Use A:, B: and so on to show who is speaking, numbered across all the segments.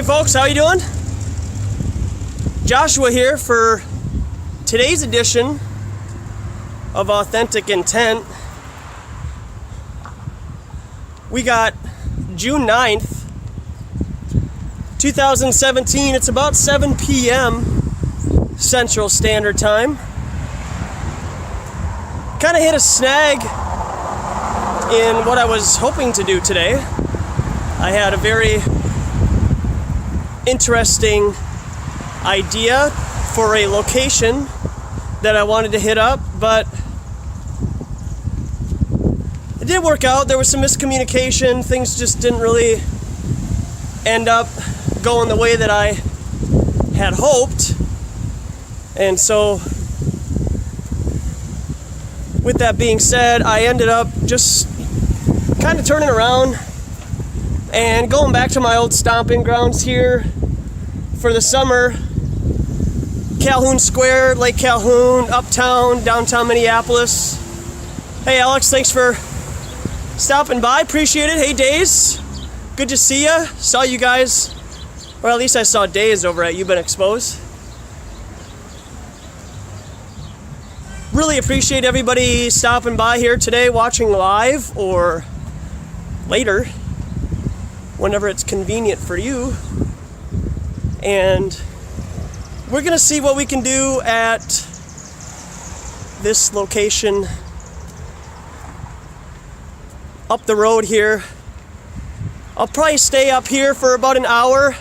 A: folks, how you doing? Joshua here for today's edition of Authentic Intent. We got June 9th, 2017. It's about 7 p.m. Central Standard Time. Kind of hit a snag in what I was hoping to do today. I had a very interesting idea for a location that I wanted to hit up, but it didn't work out. There was some miscommunication. Things just didn't really end up going the way that I had hoped. And so, with that being said, I ended up just kind of turning around and going back to my old stomping grounds here for the summer. Calhoun Square, Lake Calhoun, uptown, downtown Minneapolis. Hey Alex, thanks for stopping by, appreciate it. Hey Days, good to see ya. Saw you guys, or at least I saw Days over at You've Been Exposed. Really appreciate everybody stopping by here today, watching live or later, whenever it's convenient for you. And we're gonna see what we can do at this location up the road here. I'll probably stay up here for about an hour,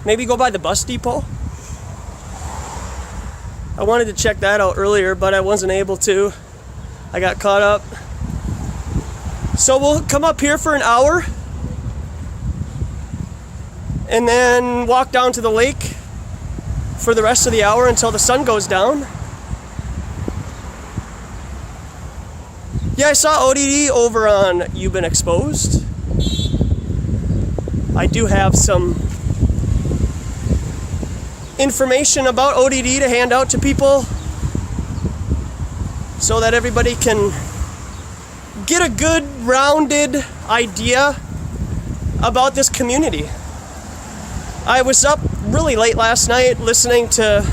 A: maybe go by the bus depot. I wanted to check that out earlier, but I wasn't able to. I got caught up. So we'll come up here for an hour and then walk down to the lake for the rest of the hour until the sun goes down. Yeah, I saw ODD over on You've Been Exposed. I do have some information about ODD to hand out to people so that everybody can get a good rounded idea about this community. I was up really late last night listening to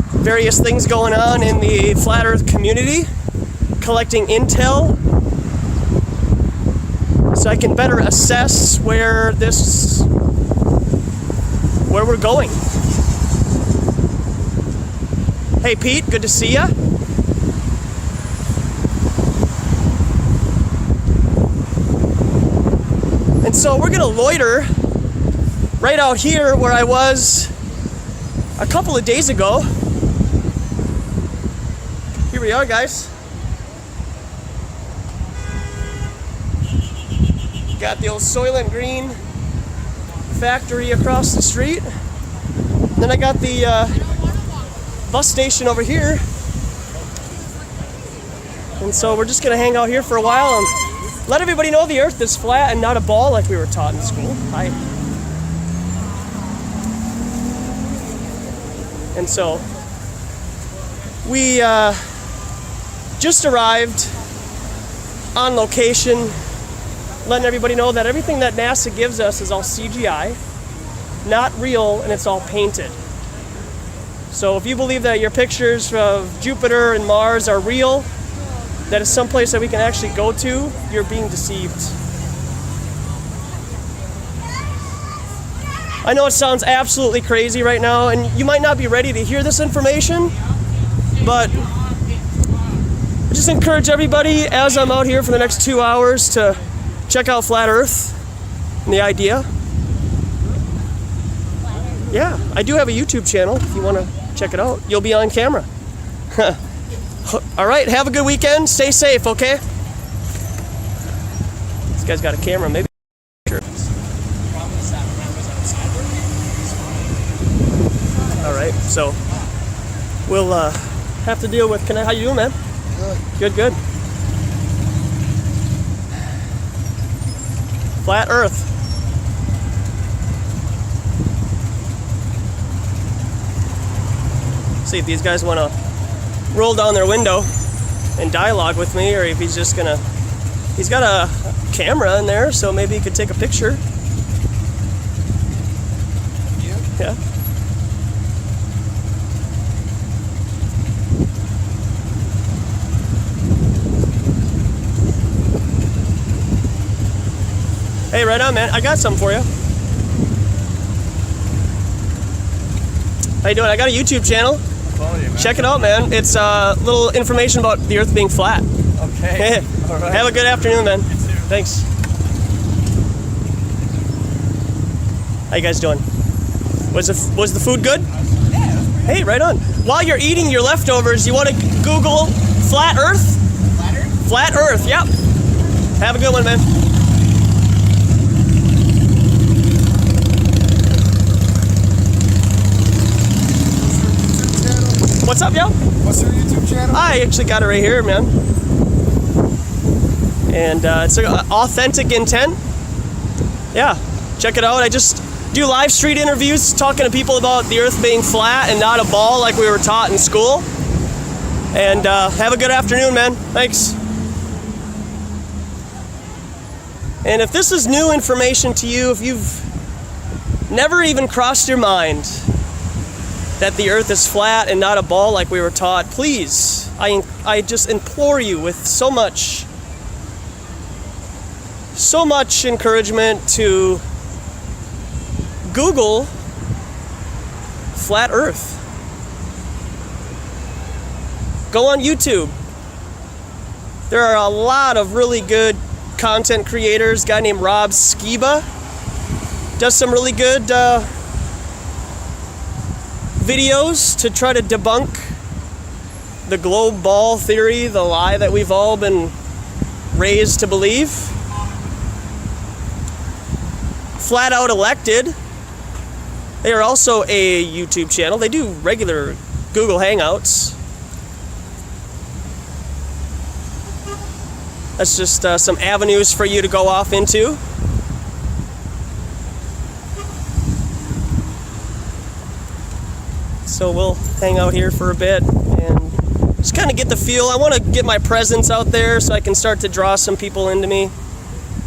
A: various things going on in the Flat Earth community, collecting intel so I can better assess where we're going. Hey Pete, good to see ya. And so we're gonna loiter right out here where I was a couple of days ago. Here we are, guys. Got the old Soylent Green factory across the street. Then I got the bus station over here. And so we're just gonna hang out here for a while and let everybody know the earth is flat and not a ball like we were taught in school. And so we just arrived on location, letting everybody know that everything that NASA gives us is all CGI, not real, and it's all painted. So if you believe that your pictures of Jupiter and Mars are real, that is someplace that we can actually go to, you're being deceived. I know it sounds absolutely crazy right now, and you might not be ready to hear this information, but I just encourage everybody as I'm out here for the next 2 hours to check out Flat Earth and the idea. Yeah, I do have a YouTube channel if you want to check it out. You'll be on camera. All right, have a good weekend. Stay safe, okay? This guy's got a camera, maybe. Sure. All right, so we'll have to deal with. How you doing, man? Good. Good. Flat Earth. See if these guys want to roll down their window and dialogue with me, or if he's just gonna. He's got a camera in there, so maybe he could take a picture. Yeah. Hey, right on, man. I got something for you. How you doing? I got a YouTube channel.
B: You, man.
A: Check it out, man. It's little information about the Earth being flat.
B: Okay. All right.
A: Have a good afternoon, man.
B: You too.
A: Thanks. How you guys doing? Was the food good?
B: Yeah.
A: Hey, right on. While you're eating your leftovers, you want to Google flat Earth?
B: Flat Earth?
A: Flat Earth, yep. Have a good one, man. What's up, yo?
B: What's your YouTube channel?
A: I actually got it right here, man. And it's Authentic Intent. Yeah, check it out. I just do live street interviews talking to people about the Earth being flat and not a ball like we were taught in school. And have a good afternoon, man. Thanks. And if this is new information to you, if you've never even crossed your mind that the Earth is flat and not a ball like we were taught, please, I just implore you with so much encouragement to Google flat Earth. Go on YouTube. There are a lot of really good content creators. A guy named MUSK'S does some really good videos to try to debunk the globe ball theory, the lie that we've all been raised to believe. Flat Out Elected, they are also a YouTube channel. They do regular Google Hangouts. That's just some avenues for you to go off into. So we'll hang out here for a bit and just kind of get the feel. I want to get my presence out there so I can start to draw some people into me.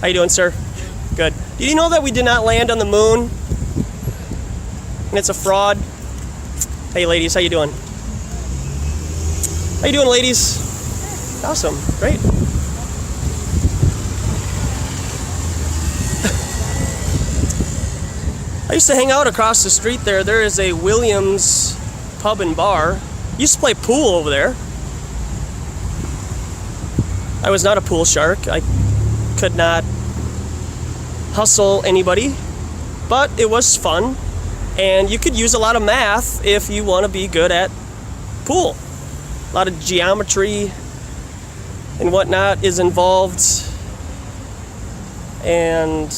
A: How you doing, sir? Good. Did you know that we did not land on the moon? And it's a fraud? Hey, ladies, how you doing? How you doing, ladies? Awesome. Great. I used to hang out across the street there. There is a Williams pub and bar. Used to play pool over there. I was not a pool shark. I could not hustle anybody, but it was fun. And you could use a lot of math if you want to be good at pool. A lot of geometry and whatnot is involved. And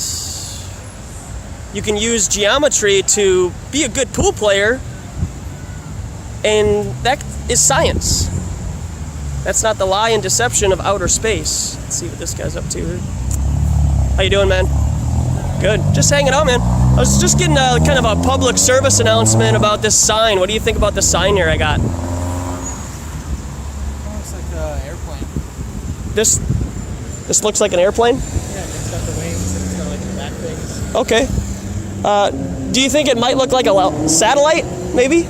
A: you can use geometry to be a good pool player, and that is science. That's not the lie and deception of outer space. Let's see what this guy's up to here. How you doing, man? Good. Just hanging out, man. I was just getting a kind of a public service announcement about this sign. What do you think about the sign here I got?
B: Looks like an airplane.
A: This looks like an airplane?
B: Yeah, it's got the wings and it's got like the back things.
A: Okay. Do you think it might look like a satellite, maybe?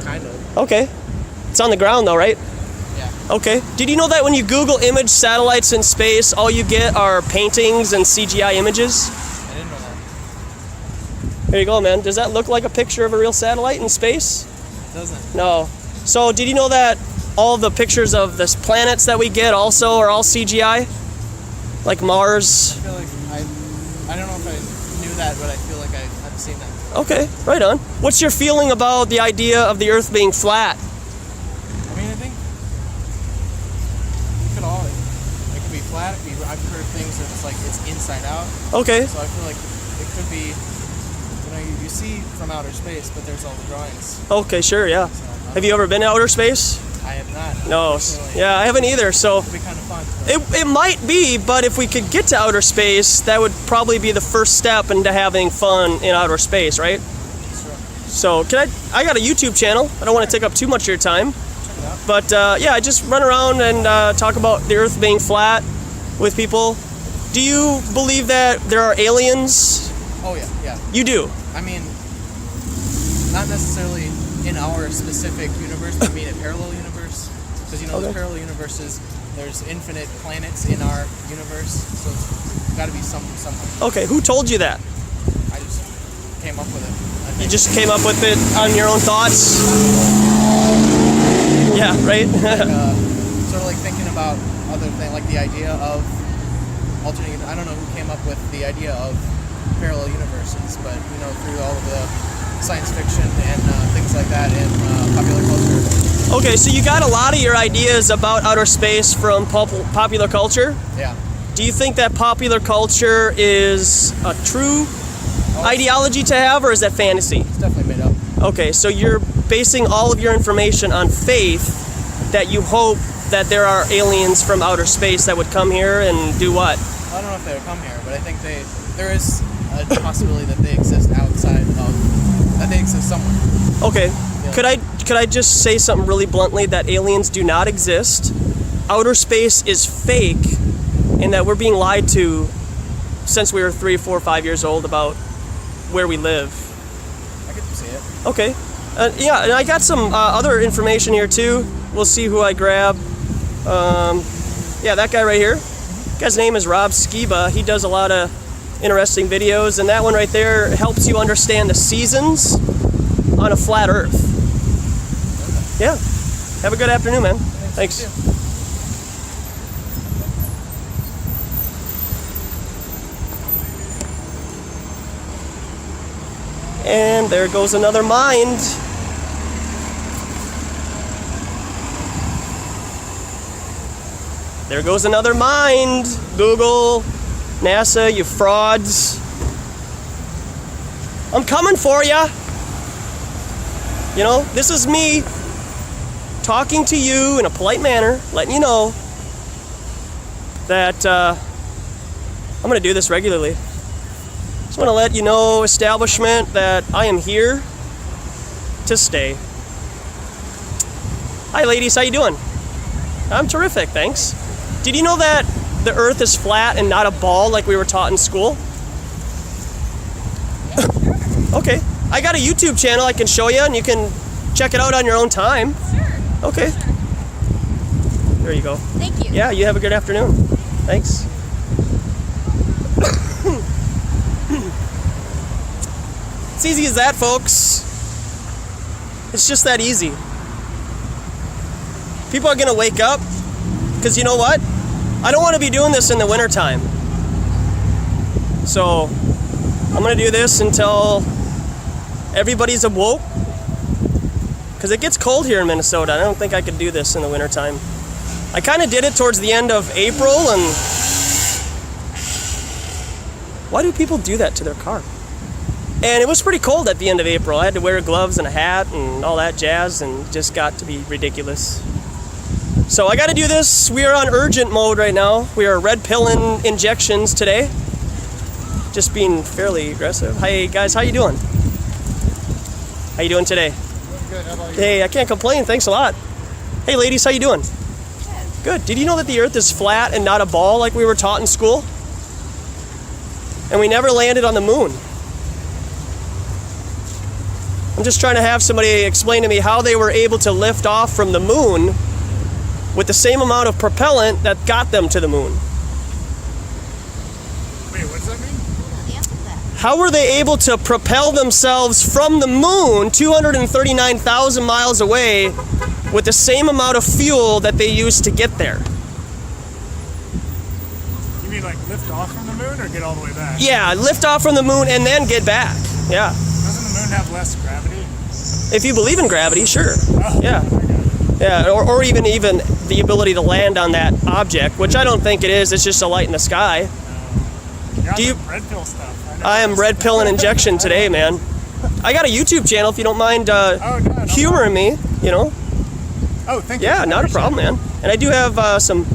B: Kind of.
A: Okay. It's on the ground though, right?
B: Yeah.
A: Okay. Did you know that when you Google image satellites in space, all you get are paintings and CGI images?
B: I didn't know that.
A: There you go, man. Does that look like a picture of a real satellite in space?
B: It doesn't.
A: No. So did you know that all the pictures of the planets that we get also are all CGI? Like Mars?
B: I feel like I don't know if I knew that, but I feel like I've seen that.
A: Okay, right on. What's your feeling about the idea of the Earth being flat?
B: I mean, I think it could be flat. I've heard things that it's like it's inside out.
A: Okay.
B: So I feel like it could be, you see from outer space, but there's all the drawings.
A: Okay, sure, yeah.
B: So,
A: Have you ever been to outer space?
B: I have not.
A: No. Yeah, I haven't either, so
B: It'd be kind of fun.
A: it might be, but if we could get to outer space, that would probably be the first step into having fun in outer space, right?
B: Sure.
A: So I got a YouTube channel. I don't want to take up too much of your time.
B: Check it out.
A: But yeah, I just run around and talk about the Earth being flat with people. Do you believe that there are aliens?
B: Oh yeah, yeah.
A: You do?
B: I mean, not necessarily in our specific universe, but I mean a parallel universe. Because, you know, the parallel universes, there's infinite planets in our universe, so it's got to be somewhere.
A: Okay, who told you that?
B: I just came up with it.
A: You just came up with it on your own thoughts? Yeah, right?
B: Sort of like thinking about other things, like the idea of alternate. I don't know who came up with the idea of parallel universes, but, you know, through all of the science fiction and things like that in popular culture.
A: Okay, so you got a lot of your ideas about outer space from popular culture?
B: Yeah.
A: Do you think that popular culture is a true ideology to have, or is that fantasy?
B: It's definitely made up.
A: Okay, so you're basing all of your information on faith that you hope that there are aliens from outer space that would come here and do what?
B: I don't know if they would come here, but I think there is a possibility that they exist outside of, that they exist somewhere.
A: Okay.
B: Yeah.
A: Could I just say something really bluntly, that aliens do not exist, outer space is fake, and that we're being lied to since we were 3, 4, 5 years old about where we live?
B: I get to see it.
A: Okay. Yeah, and I got some other information here too. We'll see who I grab. Yeah, that guy right here. Guy's name is Rob Skiba. He does a lot of interesting videos, and that one right there helps you understand the seasons on a flat Earth. Yeah. Have a good afternoon, man. Thanks. And there goes another mind. There goes another mind. Google, NASA, you frauds. I'm coming for ya. You know, this is me talking to you in a polite manner, letting you know that I'm gonna do this regularly. Just want to let you know, establishment, that I am here to stay. Hi ladies, how you doing? I'm terrific, thanks. Did you know that the Earth is flat and not a ball like we were taught in school? Okay, I got a YouTube channel I can show you, and you can check it out on your own time.
C: Sure.
A: Okay. Sure. There you go.
C: Thank you.
A: Yeah, you have a good afternoon. Thanks. It's easy as that, folks. It's just that easy. People are gonna wake up, because you know what? I don't want to be doing this in the wintertime. So I'm gonna do this until everybody's awoke, because it gets cold here in Minnesota. I don't think I could do this in the wintertime. I kind of did it towards the end of April, and why do people do that to their car? And it was pretty cold at the end of April. I had to wear gloves and a hat and all that jazz, and it just got to be ridiculous. So I got to do this. We are on urgent mode right now. We are red pilling injections today. Just being fairly aggressive. Hi guys, how you doing? How you doing today?
D: Doing good. How about you?
A: Hey, I can't complain. Thanks a lot. Hey ladies, how you doing? Good. Did you know that the Earth is flat and not a ball like we were taught in school? And we never landed on the moon. I'm just trying to have somebody explain to me how they were able to lift off from the moon with the same amount of propellant that got them to the moon.
D: Wait, what does that mean?
C: Answer that.
A: How were they able to propel themselves from the moon 239,000 miles away with the same amount of fuel that they used to get there?
D: You mean like lift off from the moon or get all the way back?
A: Yeah, lift off from the moon and then get back. Yeah.
D: Doesn't the moon have less gravity?
A: If you believe in gravity, sure.
D: Oh,
A: Yeah. Yeah, or even the ability to land on that object, which I don't think it is. It's just a light in the sky.
D: You're on
A: Do you-
D: some red pill stuff.
A: I am red pill and injection today, man. I got a YouTube channel if you don't mind
D: Oh, no, no
A: humoring me, you know.
D: Oh, thank you.
A: Yeah,
D: I
A: not a
D: appreciate
A: problem,
D: it.
A: man. And I do have some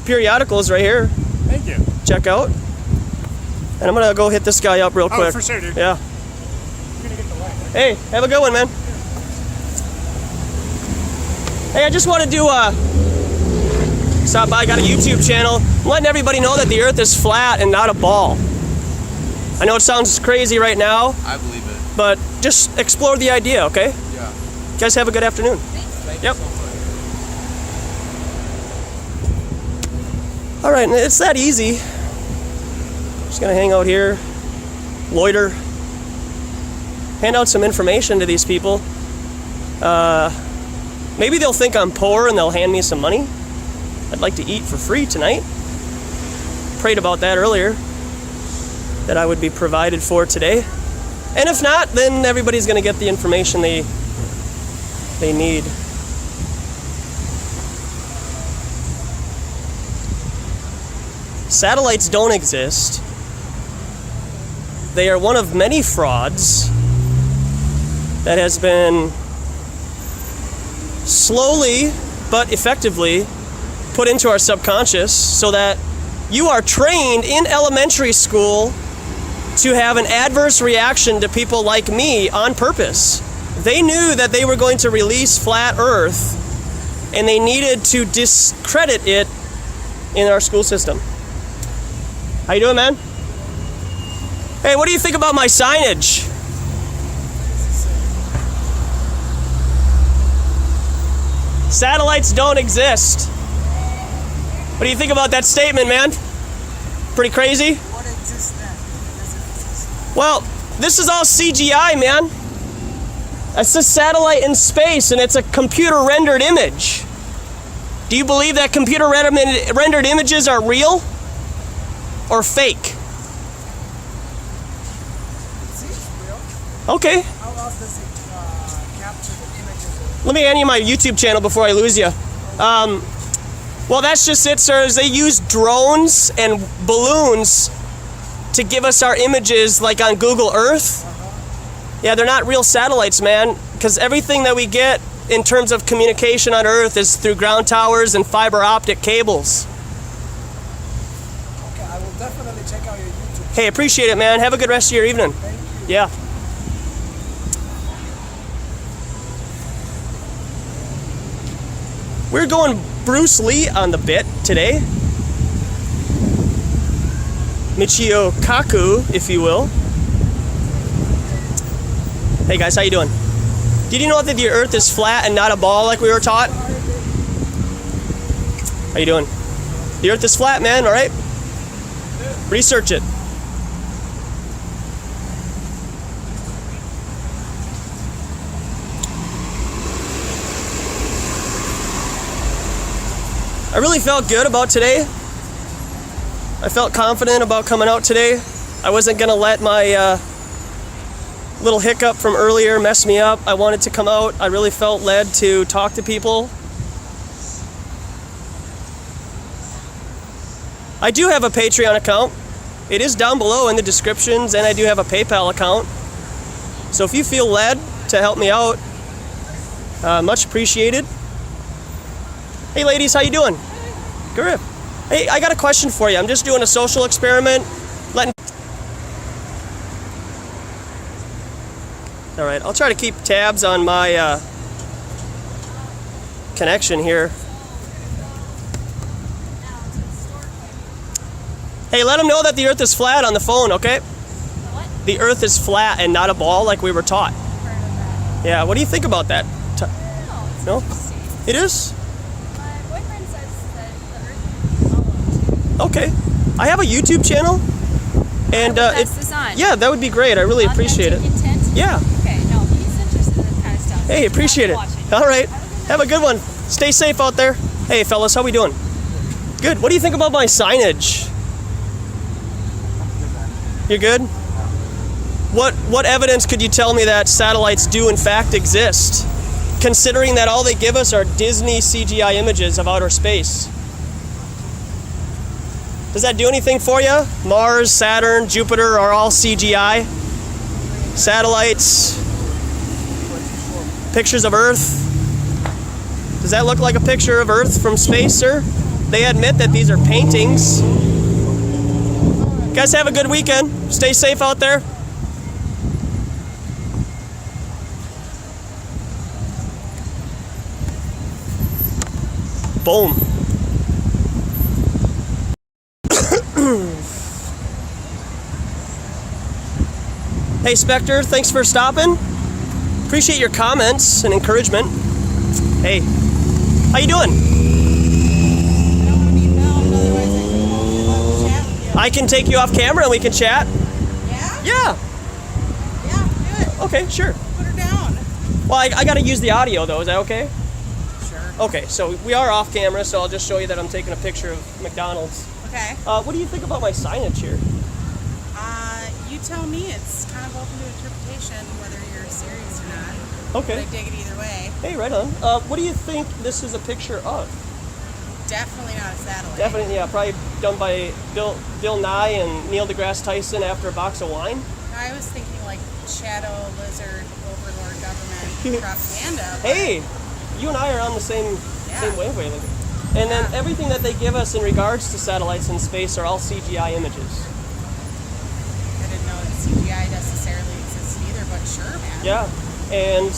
A: periodicals right here.
D: Thank you.
A: Check out. And I'm gonna go hit this guy up real quick.
D: Oh, for sure, dude.
A: Yeah.
D: I'm gonna get the light.
A: Hey, have a good one, man. Hey, I just wanted to stop by. I got a YouTube channel. I'm letting everybody know that the Earth is flat and not a ball. I know it sounds crazy right now,
B: I believe it.
A: but just explore the idea, okay?
B: Yeah.
A: You guys have a good afternoon.
B: Thank
A: Yep.
B: you so much.
A: All right, and it's that easy. Just gonna hang out here, loiter, hand out some information to these people. Maybe they'll think I'm poor and they'll hand me some money. I'd like to eat for free tonight. Prayed about that earlier, that I would be provided for today. And if not, then everybody's gonna get the information they need. Satellites don't exist. They are one of many frauds that has been slowly but effectively put into our subconscious so that you are trained in elementary school to have an adverse reaction to people like me on purpose. They knew that they were going to release flat Earth and they needed to discredit it in our school system. How you doing, man? Hey, what do you think about my signage? Satellites don't exist. What do you think about that statement, man? Pretty crazy?
C: What exists then? Does it exist?
A: Well, this is all CGI, man. It's a satellite in space and it's a computer rendered image. Do you believe that computer rendered images are real or fake?
C: It seems real.
A: Okay.
C: How else does it capture the images?
A: Let me hand you my YouTube channel before I lose you. Well, that's just it, sirs. They use drones and balloons to give us our images like on Google Earth. Yeah, they're not real satellites, man, because everything that we get in terms of communication on Earth is through ground towers and fiber optic cables.
C: Okay, I will definitely check out your YouTube.
A: Hey, appreciate it, man. Have a good rest of your evening.
C: Thank you.
A: Yeah. We're going Bruce Lee on the bit today. Michio Kaku, if you will. Hey guys, how you doing? Did you know that the Earth is flat and not a ball like we were taught? How you doing? The Earth is flat, man, all right? Research it. I really felt good about today. I felt confident about coming out today. I wasn't gonna let my little hiccup from earlier mess me up. I wanted to come out. I really felt led to talk to people. I do have a Patreon account. It is down below in the descriptions, and I do have a PayPal account. So if you feel led to help me out, much appreciated. Hey ladies, how you doing? Good. Hey, I got a question for you. I'm just doing a social experiment. All right, I'll try to keep tabs on my connection here. Hey, let them know that the Earth is flat on the phone, okay?
E: What?
A: The Earth is flat and not a ball like we were taught.
E: Heard of that?
A: Yeah, what do you think about that?
E: No,
A: No?
E: it's interesting.
A: It is?
E: My boyfriend says that the Earth is hollow.
A: Okay. I have a YouTube channel. And
E: I will pass this on.
A: yeah, that would be great. I really appreciate it.
E: Authentic intent?
A: Yeah.
E: Okay, no, he's interested in this kind of stuff.
A: Hey, appreciate it.
E: Watching.
A: All right. Have a good one. Stay safe out there. Hey, fellas, how we doing? Good. What do you think about my signage? You're good? What evidence could you tell me that satellites do in fact exist, considering that all they give us are Disney CGI images of outer space? Does that do anything for you? Mars, Saturn, Jupiter are all CGI. Satellites, pictures of Earth. Does that look like a picture of Earth from space, sir? They admit that these are paintings. Guys, have a good weekend. Stay safe out there. Boom. Hey, Spectre, thanks for stopping. Appreciate your comments and encouragement. Hey, how you doing?
F: I don't want to be filmed, otherwise I can chat with you.
A: I can take you off camera and we can chat.
F: Yeah?
A: Yeah.
F: Yeah, do it.
A: Okay, sure.
F: Put her down.
A: Well, I got to use the audio though. Is that okay?
F: Sure.
A: Okay, so we are off camera, so I'll just show you that I'm taking a picture of McDonald's.
F: Okay.
A: What do you think about my signage here?
F: You tell me. It's kind of open to interpretation, whether you're serious or not.
A: Okay.
F: But I dig it either way.
A: Hey, right on. What do you think this is a picture of?
F: Definitely not a satellite.
A: Definitely, yeah, probably done by Bill Nye and Neil deGrasse Tyson after a box of wine.
F: I was thinking like shadow, lizard, overlord government propaganda. but-
A: Hey, you and I are on the same
F: Yeah.
A: wavelength. And then everything that they give us in regards to satellites in space are all CGI images.
F: I didn't know that CGI necessarily existed either, but sure, man.
A: Yeah, and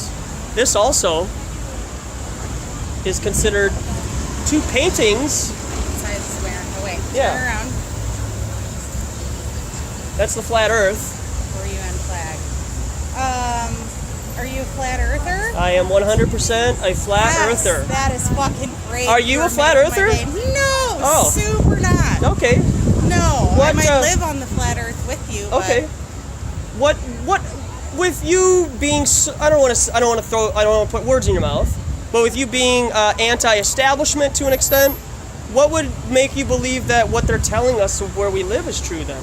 A: this also is considered two paintings.
F: Inside the square. Oh wait,
A: Yeah.
F: turn around.
A: That's the flat Earth.
F: Or UN flag. Are you a flat earther?
A: I am 100% a flat
F: Yes,
A: earther.
F: That is fucking great.
A: Are you
F: for
A: a flat
F: making my
A: earther?
F: day. No,
A: Oh.
F: super not.
A: Okay,
F: No, I
A: What,
F: might
A: uh,
F: live on the flat earth with you.
A: okay.
F: But
A: What with you being so, I don't want to put words in your mouth, but with you being anti-establishment to an extent, what would make you believe that what they're telling us of where we live is true then?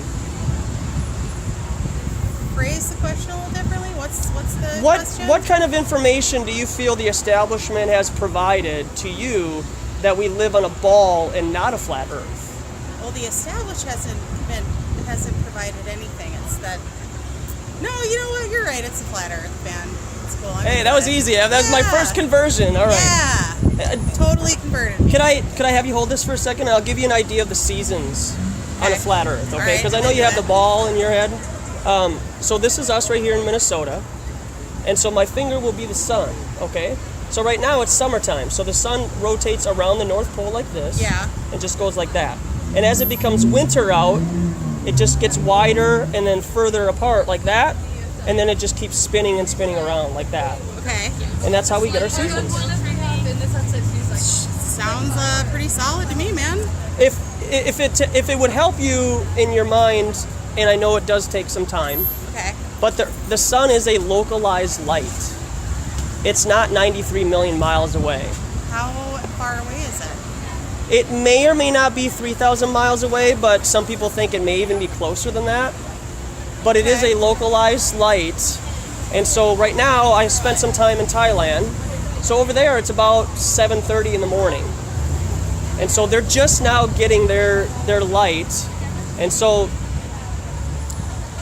F: phrase the question a little differently. What's the
A: What
F: question?
A: what kind of information do you feel the establishment has provided to you that we live on a ball and not a flat Earth?
F: Well, the established hasn't provided anything. It's that. No, you know what? You're right. It's a flat earth, man. It's cool.
A: Hey, that was easy. That was my first conversion. All right.
F: Yeah, totally converted.
A: Could I have you hold this for a second? I'll give you an idea of the seasons on a
F: Okay.
A: flat Earth,
F: All
A: okay?
F: right,
A: Because I know you have the
F: that.
A: ball in your head. So this is us right here in Minnesota, and so my finger will be the sun, okay? So right now it's summertime, so the sun rotates around the North Pole like this,
F: Yeah.
A: and just goes like that. And as it becomes winter out, it just gets wider and then further apart like that, and then it just keeps spinning and spinning around like that.
F: Okay.
A: And that's how we get our seasons.
F: Sounds pretty solid to me, man.
A: If it would help you in your mind, and I know it does take some time,
F: Okay.
A: but the sun is a localized light. It's not 93 million miles away.
F: How far away is it?
A: It may or may not be 3,000 miles away, but some people think it may even be closer than that. But it is
F: Okay.
A: a localized light. And so right now, I spent some time in Thailand. So over there, it's about 7:30 in the morning. And so they're just now getting their light. And so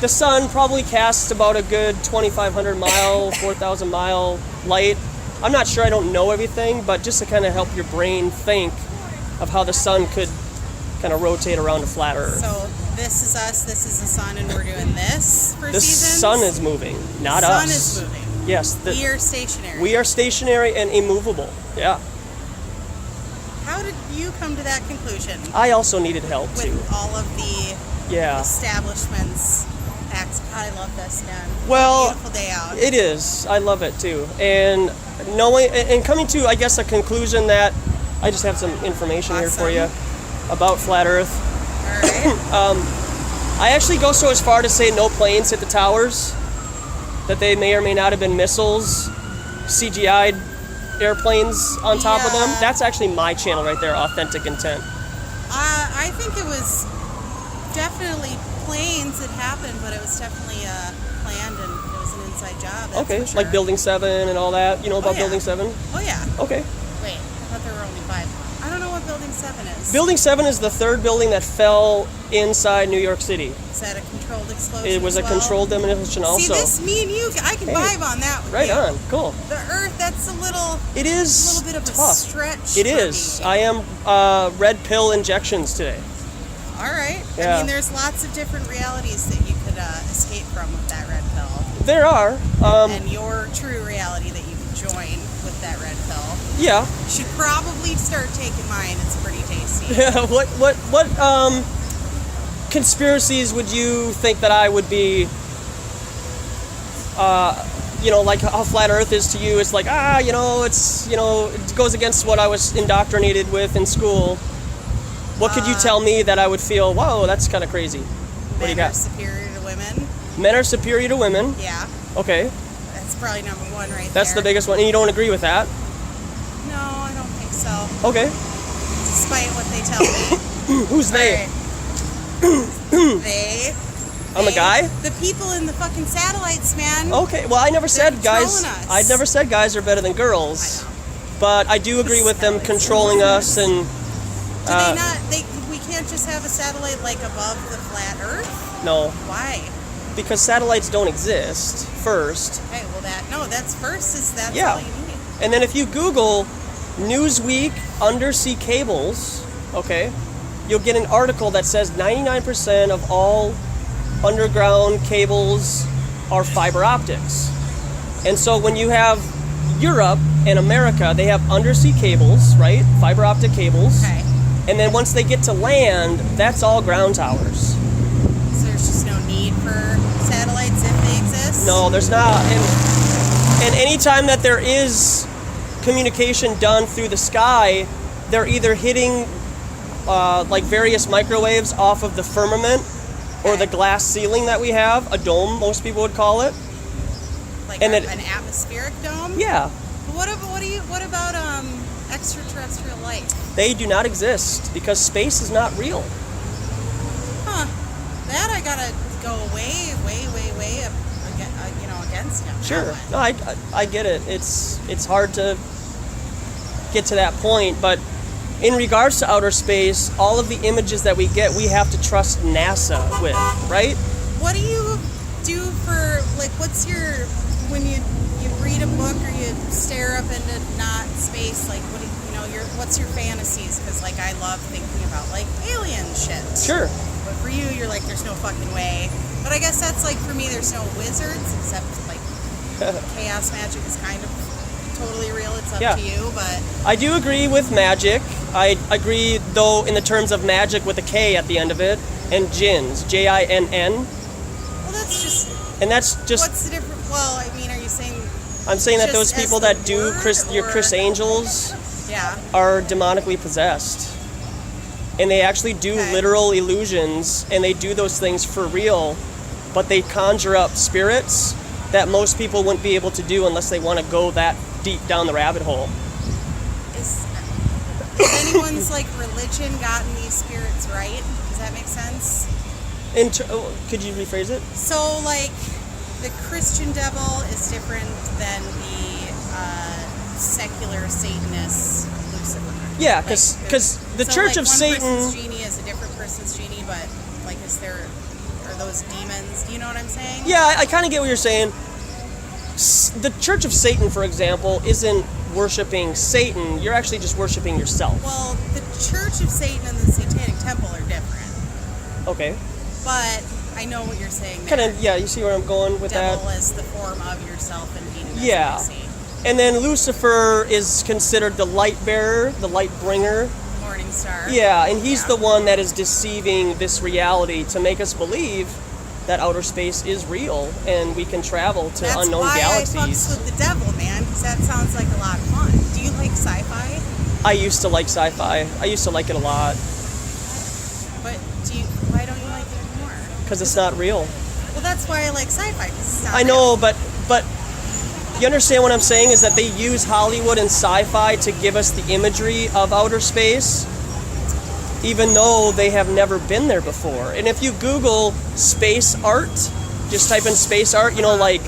A: the sun probably casts about a good 2,500 mile, 4,000 mile light. I'm not sure, I don't know everything, but just to kind of help your brain think of how the sun could kind of rotate around a flat Earth.
F: So this is us, this is the sun, and we're doing this for
A: The
F: seasons?
A: sun is moving, not
F: The
A: us.
F: sun is moving.
A: Yes,
F: We are stationary.
A: we are stationary and immovable. Yeah.
F: How did you come to that conclusion?
A: I also needed help
F: With
A: too.
F: all of the
A: Yeah.
F: establishments acts. I love this, man.
A: Well,
F: Beautiful day out.
A: it is. I love it too. And knowing and coming to, I guess, a conclusion that I just have some information here for you about flat Earth.
F: All right.
A: I actually go so as far to say no planes hit the towers, that they may or may not have been missiles, CGI'd airplanes on top of them.
F: Yeah.
A: That's actually my channel right there, Authentic Intent.
F: I think it was definitely planes that happened, but it was definitely planned and it was an inside job. That's
A: Okay,
F: for sure.
A: like Building 7 and all that. You know about
F: yeah.
A: Building 7?
F: Oh yeah.
A: Okay.
F: Wait, I thought there were only 5. I don't know what Building 7 is.
A: Building 7 is the third building that fell inside New York City.
F: Is that a controlled explosion?
A: It was a
F: as well?
A: controlled demolition also.
F: See, this, me and you, I can
A: Hey,
F: vibe on that one.
A: Right on, cool.
F: The Earth, that's a little
A: It is
F: bit of a
A: tough.
F: stretch.
A: It
F: for
A: is.
F: me.
A: I am red pill injections today.
F: All right.
A: Yeah.
F: I mean, there's lots of different realities that you could escape from with that red pill.
A: There are.
F: And your true reality that you can join with that red pill.
A: Yeah.
F: You should probably start taking mine. It's pretty tasty.
A: What conspiracies would you think that I would be you know, like how flat Earth is to you, it's like, you know, it's, you know, it goes against what I was indoctrinated with in school. What could you tell me that I would feel, whoa, that's kind of crazy? What do you
F: Men are
A: got?
F: superior to women.
A: Men are superior to women.
F: Yeah,
A: Okay,
F: that's probably number one right
A: that's
F: there.
A: the biggest one. And you don't agree with that?
F: No, I don't think so.
A: Okay.
F: Despite what they tell me.
A: Who's they?
F: Alright. They.
A: I'm a guy?
F: The people in the fucking satellites, man.
A: Okay, well, I never said
F: They're
A: guys.
F: controlling us.
A: I never said guys are better than girls.
F: I know.
A: But I do agree with them controlling us and.
F: Do they not? We can't just have a satellite like above the flat Earth.
A: No,
F: Why?
A: because satellites don't exist first.
F: Okay, well that's first. That's
A: Yeah.
F: all you need.
A: And then if you Google Newsweek undersea cables, okay, you'll get an article that says 99% of all underground cables are fiber optics. And so when you have Europe and America, they have undersea cables, right? Fiber optic cables.
F: Okay.
A: And then once they get to land, that's all ground towers.
F: So there's just no need for satellites if they exist.
A: No, there's not. And anytime that there is communication done through the sky, they're either hitting like various microwaves off of the firmament or the glass ceiling that we have, a dome, most people would call it.
F: Like
A: and
F: an
A: it-
F: atmospheric dome.
A: Yeah,
F: What about extraterrestrial life?
A: they do not exist because space is not real.
F: Huh? That I gotta go way against him.
A: Sure.
F: That one.
A: No, I get it. It's hard to get to that point, but in regards to outer space, all of the images that we get, we have to trust NASA with, right?
F: What do you do for like? What's your when you read a book or you stare up into not space? Like, what do what's your fantasies? Because like I love thinking about like alien shit.
A: Sure.
F: But for you, you're like, there's no fucking way. But I guess that's like for me, there's no wizards except like chaos magic is kind of totally real. It's up
A: Yeah.
F: to you, but
A: I do agree with magic. I agree, though, in the terms of magic with a K at the end of it, and jinns, Jinn.
F: well, that's just.
A: And that's just,
F: What's the difference? Well, I mean, are you saying?
A: I'm saying that
F: just
A: those
F: as
A: people
F: the
A: that do
F: word,
A: your
F: or-
A: Chris Angels
F: Yeah.
A: are demonically possessed. And they actually do
F: Okay.
A: literal illusions, and they do those things for real, but they conjure up spirits that most people wouldn't be able to do unless they want to go that deep down the rabbit hole.
F: Has anyone's like religion gotten these spirits right? Does that make sense?
A: Could you rephrase it?
F: So like, the Christian devil is different than the secular Satanist Lucifer.
A: Yeah,
F: Like,
A: because the
F: so,
A: Church
F: like,
A: of
F: one
A: Satan.
F: person's genie is a different person's genie, but like, are those demons? Do you know what I'm saying?
A: Yeah, I kind of get what you're saying. The Church of Satan, for example, isn't worshiping Satan. You're actually just worshiping yourself.
F: Well, the Church of Satan and the Satanic Temple are different,
A: Okay.
F: but I know what you're saying.
A: Kind
F: there.
A: of, yeah, you see where I'm going with that?
F: Devil as the form of yourself and demon.
A: Yeah.
F: As I see.
A: And then Lucifer is considered the light bearer, the light bringer.
F: Morning star.
A: Yeah, and he's
F: Yeah.
A: the one that is deceiving this reality to make us believe that outer space is real and we can travel to
F: That's
A: unknown
F: why
A: galaxies.
F: I fucks with the devil, man, because that sounds like a lot of fun. Do you like sci-fi?
A: I used to like sci-fi. I used to like it a lot
F: But why don't you like it anymore?
A: because it's not real.
F: Well, that's why I like sci-fi. 'Cause it's not
A: I know, but you understand what I'm saying is that they use Hollywood and sci-fi to give us the imagery of outer space, even though they have never been there before. And if you Google space art, just type in space art, like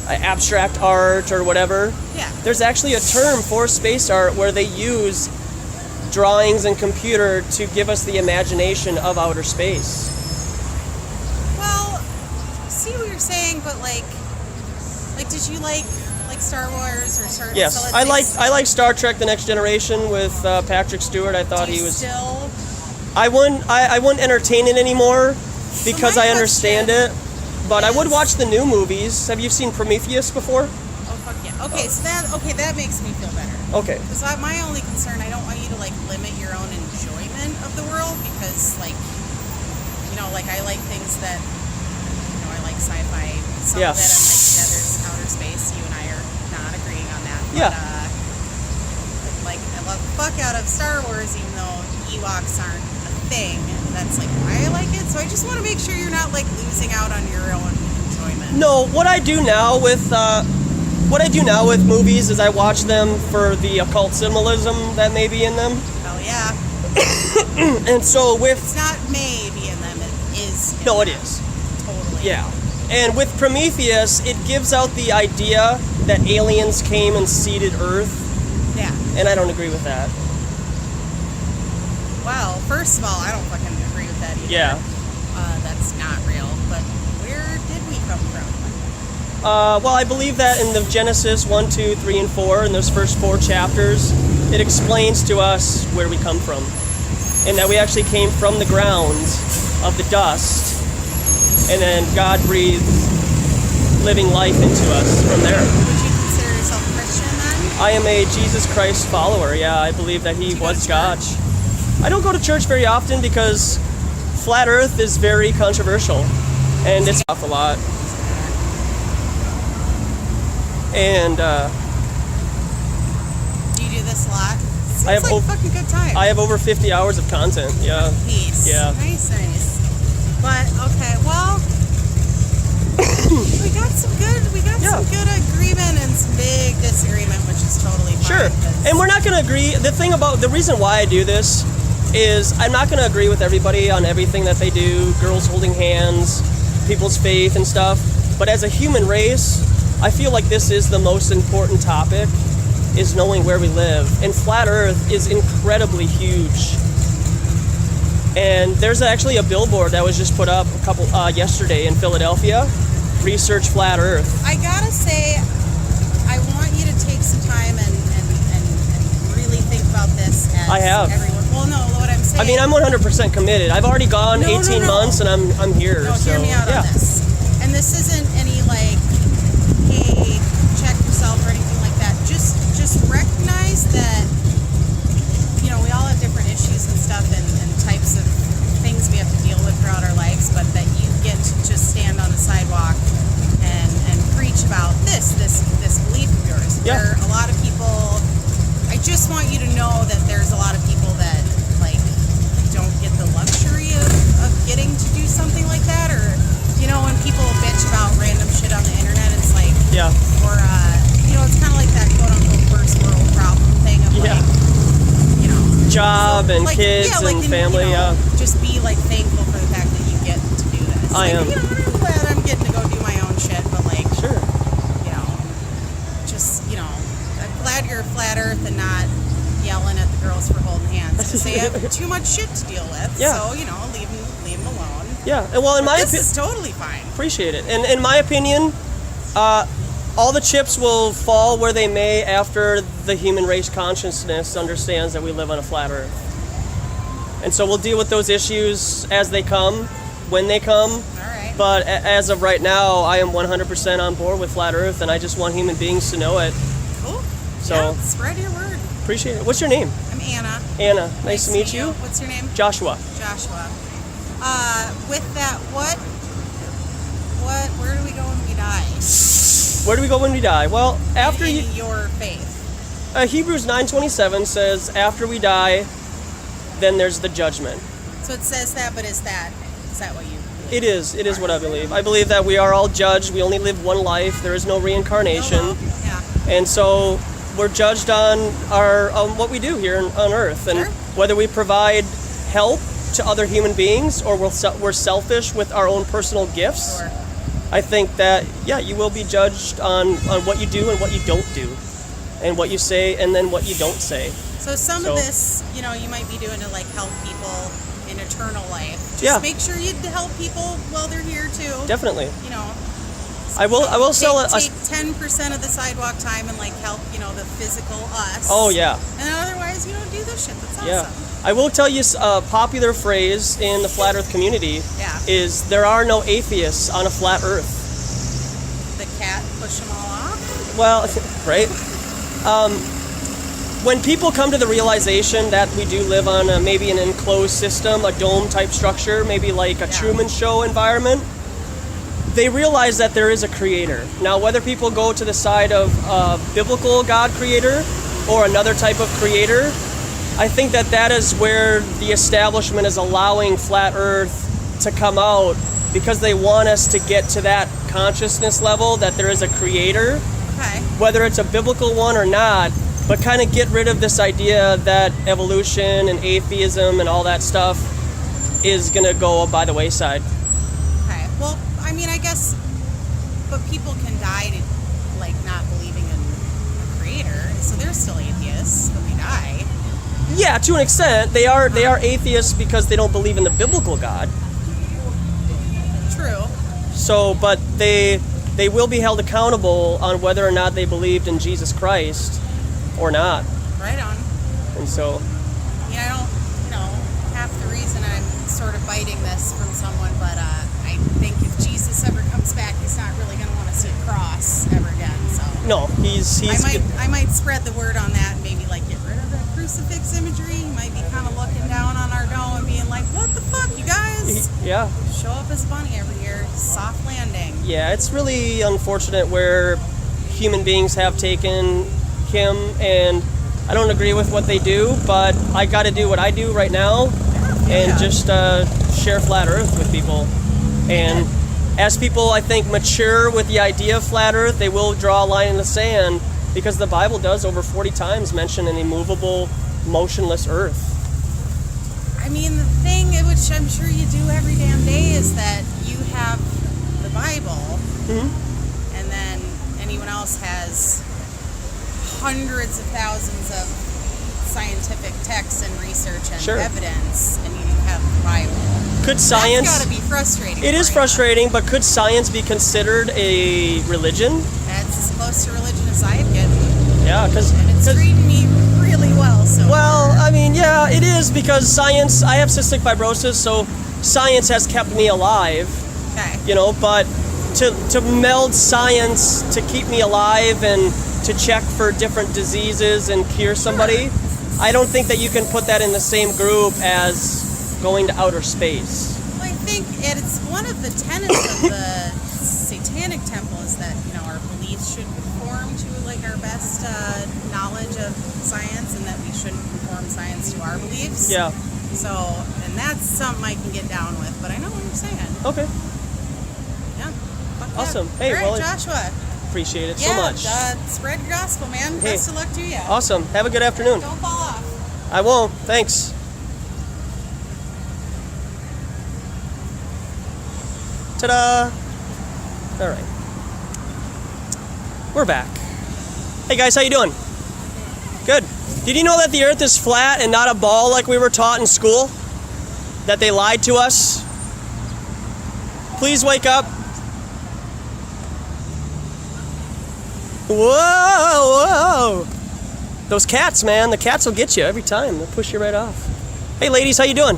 A: abstract art or whatever,
F: Yeah.
A: there's actually a term for space art where they use drawings and computer to give us the imagination of outer space.
F: Well, I see what you're saying, but like, did you like Star Wars or Star?
A: Yes,
F: so let's
A: I
F: say
A: like Star Trek: The Next Generation with Patrick Stewart. I thought
F: do
A: he
F: you
A: was.
F: still.
A: I wouldn't entertain it anymore because
F: my
A: I understand it.
F: question
A: But I would
F: is-
A: watch the new movies. Have you seen Prometheus before?
F: Oh fuck yeah. Okay, so that makes me feel better.
A: Okay.
F: Because my only concern, I don't want you to like limit your own enjoyment of the world because like I like things that I like sci-fi some
A: Yeah.
F: of it I'm like, yeah, there's outer space. You and I are not agreeing on that. But,
A: Yeah.
F: like, I love the fuck out of Star Wars, even though Ewoks aren't a thing. That's like why I like it. So I just want to make sure you're not like losing out on your own enjoyment.
A: No, what I do now with movies is I watch them for the occult symbolism that may be in them.
F: Hell yeah.
A: And so with
F: It's not maybe in them, it is. In
A: no, it
F: them.
A: is.
F: Totally.
A: Yeah. And with Prometheus, it gives out the idea that aliens came and seeded Earth,
F: Yeah.
A: and I don't agree with that.
F: Well, first of all, I don't fucking agree with that either.
A: Yeah.
F: That's not real. But where did we come from?
A: Well, I believe that in the Genesis 1, 2, 3, and 4, in those first 4 chapters, it explains to us where we come from. And that we actually came from the ground of the dust, and then God breathed living life into us from there.
F: Would you consider yourself a Christian then?
A: I am a Jesus Christ follower, yeah. I believe that He
F: Do you go
A: was
F: to
A: God.
F: church?
A: I don't go to church very often because flat Earth is very controversial, and it's off a lot. And
F: Do you do this a lot? Seems
A: I have
F: like fucking good time.
A: I have over 50 hours of content, yeah.
F: Peace.
A: Yeah.
F: Nice. But okay, well, we got some good agreement and some big disagreement, which is totally fine.
A: Sure.
F: 'cause-
A: And we're not going to agree. The reason why I do this is I'm not going to agree with everybody on everything that they do, girls holding hands, people's faith and stuff. But as a human race, I feel like this is the most important topic, is knowing where we live. And flat Earth is incredibly huge. And there's actually a billboard that was just put up yesterday in Philadelphia. Research flat Earth.
F: I gotta say, I want you to take some time and really think about this. As
A: I have.
F: Everyone. Well, no, what I'm saying.
A: I mean, I'm 100% committed. I've already gone
F: No,
A: 18
F: no.
A: months, and I'm here.
F: No,
A: so
F: hear me out
A: yeah.
F: on this. And this isn't any like, hey, check yourself or anything like that. Just recognize that, you know, we all have different issues and stuff and types of things we have to deal with throughout our lives, but that you get to just stand on the sidewalk and preach about this belief of yours.
A: Yeah.
F: There are a lot of people, I just want you to know that there's a lot of people that like don't get the luxury of getting to do something like that, or you know, when people bitch about random shit on the internet, it's like,
A: Yeah.
F: or you know, it's kind of like that quote unquote first world problem thing of
A: Yeah.
F: like, you know,
A: Job and
F: like,
A: kids
F: yeah, like,
A: and family.
F: you know,
A: Yeah.
F: just be like thankful for the fact that you get to do this.
A: I
F: like,
A: am.
F: You know, I'm glad I'm getting to go do my own shit, but like,
A: Sure.
F: you know, just, you know, I'm glad you're flat Earth and not yelling at the girls for holding hands because they have too much shit to deal with.
A: Yeah.
F: So, you know, leave them alone.
A: Yeah. And well, in my
F: This
A: opinion,
F: is totally fine.
A: appreciate it. And in my opinion, all the chips will fall where they may after the human race consciousness understands that we live on a flat Earth. And so we'll deal with those issues as they come, when they come.
F: All right.
A: But as of right now, I am 100% on board with flat Earth, and I just want human beings to know it.
F: Cool.
A: So-
F: Yeah, spread your word.
A: Appreciate it. What's your name?
F: I'm Anna.
A: Anna. Nice to meet you.
F: What's your name?
A: Joshua.
F: Joshua. With that, where do we go when we die?
A: Where do we go when we die? Well, after
F: in
A: you,
F: your faith.
A: Hebrews 9:27 says, after we die, then there's the judgment.
F: So it says that, but is that what you believe?
A: It is what I believe. I believe that we are all judged. We only live one life. There is no reincarnation.
F: Yeah.
A: And so we're judged on what we do here on Earth. And
F: Sure.
A: whether we provide help to other human beings or we're selfish with our own personal gifts,
F: Sure.
A: I think that, yeah, you will be judged on what you do and what you don't do, and what you say and then what you don't say.
F: So some
A: So-
F: of this, you know, you might be doing to like help people in eternal life. Just
A: Yeah.
F: make sure you help people while they're here too.
A: Definitely.
F: You know.
A: I will sell it.
F: Take 10% of the sidewalk time and like help, you know, the physical us.
A: Oh, yeah.
F: And otherwise, you don't do this shit. That's
A: Yeah.
F: awesome.
A: I will tell you a popular phrase in the flat Earth community
F: Yeah.
A: is there are no atheists on a flat Earth.
F: The cat push them all off.
A: Well, right? When people come to the realization that we do live on maybe an enclosed system, a dome type structure, maybe like a
F: Yeah.
A: Truman Show environment, they realize that there is a creator. Now, whether people go to the side of biblical God creator or another type of creator, I think that is where the establishment is allowing flat earth to come out, because they want us to get to that consciousness level that there is a creator,
F: Okay.
A: whether it's a biblical one or not, but kind of get rid of this idea that evolution and atheism and all that stuff is going to go by the wayside.
F: Okay. Well, I mean, I guess, but people can die to, like, not believing in a creator, so they're still atheists when they die.
A: Yeah, to an extent, they are atheists because they don't believe in the biblical God.
F: True.
A: So, but they will be held accountable on whether or not they believed in Jesus Christ or not.
F: Right on.
A: And so,
F: Yeah, I don't, half the reason I'm sort of biting this from someone, but I think if Jesus ever comes back, he's not really going to want to see a cross ever again. So
A: no, he's
F: I might spread the word on that and maybe like get rid of that crucifix imagery. He might be kind of looking down on our dome and being like, "What the fuck, you guys?
A: yeah.
F: Show up as bunny every year, soft landing."
A: Yeah, it's really unfortunate where human beings have taken him, and I don't agree with what they do, but I got to do what I do right now and just share flat earth with people. And as people, I think, mature with the idea of flat earth, they will draw a line in the sand, because the Bible does over 40 times mention an immovable, motionless earth.
F: I mean, the thing, which I'm sure you do every damn day, is that you have the Bible, and then anyone else has hundreds of thousands of scientific texts and research and
A: Sure.
F: evidence, and you have the Bible.
A: Could science...
F: That's gotta be frustrating.
A: It is
F: for you.
A: frustrating, but could science be considered a religion?
F: That's as close to religion as I get,
A: Yeah, because...
F: and it's treating me really well. So
A: Well, I mean, yeah, it is, because science... I have cystic fibrosis, so science has kept me alive,
F: okay.
A: but to meld science to keep me alive and to check for different diseases and cure somebody, I don't think that you can put that in the same group as going to outer space.
F: Well, I think it's one of the tenets of the Satanic Temple is that our beliefs should conform to like our best knowledge of science, and that we shouldn't conform science to our beliefs.
A: Yeah.
F: So, and that's something I can get down with. But I know what you're saying.
A: Okay.
F: Yeah. Fuck yeah.
A: Awesome. Hey,
F: all right,
A: well,
F: Joshua.
A: Appreciate it
F: Yeah,
A: so much.
F: spread your gospel, man.
A: Hey.
F: Best of luck to you.
A: Awesome. Have a good afternoon.
F: Don't fall off.
A: I won't. Thanks. Ta-da! All right. We're back. Hey guys, how you doing? Good. Did you know that the earth is flat and not a ball like we were taught in school? That they lied to us? Please wake up. Whoa, whoa. Those cats, man, the cats will get you every time. They'll push you right off. Hey ladies, how you doing?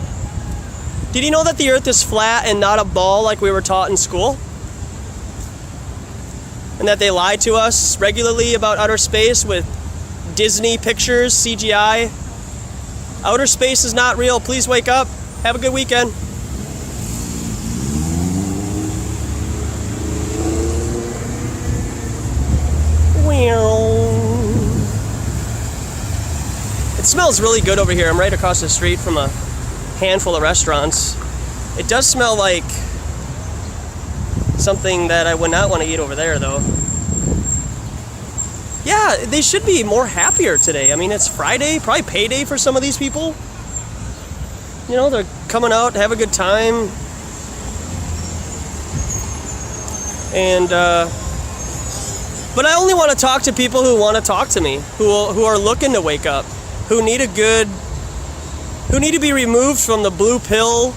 A: Did you know that the earth is flat and not a ball like we were taught in school? And that they lie to us regularly about outer space with Disney pictures, CGI? Outer space is not real. Please wake up. Have a good weekend. It smells really good over here. I'm right across the street from a handful of restaurants. It does smell like something that I would not want to eat over there, though. Yeah, they should be more happier today. I mean, it's Friday, probably payday for some of these people. They're coming out to have a good time. And, but I only want to talk to people who want to talk to me, who are looking to wake up, who need to be removed from the blue pill.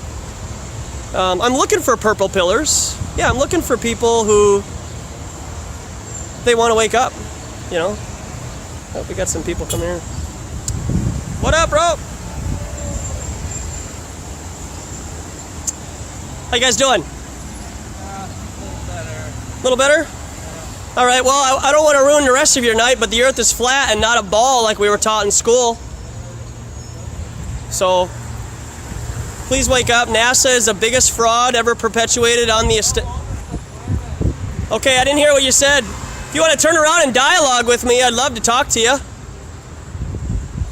A: I'm looking for purple pillars. Yeah, I'm looking for people who they want to wake up. Oh, we got some people coming here. What up, bro? How you guys doing? A little better? All right, well, I don't want to ruin the rest of your night, but the earth is flat and not a ball like we were taught in school. So, please wake up. NASA is the biggest fraud ever perpetuated on the Okay, I didn't hear what you said. If you want to turn around and dialogue with me, I'd love to talk to you.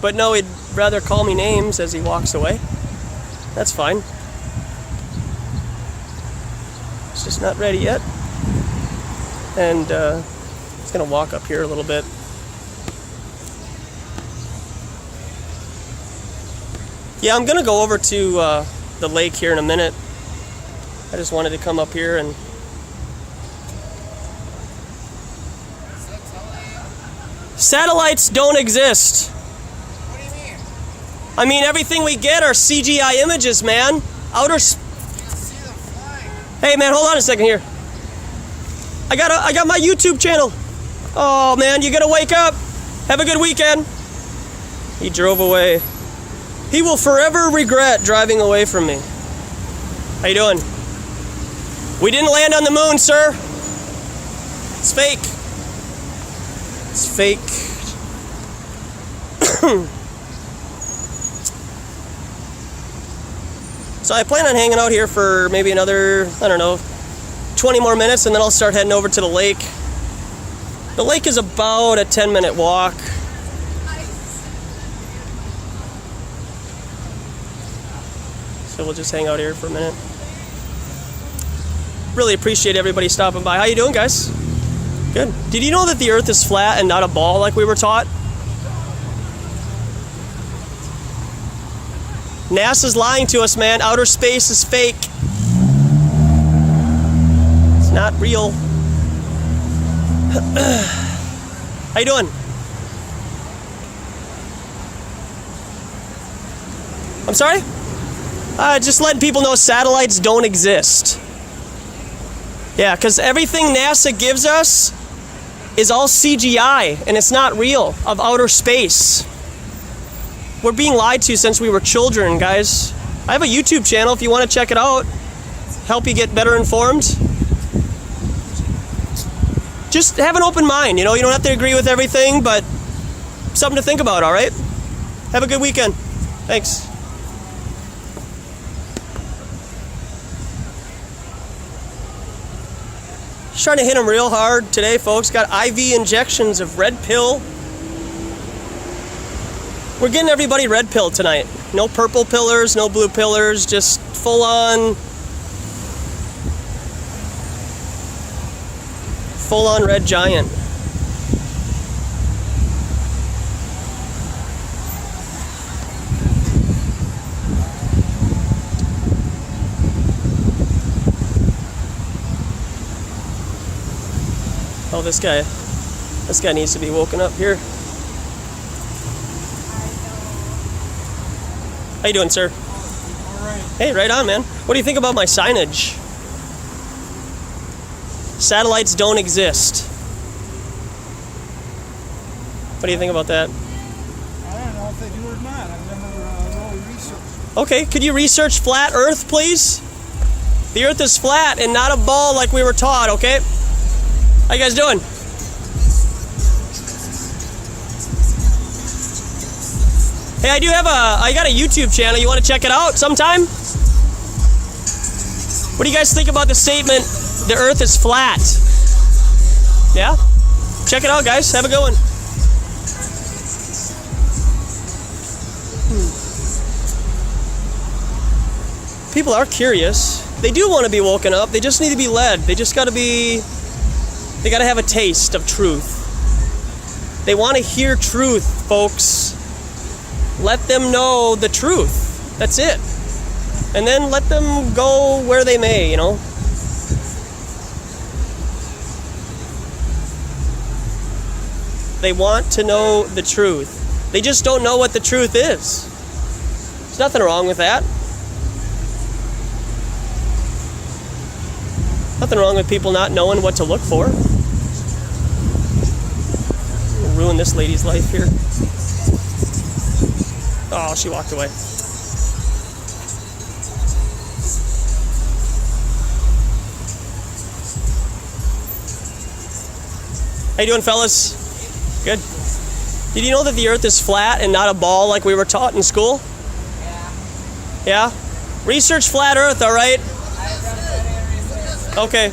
A: But no, he'd rather call me names as he walks away. That's fine. It's just not ready yet. And he's gonna walk up here a little bit. Yeah, I'm gonna go over to the lake here in a minute. I just wanted to come up here and satellites don't exist.
B: What do you mean?
A: I mean, everything we get are CGI images, man. Outer.
B: You see them flying.
A: Hey, man, hold on a second here. I got my YouTube channel. Oh man, you gotta wake up. Have a good weekend. He drove away. He will forever regret driving away from me. How you doing? We didn't land on the moon, sir. It's fake. It's fake. So I plan on hanging out here for maybe another, I don't know, 20 more minutes, and then I'll start heading over to the lake. The lake is about a 10-minute walk. So we'll just hang out here for a minute. Really appreciate everybody stopping by. How you doing, guys? Good. Did you know that the Earth is flat and not a ball like we were taught? NASA's lying to us, man. Outer space is fake. It's not real. How you doing? I'm sorry? Just letting people know satellites don't exist. Yeah, because everything NASA gives us is all CGI, and it's not real, of outer space. We're being lied to since we were children, guys. I have a YouTube channel if you want to check it out. Help you get better informed. Just have an open mind, you know? You don't have to agree with everything, but something to think about, all right? Have a good weekend. Thanks. Just trying to hit him real hard today, folks. Got IV injections of red pill. We're getting everybody red pill tonight. No purple pillars, no blue pillars, just full on red giant. Oh, this guy needs to be woken up here. How you doing, sir?
D: All right.
A: Hey, right on, man. What do you think about my signage? Satellites don't exist. What do you think about that?
D: I don't know if they do or not. I've never really researched.
A: Okay, could you research flat Earth, please? The Earth is flat and not a ball like we were taught, okay? How you guys doing? Hey, I got a YouTube channel. You want to check it out sometime? What do you guys think about the statement, the Earth is flat? Yeah? Check it out, guys. Have a good one. People are curious. They do want to be woken up. They just need to be led. They just got to be... They got to have a taste of truth. They want to hear truth, folks. Let them know the truth. That's it. And then let them go where they may, you know. They want to know the truth. They just don't know what the truth is. There's nothing wrong with that. Nothing wrong with people not knowing what to look for. We'll ruin this lady's life here. Oh, she walked away. How you doing, fellas? Good. Did you know that the Earth is flat and not a ball like we were taught in school? Yeah? Research flat Earth, all right? Okay.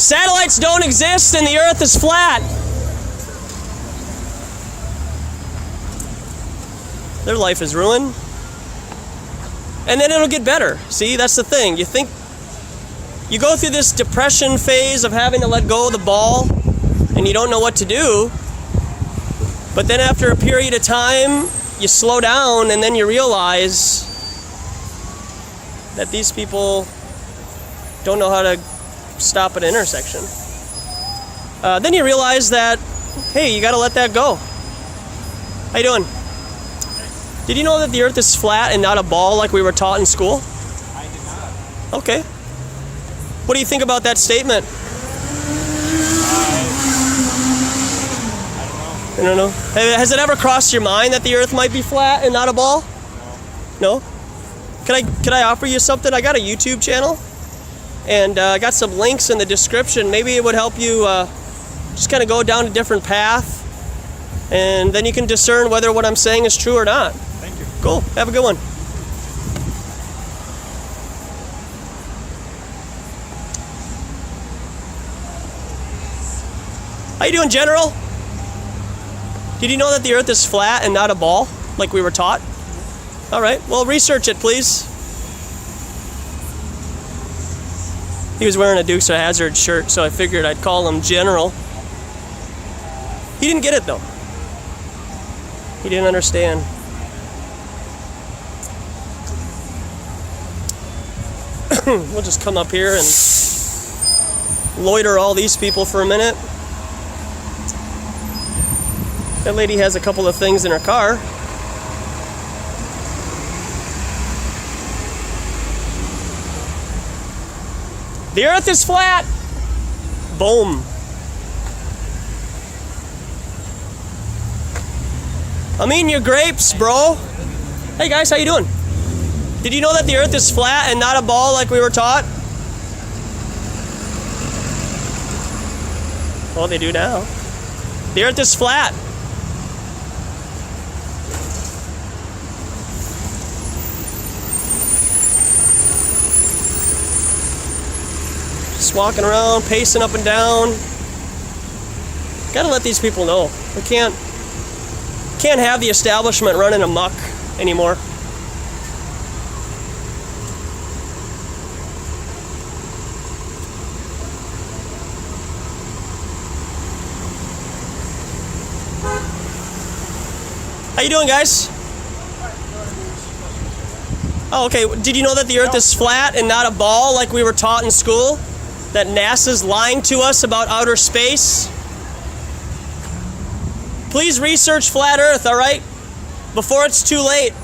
A: Satellites don't exist and the Earth is flat. Their life is ruined. And then it'll get better. See, that's the thing. You think, you go through this depression phase of having to let go of the ball and you don't know what to do. But then after a period of time, you slow down and then you realize that these people don't know how to stop at an intersection. Then you realize that, hey, you gotta let that go. How you doing? Did you know that the Earth is flat and not a ball like we were taught in school?
G: I did not.
A: Okay. What do you think about that statement? I don't know. Has it ever crossed your mind that the Earth might be flat and not a ball? No? Can I offer you something? I got a YouTube channel, and I got some links in the description. Maybe it would help you just kind of go down a different path, and then you can discern whether what I'm saying is true or not.
G: Thank you.
A: Cool. Have a good one. How you doing, General? Did you know that the Earth is flat and not a ball, like we were taught? All right, well, research it, please. He was wearing a Dukes of Hazzard shirt, so I figured I'd call him General. He didn't get it, though. He didn't understand. We'll just come up here and loiter all these people for a minute. That lady has a couple of things in her car. The Earth is flat. Boom. I'm eating your grapes, bro. Hey guys, how you doing? Did you know that the Earth is flat and not a ball like we were taught? Well, they do now. The Earth is flat. Just walking around, pacing up and down. Gotta let these people know. We can't have the establishment running amok anymore. How you doing, guys? Oh, okay. Did you know that the Earth is flat and not a ball like we were taught in school? That NASA's lying to us about outer space? Please research flat Earth, all right? Before it's too late.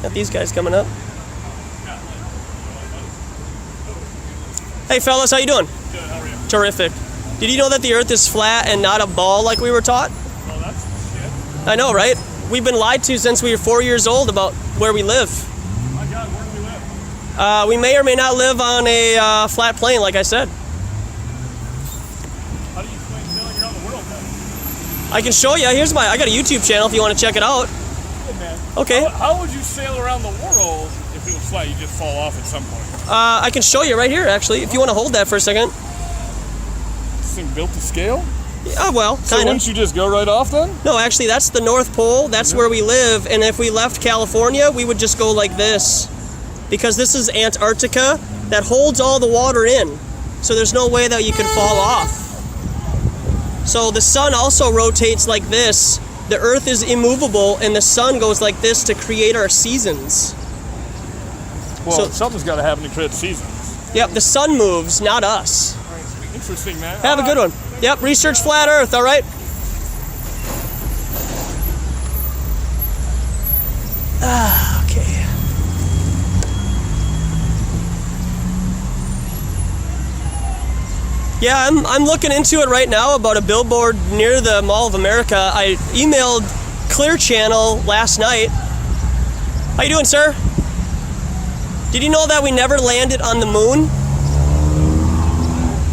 A: Got these guys coming up. Hey fellas, how you doing?
G: Good, how are you?
A: Terrific. Did you know that the Earth is flat and not a ball like we were taught?
G: Oh, that's shit.
A: I know, right? We've been lied to since we were 4 years old about where we live.
G: My God, where do we live?
A: We may or may not live on a flat plane, like I said.
G: How do you explain sailing around the world then?
A: I can show you. I got a YouTube channel if you want to check it out.
G: Hey man.
A: Okay.
G: How would you sail around the world if it was flat? You just fall off at some point.
A: I can show you right here, actually, if you want to hold that for a second.
G: This thing built to scale?
A: Yeah, well,
G: So
A: kind
G: wouldn't
A: of.
G: you just go right off then?
A: No, actually, that's the North Pole. That's where we live. And if we left California, we would just go like this. Because this is Antarctica that holds all the water in. So there's no way that you could fall off. So the sun also rotates like this. The Earth is immovable, and the sun goes like this to create our seasons.
G: Well,
A: So-
G: something's got to happen to create seasons.
A: Yep, the sun moves, not us.
G: Interesting, man.
A: Have a good one. Yep, research flat Earth, all right? Okay. Yeah, I'm looking into it right now about a billboard near the Mall of America. I emailed Clear Channel last night. How you doing, sir? Did you know that we never landed on the moon?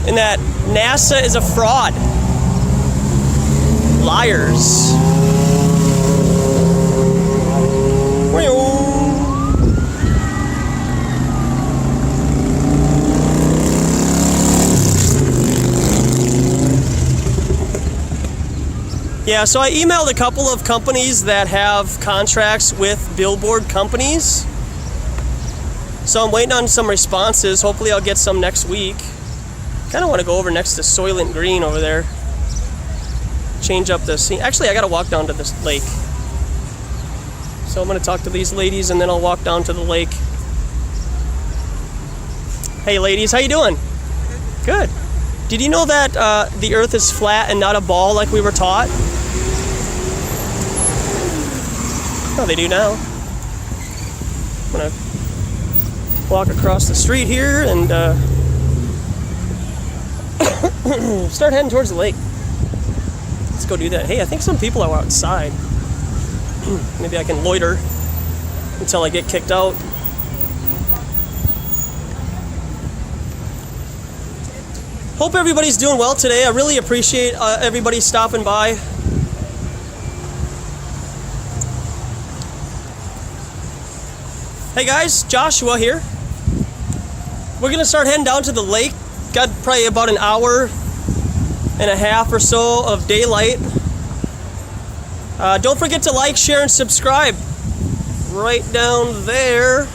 A: And that NASA is a fraud. Liars. Yeah, so I emailed a couple of companies that have contracts with billboard companies. So I'm waiting on some responses. Hopefully I'll get some next week. Kind of want to go over next to Soylent Green over there. Change up the scene. Actually, I got to walk down to this lake. So I'm going to talk to these ladies and then I'll walk down to the lake. Hey ladies, how you doing? Good. Did you know that the earth is flat and not a ball like we were taught? Oh, they do now. I'm gonna walk across the street here and start heading towards the lake. Let's go do that. Hey, I think some people are outside. Maybe I can loiter until I get kicked out. Hope everybody's doing well today. I really appreciate everybody stopping by. Hey guys, Joshua here. We're gonna start heading down to the lake. Got probably about an hour and a half or so of daylight. Don't forget to like, share, and subscribe right down there.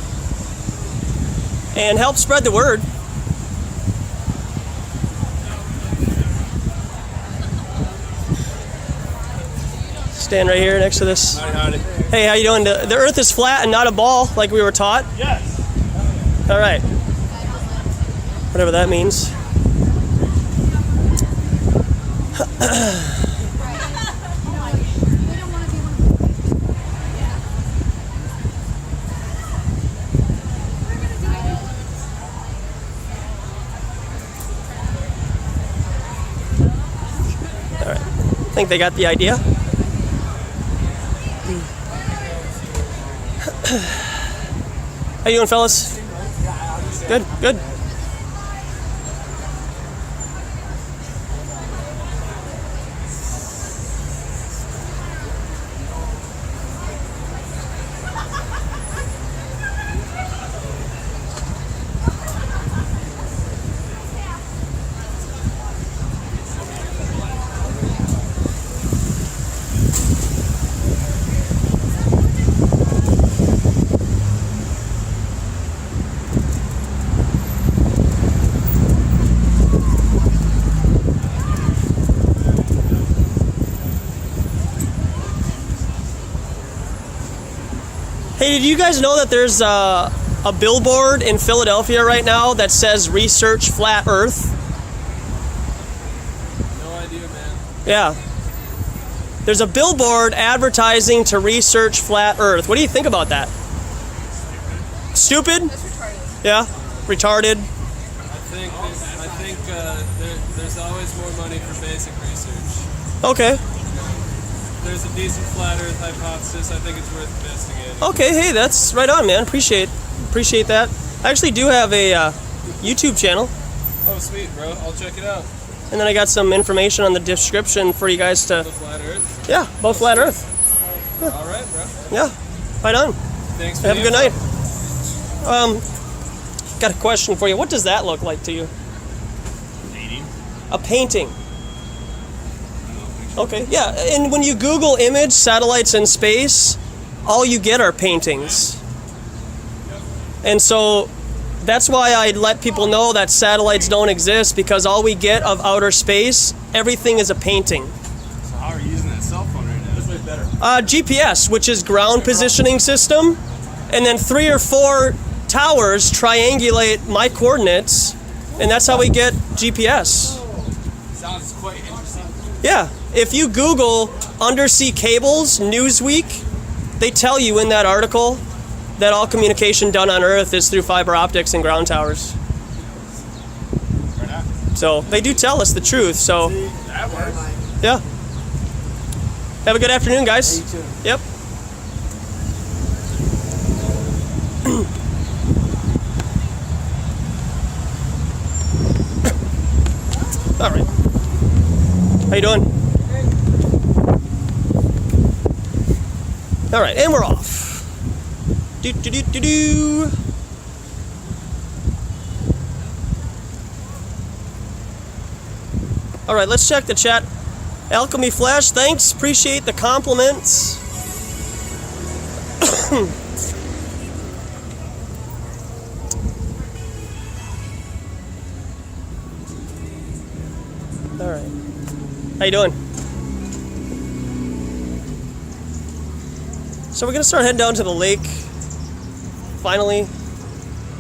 A: And help spread the word. Stand right here next to this.
G: Howdy.
A: Hey, how you doing? The earth is flat and not a ball like we were taught?
G: Yes.
A: All right. Whatever that means. All right. I think they got the idea. How you doing, fellas? Good, good. Hey, did you guys know that there's a billboard in Philadelphia right now that says "Research Flat Earth"?
G: No idea, man.
A: Yeah. There's a billboard advertising to research flat Earth. What do you think about that? Stupid?
E: That's retarded.
A: Yeah. Retarded.
G: I think there's always more money for basic research.
A: Okay.
G: There's a decent flat Earth hypothesis. I think it's worth investigating.
A: Okay. Hey, that's right on, man. Appreciate that. I actually do have a YouTube channel,
G: Oh, sweet, bro. I'll check it out.
A: and then I got some information on the description for you guys
G: The
A: to.
G: flat Earth.
A: Yeah, about flat Earth.
G: All right, bro.
A: Yeah. Right on.
G: Thanks for
A: Have a
G: the
A: good night.
G: info.
A: Got a question for you. What does that look like to you?
G: Painting.
A: A painting. Okay, yeah, and when you Google image satellites in space, all you get are paintings. And so that's why I let people know that satellites don't exist, because all we get of outer space, everything is a painting.
G: So how are you using that cell phone right now? This way better.
A: GPS, which is ground positioning system, and then 3 or 4 towers triangulate my coordinates, and that's how we get GPS.
G: Sounds quite interesting.
A: Yeah, if you Google undersea cables Newsweek, they tell you in that article that all communication done on Earth is through fiber optics and ground towers.
G: Right now.
A: So they do tell us the truth. So
G: That works.
A: yeah. Have a good afternoon, guys.
D: You too.
A: Yep. All right. How you doing? All right, and we're off. Do do do do do. All right, let's check the chat. Alchemy Flash, thanks. Appreciate the compliments. All right. How you doing? So we're gonna start heading down to the lake. Finally,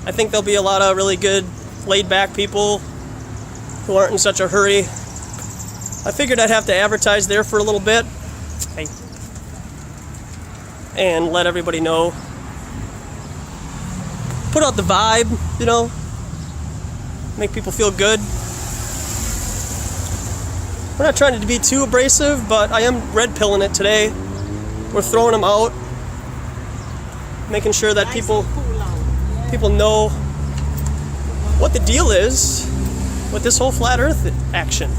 A: I think there'll be a lot of really good, laid-back people who aren't in such a hurry. I figured I'd have to advertise there for a little bit. Hey. And let everybody know. Put out the vibe, you know. Make people feel good. We're not trying to be too abrasive, but I am red pilling it today. We're throwing them out. Making sure that people know what the deal is with this whole flat earth action.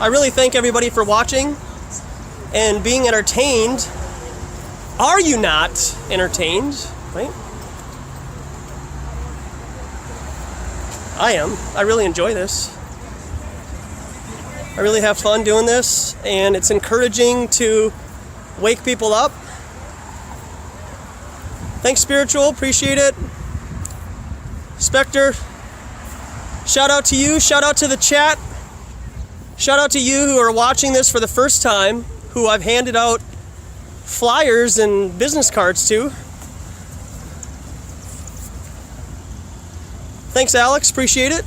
A: I really thank everybody for watching and being entertained. Are you not entertained? Right? I am. I really enjoy this. I really have fun doing this, and it's encouraging to wake people up. Thanks, Spiritual. Appreciate it. Spectre, shout out to you. Shout out to the chat. Shout out to you who are watching this for the first time, who I've handed out flyers and business cards to. Thanks, Alex. Appreciate it.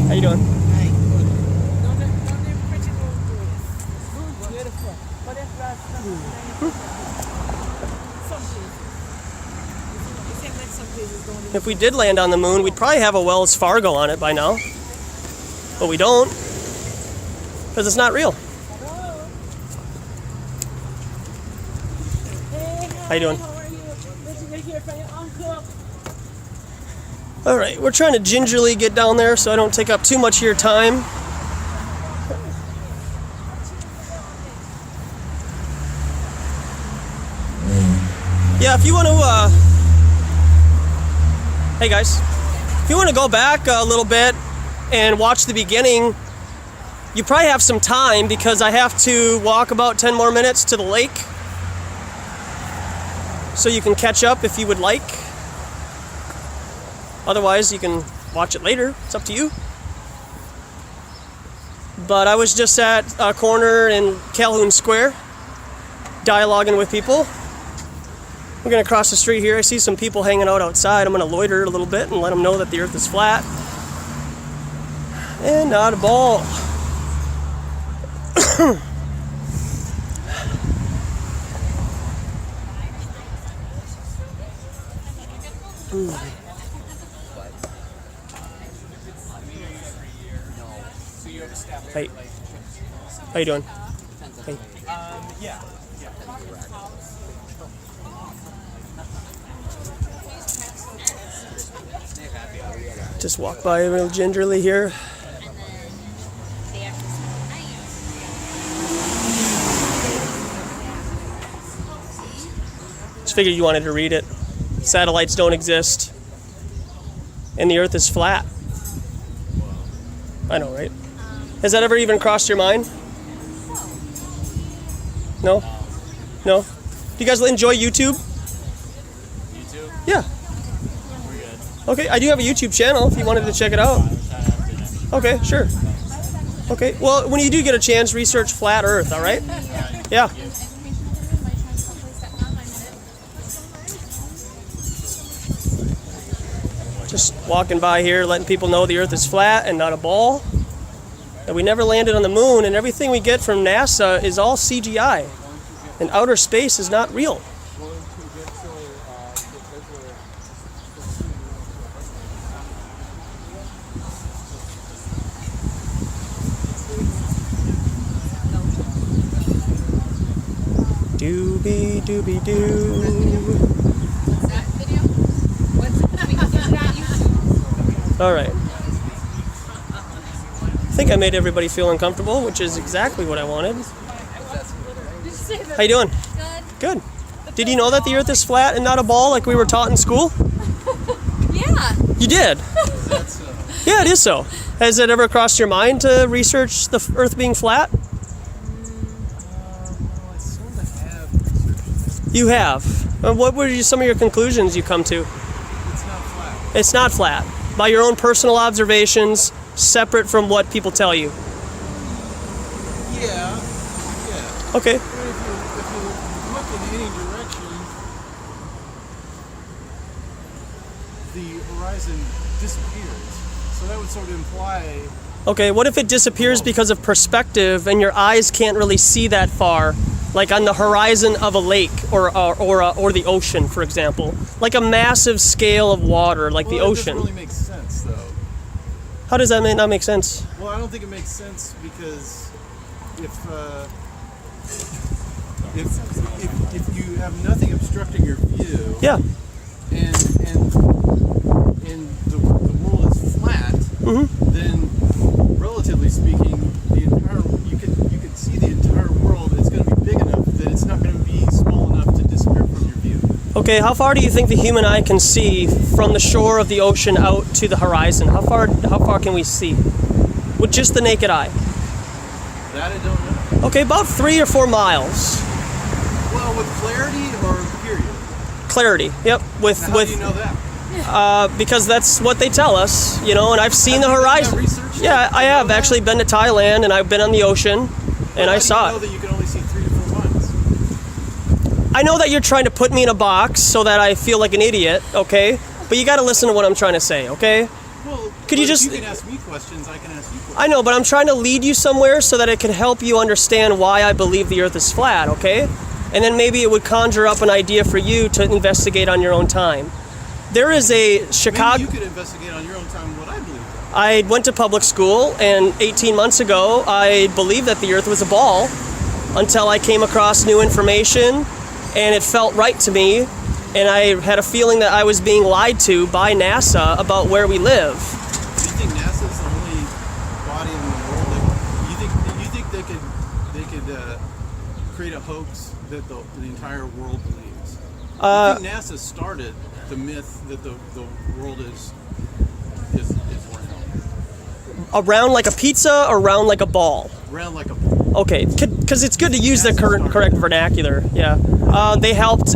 A: How you doing? If we did land on the moon, we'd probably have a Wells Fargo on it by now. But we don't, because it's not real. How you doing? All right, we're trying to gingerly get down there so I don't take up too much of your time. Yeah, if you want to, hey guys, if you want to go back a little bit and watch the beginning, you probably have some time because I have to walk about 10 more minutes to the lake. So you can catch up if you would like. Otherwise, you can watch it later. It's up to you. But I was just at a corner in Calhoun Square, dialoguing with people. We're gonna cross the street here. I see some people hanging out outside. I'm gonna loiter a little bit and let them know that the earth is flat. And not a ball. Hey, how you doing? Hey.
C: Yeah.
A: Just walk by real gingerly here. Just figured you wanted to read it. Satellites don't exist. And the earth is flat. I know, right? Has that ever even crossed your mind? No? No? Do you guys enjoy YouTube?
G: YouTube?
A: Yeah.
G: We're good.
A: Okay, I do have a YouTube channel if you wanted to check it out. Okay, sure. Okay, well, when you do get a chance, research Flat Earth, all right? Yeah. Just walking by here, letting people know the Earth is flat and not a ball. That we never landed on the moon, and everything we get from NASA is all CGI. And outer space is not real. Doobie doobie doo.
E: What's that video? Is it on YouTube?
A: All right. I think I made everybody feel uncomfortable, which is exactly what I wanted. How you doing?
E: Good.
A: Good. Did you know that the Earth is flat and not a ball like we were taught in school?
E: Yeah.
A: You did? Yeah, it is so. Has it ever crossed your mind to research the Earth being flat?
G: I sort of have.
A: You have. What were some of your conclusions you come to?
G: It's not flat.
A: It's not flat. By your own personal observations, separate from what people tell you.
G: Yeah.
A: Okay.
G: If you look in any direction, the horizon disappears. So that would sort of imply.
A: Okay, what if it disappears because of perspective and your eyes can't really see that far? Like on the horizon of a lake or the ocean, for example. Like a massive scale of water, like the ocean.
G: That doesn't really make sense, though.
A: How does that not make sense?
G: Well, I don't think it makes sense because if you have nothing obstructing your view,
A: Yeah.
G: and the world is flat, then relatively speaking, you could see the entire world. It's going to be big enough that it's not going to be small enough to disappear from your view.
A: Okay, how far do you think the human eye can see from the shore of the ocean out to the horizon? How far can we see with just the naked eye?
G: That I don't know.
A: Okay, about 3 or 4 miles.
G: Well, with clarity or period?
A: Clarity. Yep.
G: Now, how do you know that?
A: Because that's what they tell us, you know, and I've seen the horizon.
G: Research?
A: Yeah, I have actually been to Thailand and I've been on the ocean and I saw
G: How do you know
A: it.
G: that you can only see 3 to 4 miles?
A: I know that you're trying to put me in a box so that I feel like an idiot, okay? But you got to listen to what I'm trying to say, okay?
G: Well,
A: Could you
G: if
A: just-
G: you can ask me questions, I can ask you questions.
A: I know, but I'm trying to lead you somewhere so that it can help you understand why I believe the Earth is flat, okay? And then maybe it would conjure up an idea for you to investigate on your own time. There is a Chicago...
G: Maybe you could investigate on your own time what I believe.
A: I went to public school, and 18 months ago, I believed that the Earth was a ball until I came across new information, and it felt right to me, and I had a feeling that I was being lied to by NASA about where we live.
G: Do you think NASA is the only body in the world that you think they could create a hoax that the entire world believes? I think NASA started the myth that the world is round.
A: Around like a pizza or round like a ball?
G: Round like a ball.
A: Okay, because it's good to use the correct vernacular. Yeah, they helped.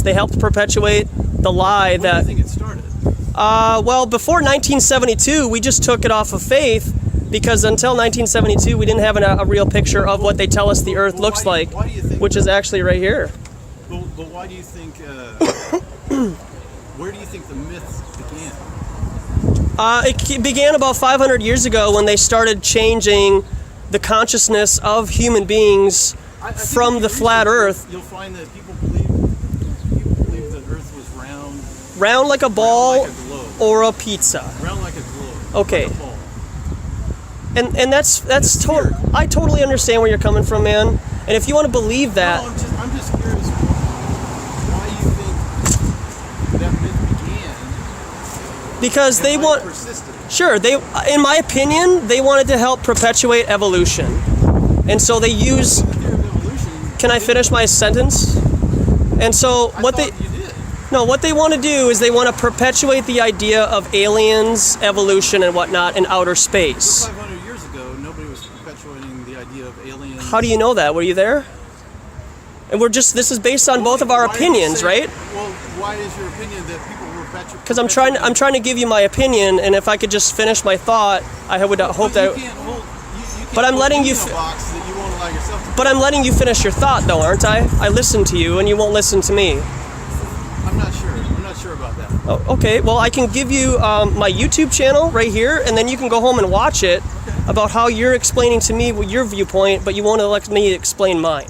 A: They helped perpetuate the lie
G: When
A: that.
G: do you think it started?
A: Well, before 1972, we just took it off of faith because until 1972, we didn't have a real picture of what they tell us the Earth looks like,
G: why do you think
A: which is actually right here.
G: But why do you think? Where do you think the myth began?
A: It began about 500 years ago when they started changing the consciousness of human beings
G: I think
A: from
G: if
A: the
G: you
A: flat
G: research
A: Earth.
G: it, you'll find that people believe the Earth was round,
A: Round like a ball
G: like a globe.
A: or a pizza.
G: Round like a globe.
A: Okay.
G: Like a ball.
A: And that's total.
G: spherical.
A: I totally understand where you're coming from, man. And if you want to believe that,
G: No, I'm just curious why you think that myth began.
A: because
G: And
A: they
G: why
A: want.
G: it persisted.
A: Sure, in my opinion, they wanted to help perpetuate evolution, and so they use.
G: The theory of evolution.
A: Can I finish my sentence? And so
G: I
A: what
G: thought
A: they.
G: you did.
A: No, what they want to do is they want to perpetuate the idea of aliens, evolution, and whatnot in outer space.
G: 500 years ago, nobody was perpetuating the idea of aliens.
A: How do you know that? Were you there? And this is based on both of our
G: Why do you
A: opinions,
G: say-
A: right?
G: Well, why is your opinion that people were perpetuating?
A: Because I'm trying to give you my opinion, and if I could just finish my thought, I would hope that.
G: You can't hold, you can't
A: But I'm
G: hold
A: letting
G: me
A: you
G: in a box that you won't allow yourself to.
A: But I'm letting you finish your thought, though, aren't I? I listened to you, and you won't listen to me.
G: I'm not sure. I'm not sure about that.
A: Oh, okay, well, I can give you my YouTube channel right here, and then you can go home and watch it about how you're explaining to me your viewpoint, but you won't let me explain mine.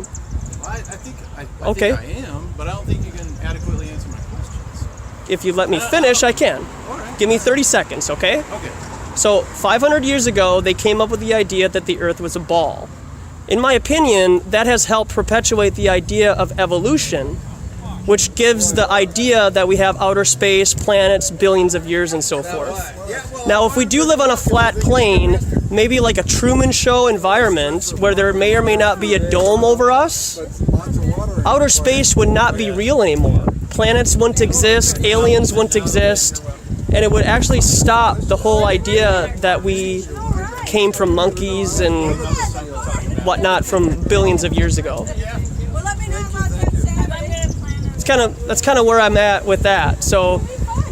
G: I think
A: Okay.
G: I am, but I don't think you can adequately answer my questions.
A: If you let me finish, I can.
G: All right.
A: Give me 30 seconds, okay?
G: Okay.
A: So 500 years ago, they came up with the idea that the Earth was a ball. In my opinion, that has helped perpetuate the idea of evolution, which gives the idea that we have outer space, planets, billions of years, and so forth. Now, if we do live on a flat plane, maybe like a Truman Show environment where there may or may not be a dome over us, outer space would not be real anymore. Planets wouldn't exist, aliens wouldn't exist, and it would actually stop the whole idea that we came from monkeys and whatnot from billions of years ago. That's kind of where I'm at with that. So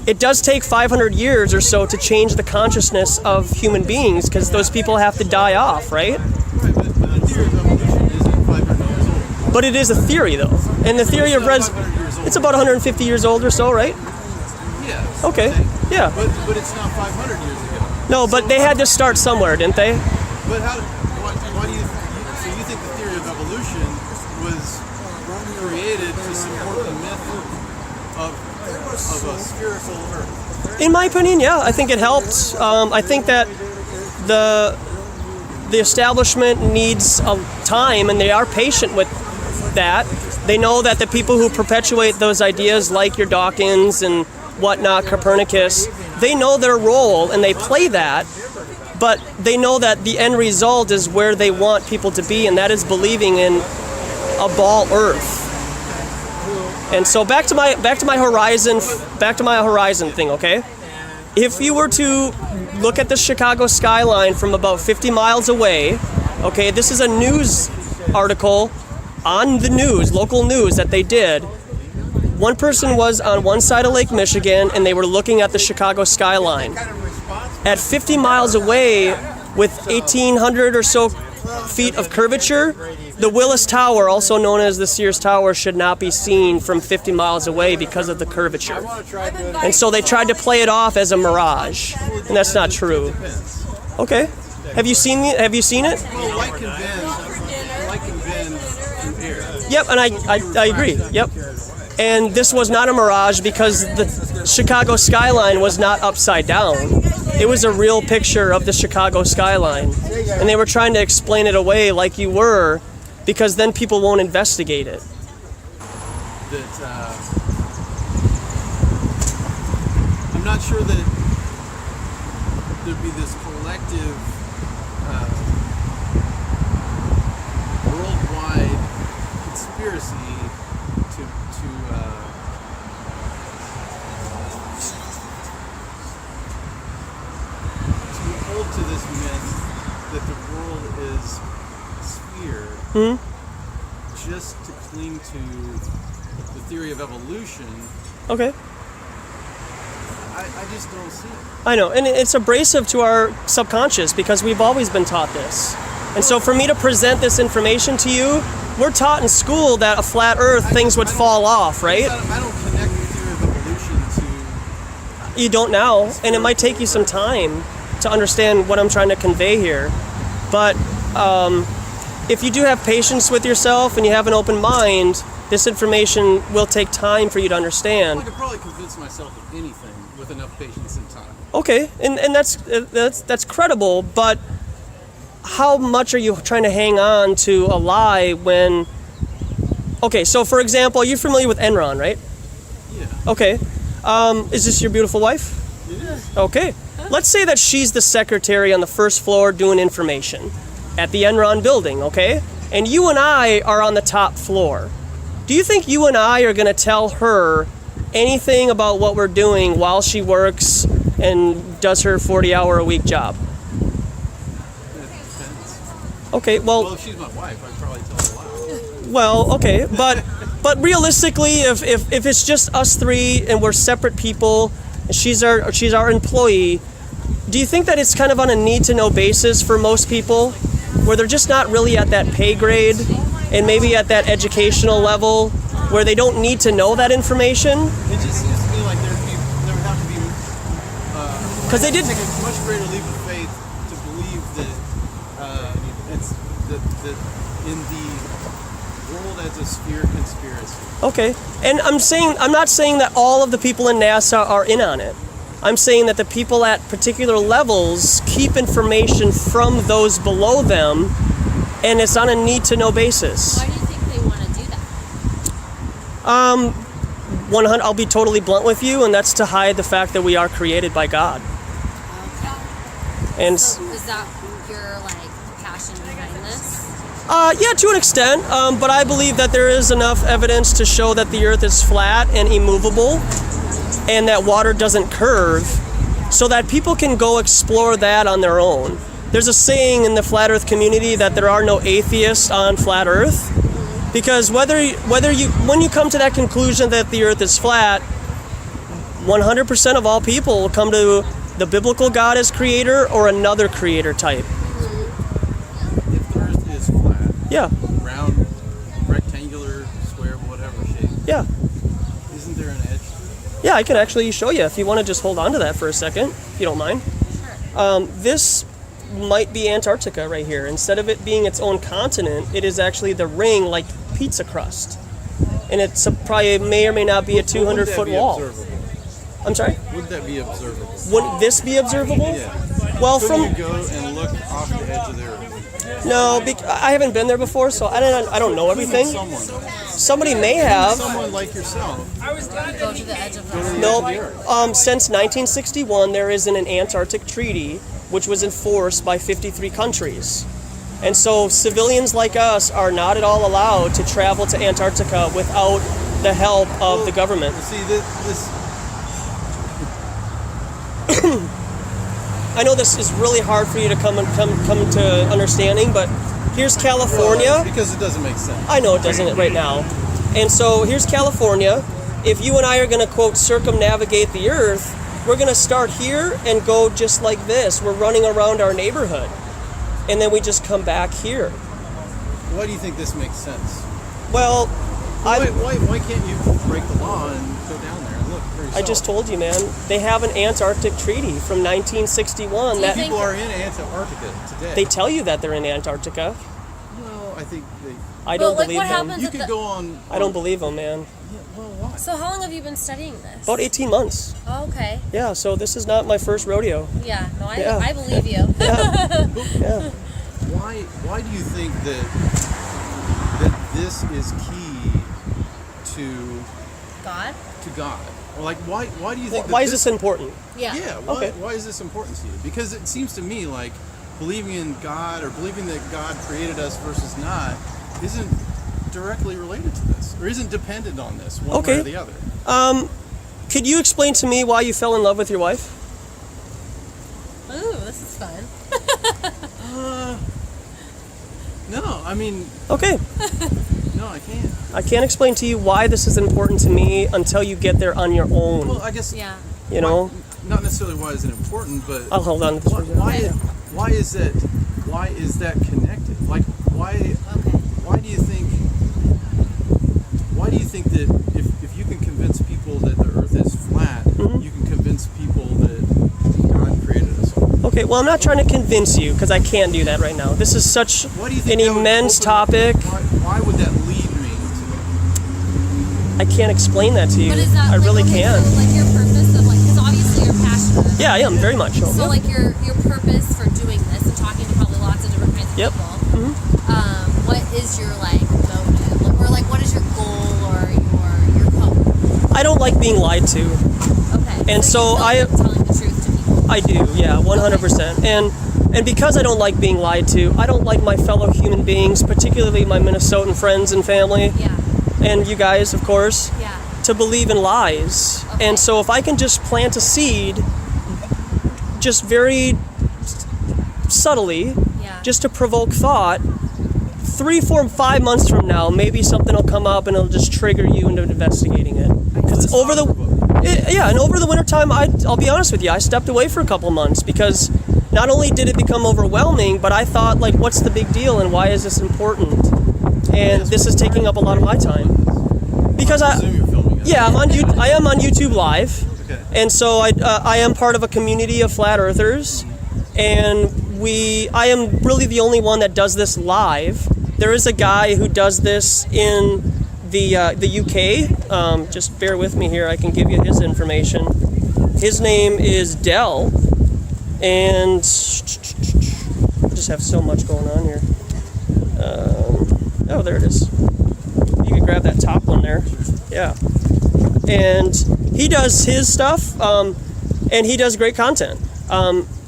A: it does take 500 years or so to change the consciousness of human beings, because those people have to die off, right?
G: Right, but the theory of evolution isn't 500 years old.
A: But it is a theory, though. And the theory of it's about 150 years old or so, right?
G: Yeah.
A: Okay. Yeah.
G: But it's not 500 years ago.
A: No, but they had to start somewhere, didn't they?
G: But why do you so you think the theory of evolution was created to support the myth of a spherical Earth?
A: In my opinion, yeah, I think it helped. I think that the establishment needs a time, and they are patient with that. They know that the people who perpetuate those ideas, like your Dawkins and whatnot, Copernicus, they know their role and they play that, but they know that the end result is where they want people to be, and that is believing in a ball Earth. And so back to my horizon thing, okay? If you were to look at the Chicago skyline from about 50 miles away, okay, this is a news article on the news, local news that they did. One person was on one side of Lake Michigan and they were looking at the Chicago skyline. At 50 miles away, with 1,800 or so feet of curvature, the Willis Tower, also known as the Sears Tower, should not be seen from 50 miles away because of the curvature. And so they tried to play it off as a mirage, and that's not true. Okay. Have you seen it?
G: Well, light can bend through air.
A: Yep, and I agree. Yep. And this was not a mirage because the Chicago skyline was not upside down. It was a real picture of the Chicago skyline. And they were trying to explain it away like you were, because then people won't investigate it.
G: I'm not sure that there'd be this collective worldwide conspiracy to hold to this myth that the world is a sphere, just to cling to the theory of evolution.
A: Okay.
G: I just don't see it.
A: I know, and it's abrasive to our subconscious because we've always been taught this. And so for me to present this information to you, we're taught in school that a flat earth, things would fall off, right?
G: I don't connect the theory of evolution to...
A: You don't now, and it might take you some time to understand what I'm trying to convey here. But if you do have patience with yourself and you have an open mind, this information will take time for you to understand.
G: I could probably convince myself of anything with enough patience and time.
A: Okay, and that's credible, but how much are you trying to hang on to a lie when... Okay, so for example, are you familiar with Enron, right?
G: Yeah.
A: Okay. Is this your beautiful wife?
G: It is.
A: Okay. Let's say that she's the secretary on the first floor doing information at the Enron building, okay? And you and I are on the top floor. Do you think you and I are going to tell her anything about what we're doing while she works and does her 40-hour-a-week job?
G: It depends.
A: Okay,
G: Well, if she's my wife, I'd probably tell her a lot.
A: well, okay, but realistically, if it's just us three and we're separate people, and she's our employee, do you think that it's kind of on a need-to-know basis for most people, where they're just not really at that pay grade and maybe at that educational level where they don't need to know that information?
G: It just seems to me like there would have to be...
A: Because they did...
G: take a much greater leap of faith to believe that that in the world as a sphere conspiracy.
A: Okay, and I'm not saying that all of the people in NASA are in on it. I'm saying that the people at particular levels keep information from those below them, and it's on a need-to-know basis.
E: Why do you think they want to do that?
A: I'll be totally blunt with you, and that's to hide the fact that we are created by God. And
E: So is that your like passion behind this?
A: yeah, to an extent, but I believe that there is enough evidence to show that the Earth is flat and immovable, and that water doesn't curve, so that people can go explore that on their own. There's a saying in the flat Earth community that there are no atheists on flat Earth, because when you come to that conclusion that the Earth is flat, 100% of all people will come to the biblical God as creator or another creator type.
G: If the Earth is flat,
A: Yeah,
G: round, rectangular, square, whatever shape,
A: yeah.
G: isn't there an edge?
A: Yeah, I can actually show you if you want to just hold on to that for a second, if you don't mind. This might be Antarctica right here. Instead of it being its own continent, it is actually the ring like pizza crust. And it's probably may or may not be a 200-foot wall.
G: Observable?
A: I'm sorry?
G: Wouldn't that be observable?
A: Wouldn't this be observable?
G: Yeah.
A: Well,
G: Couldn't
A: from
G: you go and look off the edge of the Earth?
A: no, I haven't been there before, so I don't know everything.
G: Someone, though.
A: Somebody may have.
G: Someone like yourself.
E: Go to the edge of the
A: No, since 1961, there is an Antarctic treaty which was enforced by 53 countries. And so civilians like us are not at all allowed to travel to Antarctica without the help of the government.
G: See, this
A: I know this is really hard for you to come to understanding, but here's California.
G: because it doesn't make sense.
A: I know it doesn't right now. And so here's California. If you and I are going to, quote, circumnavigate the Earth, we're going to start here and go just like this. We're running around our neighborhood. And then we just come back here.
G: Why do you think this makes sense?
A: Well,
G: Why can't you break the law and go down there and look for yourself?
A: I just told you, man. They have an Antarctic treaty from 1961 that
G: People are in Antarctica today.
A: they tell you that they're in Antarctica.
G: No, I think they.
A: I don't
E: like,
A: believe
E: what
A: them.
E: happens
G: You
E: if
G: could
E: the-
G: go on.
A: I don't believe them, man.
G: Well, why?
E: So how long have you been studying this?
A: About 18 months.
E: Oh, okay.
A: Yeah, so this is not my first rodeo.
E: Yeah. No,
A: Yeah.
E: I believe you.
A: Yeah.
G: Why do you think that this is key to
E: God.
G: God? Or like why do you think?
A: Why is this important?
E: Yeah.
G: Yeah.
A: Okay.
G: Why is this important to you? Because it seems to me like believing in God or believing that God created us versus not isn't directly related to this, or isn't dependent on this one way
A: Okay.
G: or the other.
A: Could you explain to me why you fell in love with your wife?
E: Ooh, this is fun.
G: No, I mean,
A: Okay.
G: no, I can't.
A: I can't explain to you why this is important to me until you get there on your own.
G: Well, I guess
E: Yeah.
A: You know?
G: not necessarily why is it important, but
A: I'll hold on to this for a second.
G: why is that connected? Like why do you think that if you can convince people that the Earth is flat,
A: Mm-hmm.
G: you can convince people that God created us all?
A: Okay, well, I'm not trying to convince you because I can't do that right now. This is such
G: Why do you think
A: an
G: that would
A: immense
G: open up-
A: topic.
G: Why would that lead me to
A: I can't explain that to you.
E: But is that
A: I
E: like,
A: really
E: okay,
A: can't.
E: So, like your purpose of like, because obviously you're passionate.
A: Yeah, I am very much so.
E: So like your purpose for doing this and talking to probably lots of different kinds of
A: Yep.
E: people. What is your like motive, or like what is your goal or your hope?
A: I don't like being lied to.
E: Okay.
A: And so
E: you feel
A: I-
E: like telling the truth to people.
A: I do, yeah, 100%. And because I don't like being lied to, I don't like my fellow human beings, particularly my Minnesotan friends and family,
E: Yeah.
A: and you guys, of course,
E: Yeah.
A: to believe in lies.
E: Okay.
A: And so if I can just plant a seed, just very subtly,
E: Yeah.
A: just to provoke thought, 3, 4, 5 months from now, maybe something will come up and it'll just trigger you into investigating it. Because over the wintertime, I'll be honest with you, I stepped away for a couple months because not only did it become overwhelming, but I thought, like, what's the big deal and why is this important? And this is taking up a lot of my time. Because
G: I assume you're filming it.
A: yeah, I am on YouTube Live.
G: Okay.
A: And so I am part of a community of flat earthers, and I am really the only one that does this live. There is a guy who does this in the UK. Just bear with me here. I can give you his information. His name is Dell, and I just have so much going on here. Oh, there it is. You can grab that top one there. Yeah. and he does his stuff, and he does great content.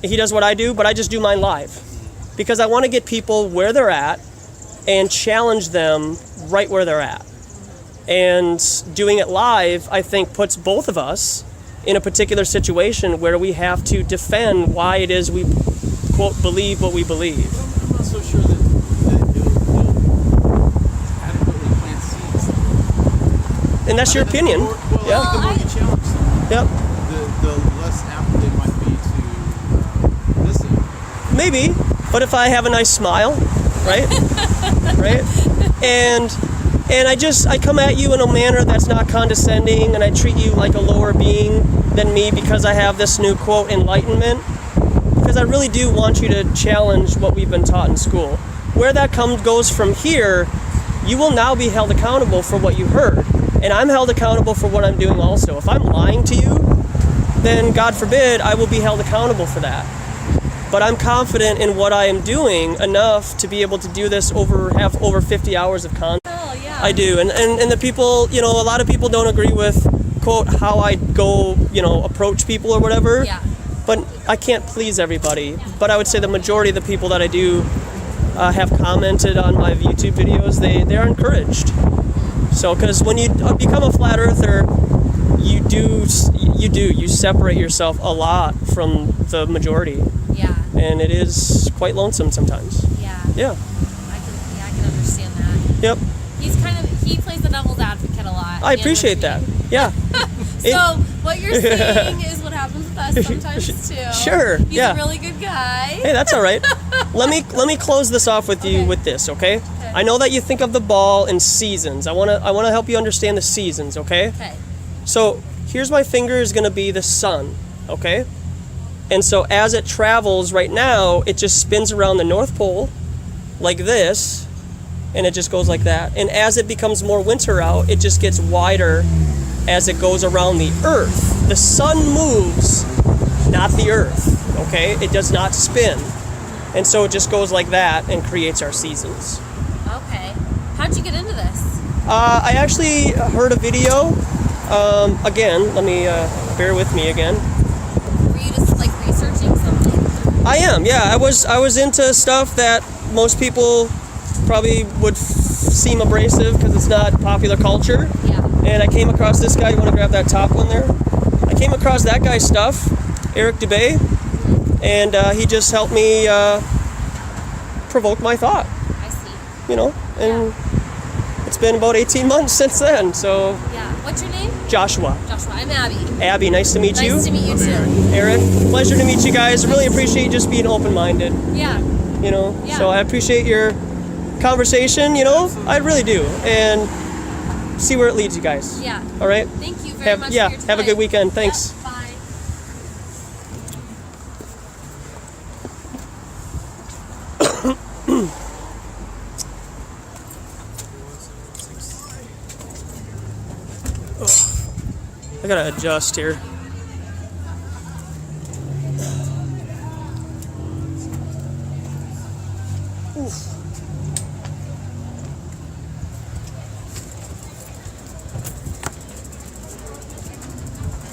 A: He does what I do, but I just do mine live because I want to get people where they're at and challenge them right where they're at. And doing it live, I think, puts both of us in a particular situation where we have to defend why it is we, quote, believe what we believe.
G: I'm not so sure that it'll adequately plant seeds.
A: And that's your opinion.
G: Well,
A: Yeah.
G: I think the more you challenge them,
A: Yep.
G: the less apt they might be to listen.
A: Maybe, but if I have a nice smile, right? Right? And I come at you in a manner that's not condescending, and I treat you like a lower being than me because I have this new, quote, enlightenment. Because I really do want you to challenge what we've been taught in school. Where that goes from here, you will now be held accountable for what you heard. And I'm held accountable for what I'm doing also. If I'm lying to you, then God forbid, I will be held accountable for that. But I'm confident in what I am doing enough to be able to do this have over 50 hours of content.
E: Oh, yeah.
A: I do. And the people, you know, a lot of people don't agree with, quote, how I go, you know, approach people or whatever.
E: Yeah.
A: But I can't please everybody. But I would say the majority of the people that I do have commented on my YouTube videos, they are encouraged. So, because when you become a flat earther, you separate yourself a lot from the majority.
E: Yeah.
A: And it is quite lonesome sometimes.
E: Yeah.
A: Yeah.
E: I can understand that.
A: Yep.
E: He plays the devil's advocate a lot.
A: I appreciate that. Yeah.
E: So what you're saying is what happens with us sometimes too.
A: Sure.
E: He's
A: Yeah.
E: a really good guy.
A: Hey, that's all right. Let me close this off with you with this, okay? I know that you think of the ball in seasons. I wanna help you understand the seasons, okay?
E: Okay.
A: So here's my finger is gonna be the sun, okay? And so as it travels right now, it just spins around the North Pole like this, and it just goes like that. And as it becomes more winter out, it just gets wider as it goes around the Earth. The sun moves, not the Earth, okay? It does not spin. And so it just goes like that and creates our seasons.
E: Okay. How'd you get into this?
A: I actually heard a video. Again, let me bear with me again.
E: Were you just like researching something?
A: I am, yeah. I was into stuff that most people probably would seem abrasive because it's not popular culture.
E: Yeah.
A: And I came across this guy. You want to grab that top one there? I came across that guy's stuff, Eric Dubay, and he just helped me provoke my thought.
E: I see.
A: You know, and it's been about 18 months since then. So.
E: Yeah. What's your name?
A: Joshua.
E: Joshua. I'm Abby.
A: Abby, nice to meet you.
E: Nice to meet you too.
A: Eric, pleasure to meet you guys. I really appreciate just being open-minded.
E: Yeah.
A: You know,
E: Yeah.
A: so I appreciate your conversation. You know, I really do, and see where it leads you guys.
E: Yeah.
A: All right.
E: Thank you very much for your time.
A: Have a good weekend. Thanks.
E: Yep, bye.
A: I gotta adjust here. Oof.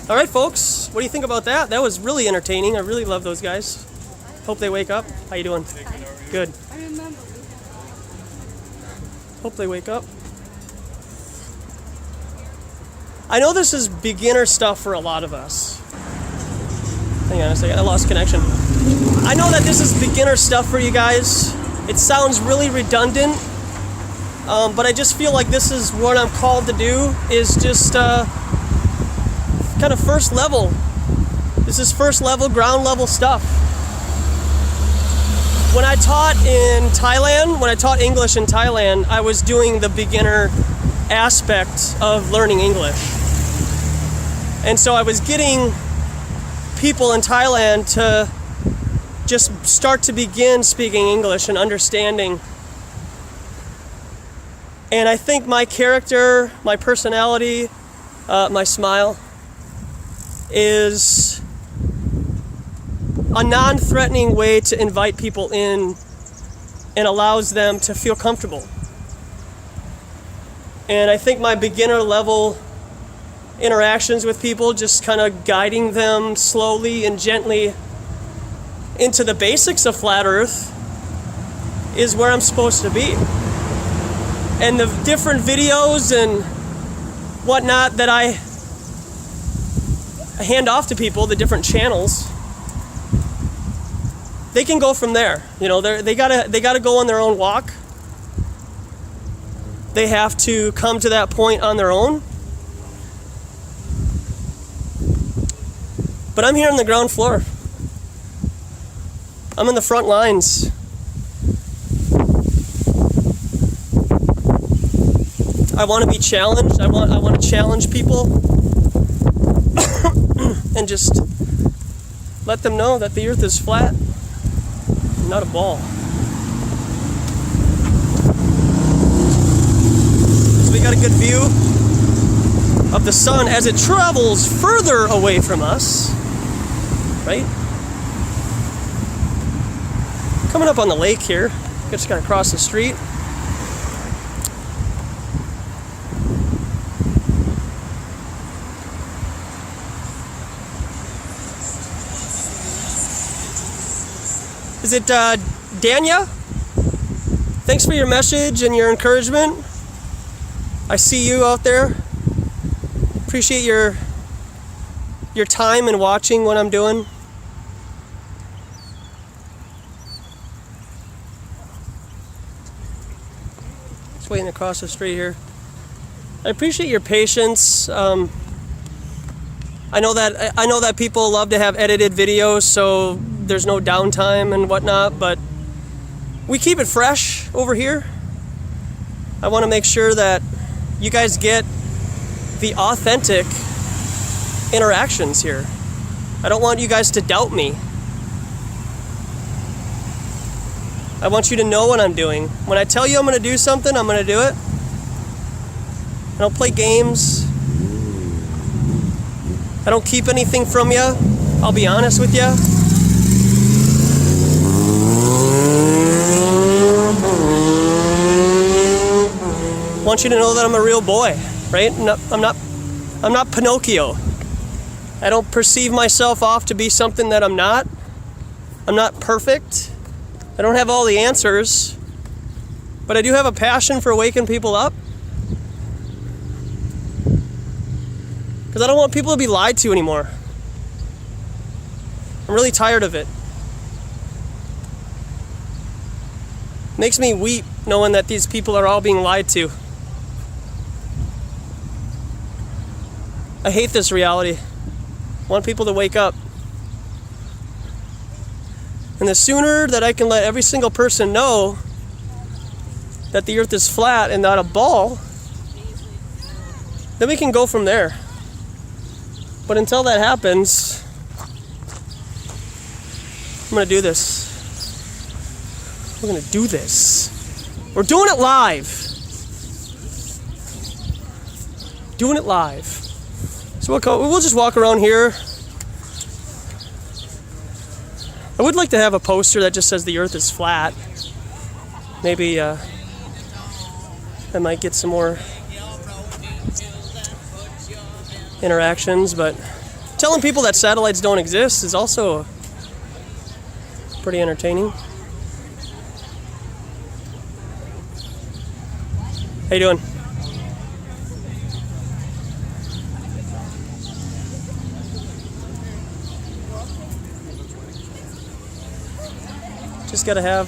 A: All right, folks. What do you think about that? That was really entertaining. I really love those guys. Hope they wake up. How you doing? Good. Hope they wake up. I know this is beginner stuff for a lot of us. Hang on a second, I lost connection. I know that this is beginner stuff for you guys. It sounds really redundant, but I just feel like this is what I'm called to do, is just kind of first level. This is first level, ground level stuff. When I taught in Thailand, when I taught English in Thailand, I was doing the beginner aspect of learning English. And so I was getting people in Thailand to just start to begin speaking English and understanding. And I think my character, my personality, my smile is a non-threatening way to invite people in and allows them to feel comfortable. And I think my beginner level interactions with people, just kind of guiding them slowly and gently into the basics of flat Earth is where I'm supposed to be. And the different videos and whatnot that I hand off to people, the different channels, they can go from there. You know, they gotta go on their own walk. They have to come to that point on their own. But I'm here on the ground floor. I'm in the front lines. I want to be challenged. I want to challenge people and just let them know that the Earth is flat, not a ball. So we got a good view of the sun as it travels further away from us, right? Coming up on the lake here. Just gotta cross the street. Is it Danya? Thanks for your message and your encouragement. I see you out there. Appreciate your time and watching what I'm doing. Just waiting across the street here. I appreciate your patience. I know that people love to have edited videos, so there's no downtime and whatnot, but we keep it fresh over here. I want to make sure that you guys get the authentic interactions here. I don't want you guys to doubt me. I want you to know what I'm doing. When I tell you I'm going to do something, I'm going to do it. I don't play games. I don't keep anything from you. I'll be honest with you. I want you to know that I'm a real boy, right? I'm not Pinocchio. I don't perceive myself off to be something that I'm not. I'm not perfect. I don't have all the answers, but I do have a passion for waking people up. Because I don't want people to be lied to anymore. I'm really tired of it. It makes me weep knowing that these people are all being lied to. I hate this reality. I want people to wake up. And the sooner that I can let every single person know that the Earth is flat and not a ball, then we can go from there. But until that happens, I'm gonna do this. We're gonna do this. We're doing it live. Doing it live. So we'll just walk around here. I would like to have a poster that just says the Earth is flat. Maybe I might get some more interactions, but telling people that satellites don't exist is also pretty entertaining. How you doing? Just gotta have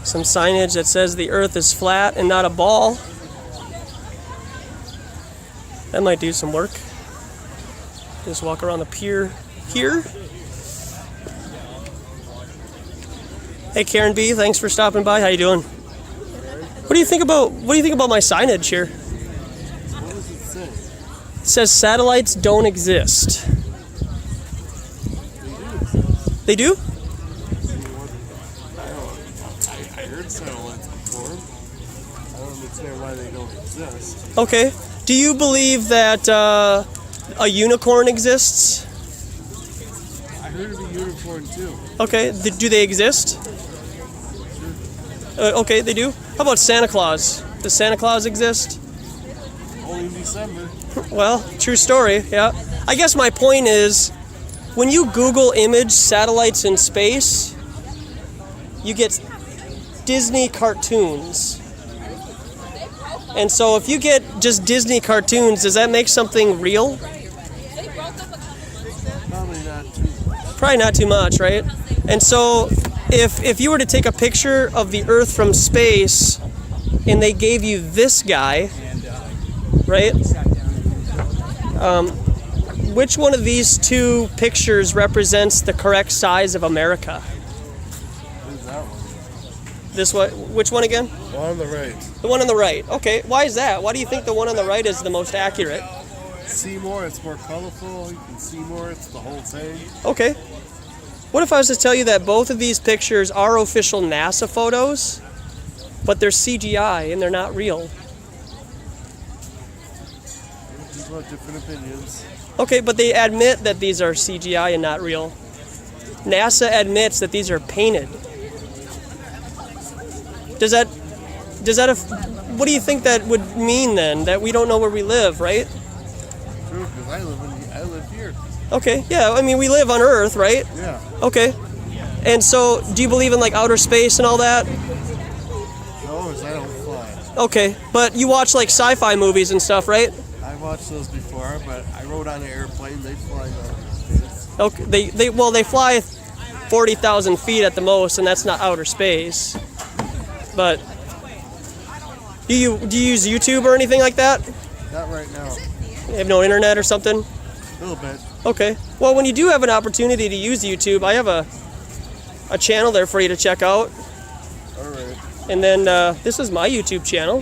A: some signage that says the Earth is flat and not a ball. That might do some work. Just walk around the pier here. Hey Karen B, thanks for stopping by. How you doing? What do you think about my signage here?
G: What does it say?
A: It says satellites don't exist. They do?
G: I heard satellites before. I don't understand why they don't exist.
A: Okay. Do you believe that a unicorn exists?
G: I heard of a unicorn too.
A: Okay. Do they exist? Okay, they do. How about Santa Claus? Does Santa Claus exist?
G: Oh
H: Only in December.
A: Well, true story, yeah. I guess my point is, when you Google image satellites in space, you get Disney cartoons. And so if you get just Disney cartoons, does that make something real? Probably not too much, right? And so if you were to take a picture of the Earth from space and they gave you this guy, right? Which one of these two pictures represents the correct size of America?
H: Who's that one?
A: This one? Which one again?
H: One on the right.
A: The one on the right. Okay. Why is that? Why do you think the one on the right is the most accurate?
H: See more, it's more colorful. You can see more, it's the whole thing.
A: Okay. What if I was to tell you that both of these pictures are official NASA photos, but they're CGI and they're not real?
H: People have different opinions.
A: Okay, but they admit that these are CGI and not real. NASA admits that these are painted. What do you think that would mean then? That we don't know where we live, right?
H: True, because I live here.
A: Okay, yeah, I mean, we live on Earth, right?
H: Yeah.
A: Okay. And so, do you believe in like outer space and all that?
H: No, because I don't fly.
A: Okay, but you watch like sci-fi movies and stuff, right?
H: I watched those before, but I rode on an airplane. They fly out.
A: Okay, they fly 40,000 feet at the most, and that's not outer space. But do you use YouTube or anything like that?
H: Not right now.
A: You have no internet or something?
H: A little bit.
A: Okay. Well, when you do have an opportunity to use YouTube, I have a channel there for you to check out.
H: All right.
A: And then this is my YouTube channel,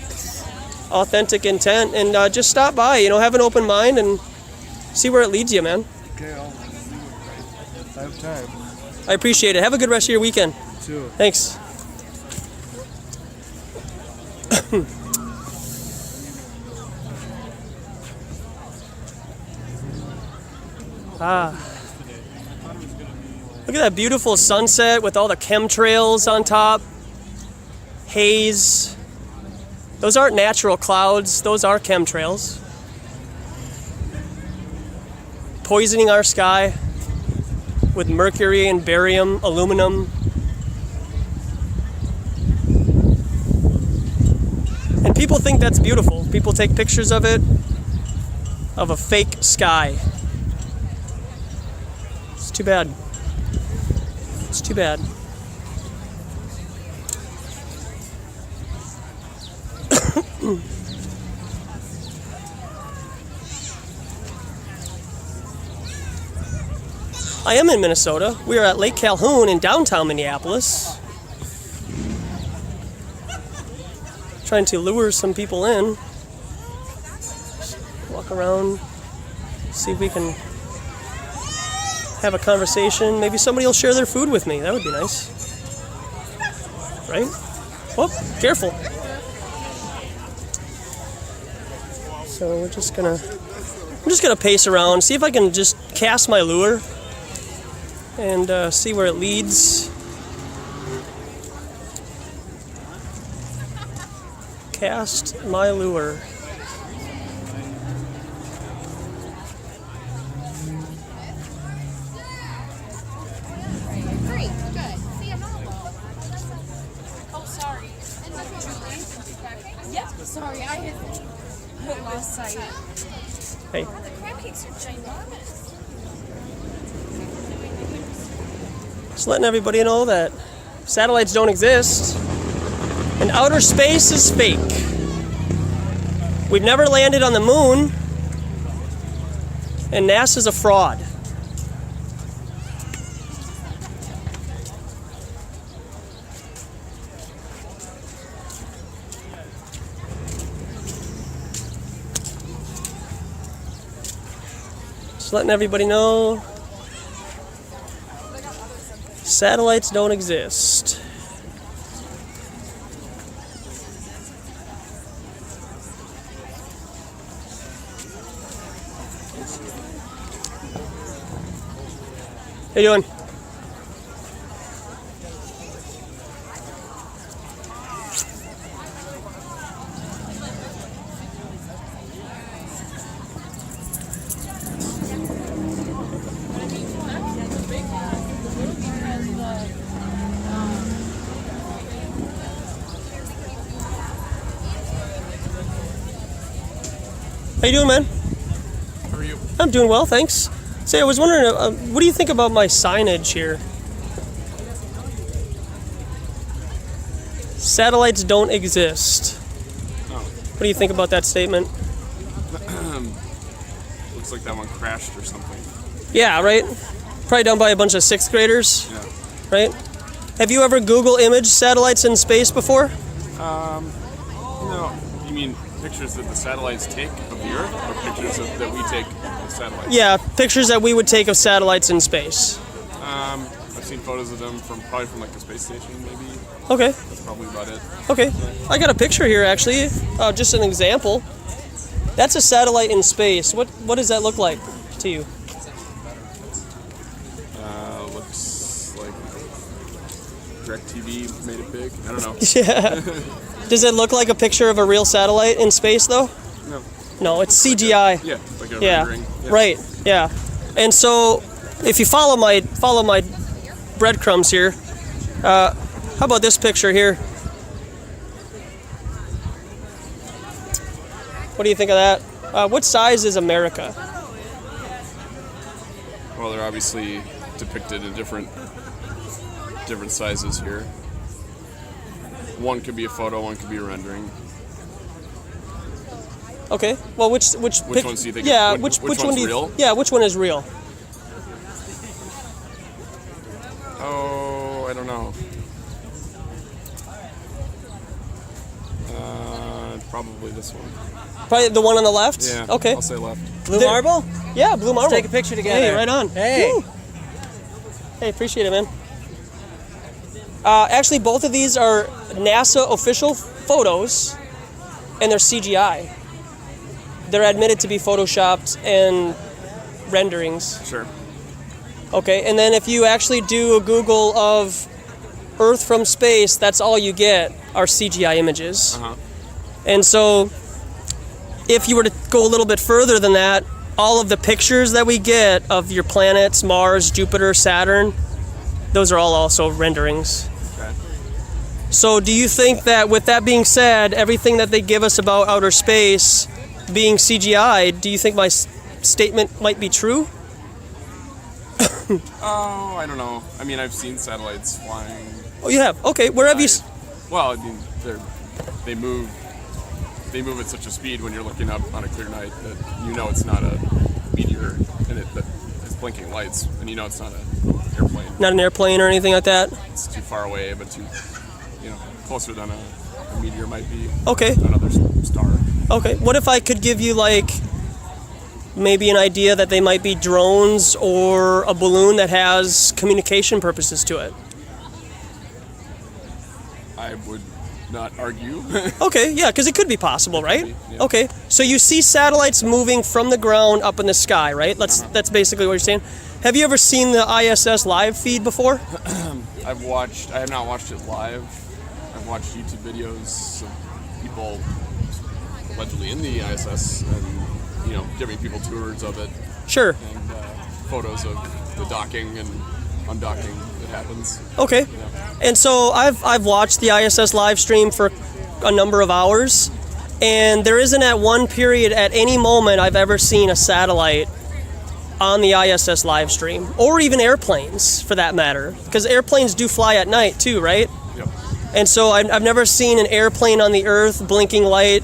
A: Authentic Intent, and just stop by. Have an open mind and see where it leads you, man.
H: Okay, I'll see what I have time.
A: I appreciate it. Have a good rest of your weekend.
H: Too.
A: Thanks. Look at that beautiful sunset with all the chemtrails on top. Haze. Those aren't natural clouds, those are chemtrails. Poisoning our sky with mercury and barium, aluminum. And people think that's beautiful. People take pictures of it, of a fake sky. It's too bad. It's too bad. I am in Minnesota. We are at Lake Calhoun in downtown Minneapolis. Trying to lure some people in. Walk around, see if we can have a conversation. Maybe somebody will share their food with me. That would be nice. Right? Oh, careful. So I'm just gonna pace around, see if I can just cast my lure and see where it leads. Cast my lure.
I: Great, good. See, I'm not alone. Oh, sorry. Yeah, sorry, I had lost sight.
A: Hey.
I: The crab cakes are ginormous.
A: Just letting everybody know that satellites don't exist and outer space is fake. We've never landed on the moon and NASA's a fraud. Just letting everybody know satellites don't exist. How you doing? How you doing, man?
G: How are you?
A: I'm doing well, thanks. Say, I was wondering, what do you think about my signage here? Satellites don't exist.
J: Oh.
A: What do you think about that statement?
J: Looks like that one crashed or something.
A: Yeah, right? Probably done by a bunch of 6th graders,
J: Yeah.
A: right? Have you ever Google image satellites in space before?
J: No. You mean pictures that the satellites take of the Earth, or pictures that we take of satellites?
A: Yeah, pictures that we would take of satellites in space.
J: I've seen photos of them probably from like the space station, maybe.
A: Okay,
J: That's probably about it.
A: okay. I got a picture here, actually. Just an example. That's a satellite in space. What does that look like to you?
J: Looks like DirecTV made it big. I don't know.
A: Yeah. Does it look like a picture of a real satellite in space, though?
J: No.
A: No, it's CGI.
J: Yeah, like a
A: Yeah.
J: rendering. Yeah.
A: Right. Yeah. And so, if you follow my breadcrumbs here, how about this picture here? What do you think of that? What size is America?
J: Well, they're obviously depicted in different sizes here. One could be a photo, one could be a rendering.
A: Okay. Well, which
J: Which
A: pic-
J: ones do you think?
A: Yeah.
J: Which
A: Which one
J: one's
A: do you?
J: real?
A: Yeah. Which one is real?
J: Oh, I don't know. Probably this one.
A: Probably the one on the left.
J: Yeah.
A: Okay.
J: I'll say left.
C: Blue
A: There-
C: marble?
A: Yeah, blue marble.
C: Let's take a picture together.
A: Hey, right on.
C: Hey.
A: Woo. Hey, appreciate it, man. Actually, both of these are NASA official photos, and they're CGI. They're admitted to be photoshopped and renderings.
J: Sure.
A: Okay, and then if you actually do a Google of Earth from space, that's all you get are CGI images.
J: Uh-huh.
A: And so, if you were to go a little bit further than that, all of the pictures that we get of your planets, Mars, Jupiter, Saturn, those are all also renderings.
J: Okay.
A: So do you think that, with that being said, everything that they give us about outer space being CGI, do you think my statement might be true?
J: Oh, I don't know. I mean, I've seen satellites flying.
A: Oh, you have? Okay, where have you...
J: Well, I mean, they move at such a speed when you're looking up on a clear night that you know it's not a meteor and it's blinking lights, and you know it's not an airplane.
A: Not an airplane or anything like that?
J: It's too far away, but closer than a meteor might be.
A: Okay.
J: Another star.
A: Okay, what if I could give you, like, maybe an idea that they might be drones or a balloon that has communication purposes to it?
J: I would not argue.
A: Okay, yeah, because it could be possible, right?
J: yeah.
A: Okay, so you see satellites moving from the ground up in the sky, right? That's basically what you're saying. Have you ever seen the ISS live feed before?
J: I have not watched it live. I've watched YouTube videos of people allegedly in the ISS and, giving people tours of it.
A: Sure.
J: And photos of the docking and undocking that happens.
A: Okay. And so I've watched the ISS live stream for a number of hours, and there isn't at one period at any moment I've ever seen a satellite on the ISS live stream, or even airplanes for that matter, because airplanes do fly at night too, right?
J: Yep.
A: And so I've never seen an airplane on the Earth blinking light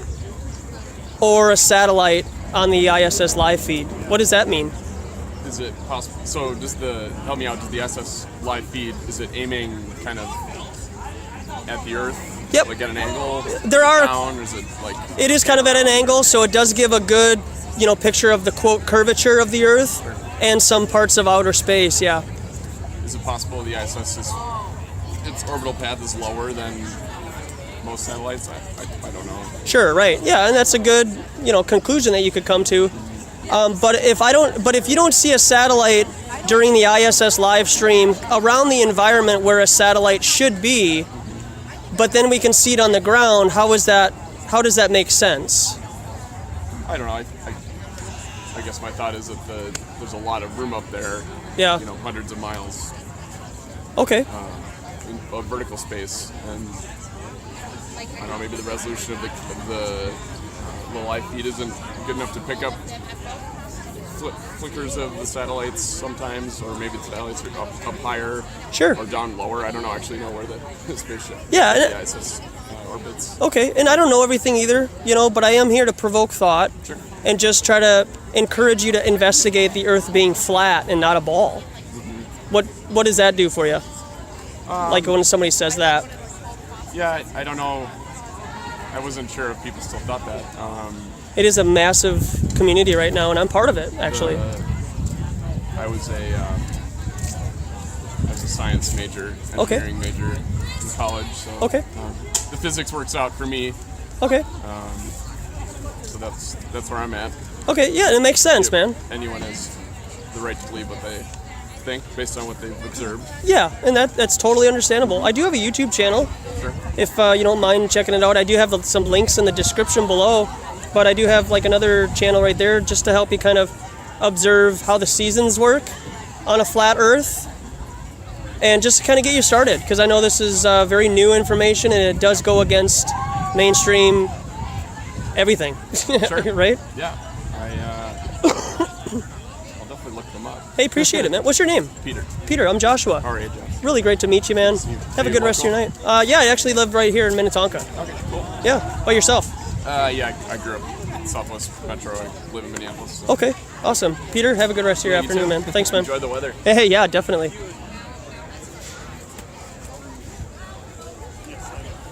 A: or a satellite on the ISS live feed. What does that mean?
J: Is it possible? So help me out, does the ISS live feed, is it aiming kind of at the Earth?
A: Yep.
J: Like at an angle?
A: There are-
J: Down, or is it like...
A: It is kind of at an angle, so it does give a good, picture of the quote curvature of the Earth and some parts of outer space, yeah.
J: Is it possible the ISS its orbital path is lower than most satellites? I don't know.
A: Sure, right. Yeah, and that's a good, conclusion that you could come to. But if you don't see a satellite during the ISS live stream around the environment where a satellite should be, but then we can see it on the ground, how does that make sense?
J: I don't know. I guess my thought is that there's a lot of room up there.
A: Yeah.
J: Hundreds of miles.
A: Okay.
J: Of vertical space, and I don't know, maybe the resolution of the the live feed isn't good enough to pick up flickers of the satellites sometimes, or maybe the satellites are up higher
A: Sure.
J: or down lower. I don't actually know where the spaceship ISS orbits.
A: Okay, and I don't know everything either, but I am here to provoke thought and just try to encourage you to investigate the Earth being flat and not a ball. What does that do for you? Like when somebody says that?
J: Yeah, I don't know. I wasn't sure if people still thought that.
A: It is a massive community right now, and I'm part of it, actually.
J: I was a science major, engineering major in college. So the physics works out for me.
A: Okay.
J: So that's where I'm at.
A: Okay, yeah, it makes sense, man.
J: Anyone has the right to believe what they think based on what they've observed.
A: Yeah, and that's totally understandable. I do have a YouTube channel.
J: Sure.
A: If you don't mind checking it out, I do have some links in the description below. But I do have like another channel right there just to help you kind of observe how the seasons work on a flat Earth, and just to kind of get you started, because I know this is very new information and it does go against mainstream everything.
J: Sure.
A: Right?
J: Yeah. I'll definitely look them up.
A: Hey, appreciate it, man. What's your name?
J: Peter.
A: Peter, I'm Joshua.
J: How are you, Josh?
A: Really great to meet you, man. Have a good rest of your night. Yeah, I actually live right here in Minnetonka.
J: Okay, cool.
A: Yeah, by yourself?
J: Yeah, I grew up in Southwest Metro. I live in Minneapolis. So.
A: Okay, awesome. Peter, have a good rest of your afternoon, man. Thanks, man.
J: Enjoy the weather.
A: Hey, yeah, definitely.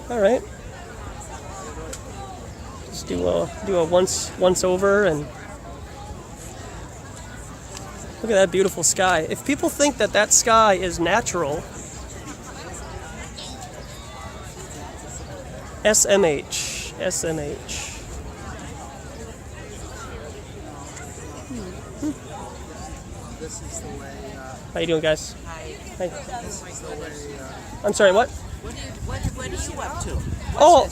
A: All right. Just do a once over, and look at that beautiful sky. If people think that sky is natural, SMH.
C: This is the way.
A: How you doing, guys? Hi.
C: This is the way.
A: I'm sorry, what?
K: What are you up to?
A: Oh.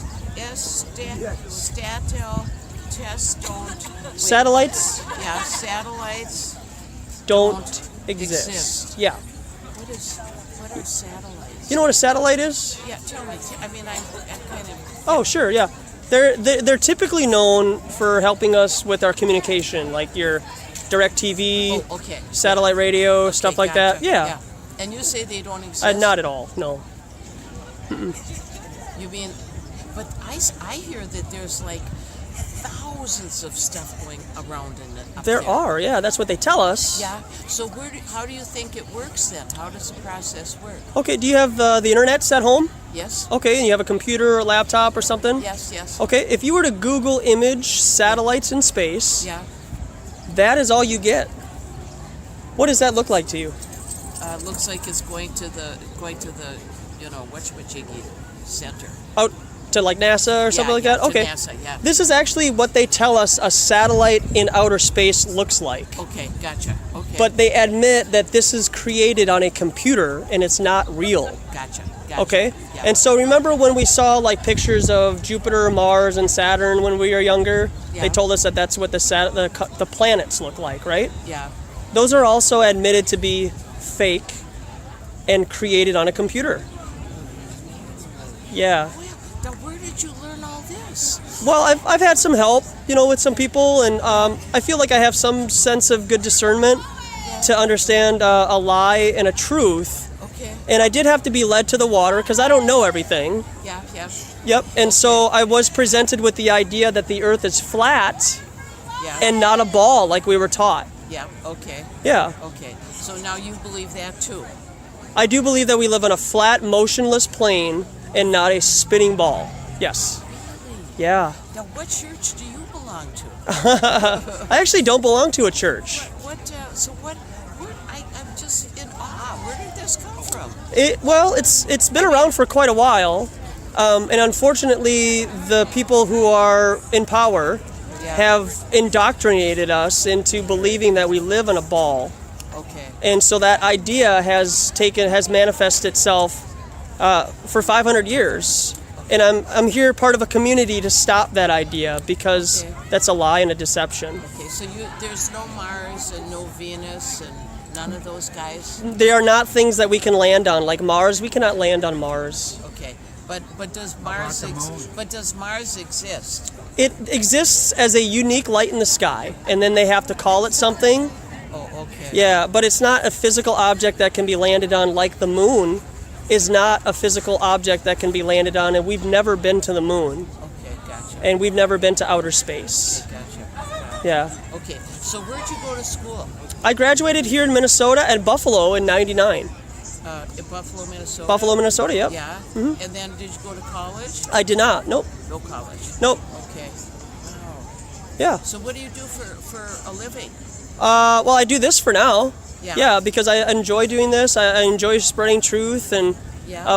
A: Satellites
K: Yeah, satellites
A: don't exist. Yeah.
K: What are satellites?
A: You know what a satellite is?
K: Yeah, tell me. I mean, I'm kind of.
A: Oh, sure, yeah. They're typically known for helping us with our communication, like your direct TV, satellite radio, stuff like that. Yeah.
K: And you say they don't exist?
A: Not at all, no.
K: You mean, but I hear that there's like thousands of stuff going around in it.
A: There are, yeah. That's what they tell us.
K: Yeah. So how do you think it works then? How does the process work?
A: Okay. Do you have the internet at home?
K: Yes.
A: Okay. And you have a computer or a laptop or something?
K: Yes.
A: Okay. If you were to Google image satellites in space, that is all you get. What does that look like to you?
K: Looks like it's going to the whatchamajiggy center.
A: Out to like NASA or something like that? Okay.
K: NASA, yeah.
A: This is actually what they tell us a satellite in outer space looks like.
K: Okay, gotcha. Okay.
A: But they admit that this is created on a computer and it's not real.
K: Gotcha.
A: Okay?
K: Yeah.
A: And so remember when we saw like pictures of Jupiter, Mars, and Saturn when we were younger?
K: Yeah.
A: They told us that that's what the planets look like, right?
K: Yeah.
A: Those are also admitted to be fake and created on a computer. Yeah.
K: Now, where did you learn all this?
A: Well, I've had some help, with some people, and I feel like I have some sense of good discernment to understand a lie and a truth.
K: Okay.
A: And I did have to be led to the water because I don't know everything.
K: Yeah.
A: Yep. And so I was presented with the idea that the Earth is flat and not a ball like we were taught.
K: Yeah. Okay.
A: Yeah.
K: Okay. So now you believe that too?
A: I do believe that we live on a flat, motionless plane and not a spinning ball. Yes.
K: Really?
A: Yeah.
K: Now, what church do you belong to?
A: I actually don't belong to a church.
K: I'm just in awe. Where did this come from?
A: It's been around for quite a while, and unfortunately, the people who are in power have indoctrinated us into believing that we live in a ball.
K: Okay.
A: And so that idea has manifested itself for 500 years. And I'm here part of a community to stop that idea because that's a lie and a deception.
K: Okay, so there's no Mars and no Venus and none of those guys?
A: They are not things that we can land on. Like Mars, we cannot land on Mars.
K: Okay. But does Mars exist?
A: It exists as a unique light in the sky, and then they have to call it something.
K: Oh, okay.
A: Yeah, but it's not a physical object that can be landed on, like the moon is not a physical object that can be landed on, and we've never been to the moon.
K: Okay, gotcha.
A: And we've never been to outer space.
K: Okay, gotcha.
A: Yeah.
K: Okay, so where'd you go to school?
A: I graduated here in Minnesota at Buffalo in '99.
K: In Buffalo, Minnesota?
A: Buffalo, Minnesota, yep.
K: Yeah?
A: Mhm.
K: And then did you go to college?
A: I did not, nope.
K: No college?
A: Nope.
K: Okay. Wow.
A: Yeah.
K: So what do you do for a living?
A: Well, I do this for now.
K: Yeah.
A: Because I enjoy doing this. I enjoy spreading truth and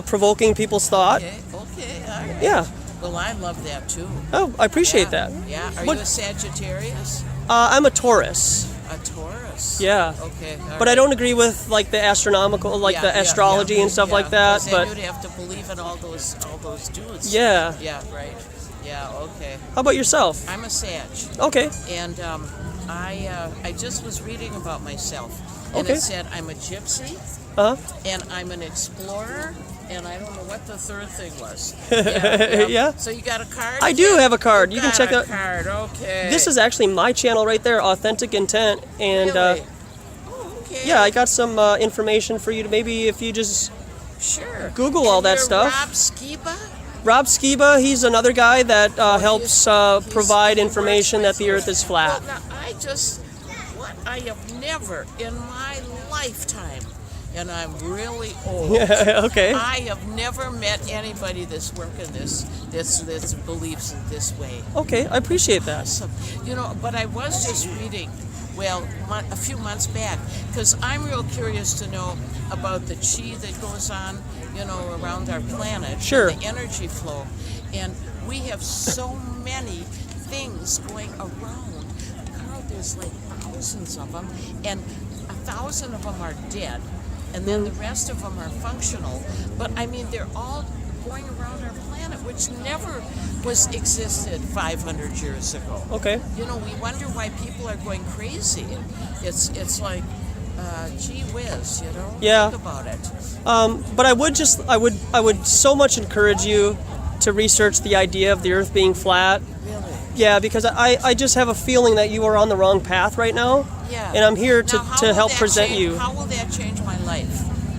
A: provoking people's thought.
K: Okay, all right.
A: Yeah.
K: Well, I love that too.
A: Oh, I appreciate that.
K: Yeah. Are
A: What-
K: you a Sagittarius?
A: I'm a Taurus.
K: A Taurus?
A: Yeah.
K: Okay. all
A: But I
K: right.
A: don't agree with like the astronomical, like the astrology and stuff like that.
K: 'Cause
A: But
K: then you'd have to believe in all those dudes.
A: Yeah.
K: Yeah. Right. Yeah. Okay.
A: How about yourself?
K: I'm a Sag.
A: Okay.
K: And I just was reading about myself, and
A: Okay.
K: it said I'm a gypsy, and I'm an explorer, and I don't know what the third thing was.
A: Yeah.
K: So you got a card?
A: I do have a card. You can check
K: out.
A: out.
K: Card. Okay.
A: This is actually my channel right there, Authentic Intent, and
K: Really?
A: yeah, I got some information for you to maybe if you just
K: sure
A: Google all
K: And
A: that
K: you're
A: stuff.
K: Rob Skiba?
A: Rob Skiba, he's another guy that helps provide information that the Earth is flat.
K: Well, now, I have never in my lifetime, and I'm really old.
A: Okay.
K: I have never met anybody that's working this believes in this way.
A: Okay, I appreciate that.
K: Awesome. You know, but I was just reading, well, a few months back, because I'm real curious to know about the chi that goes on, you know, around our planet.
A: Sure.
K: And the energy flow. And we have so many things going around. Carl, there's like thousands of them, and 1,000 of them are dead, and then the rest of them are functional. But I mean, they're all going around our planet, which never was existed 500 years ago.
A: Okay.
K: You know, we wonder why people are going crazy. It's like, gee whiz, you know.
A: Yeah.
K: Think about it.
A: But I would so much encourage you to research the idea of the Earth being flat.
K: Really?
A: Yeah, because I just have a feeling that you are on the wrong path right now.
K: Yeah.
A: And I'm here
K: Now, how
A: to
K: will
A: help
K: that
A: present
K: change-
A: you.
K: How will that change my life?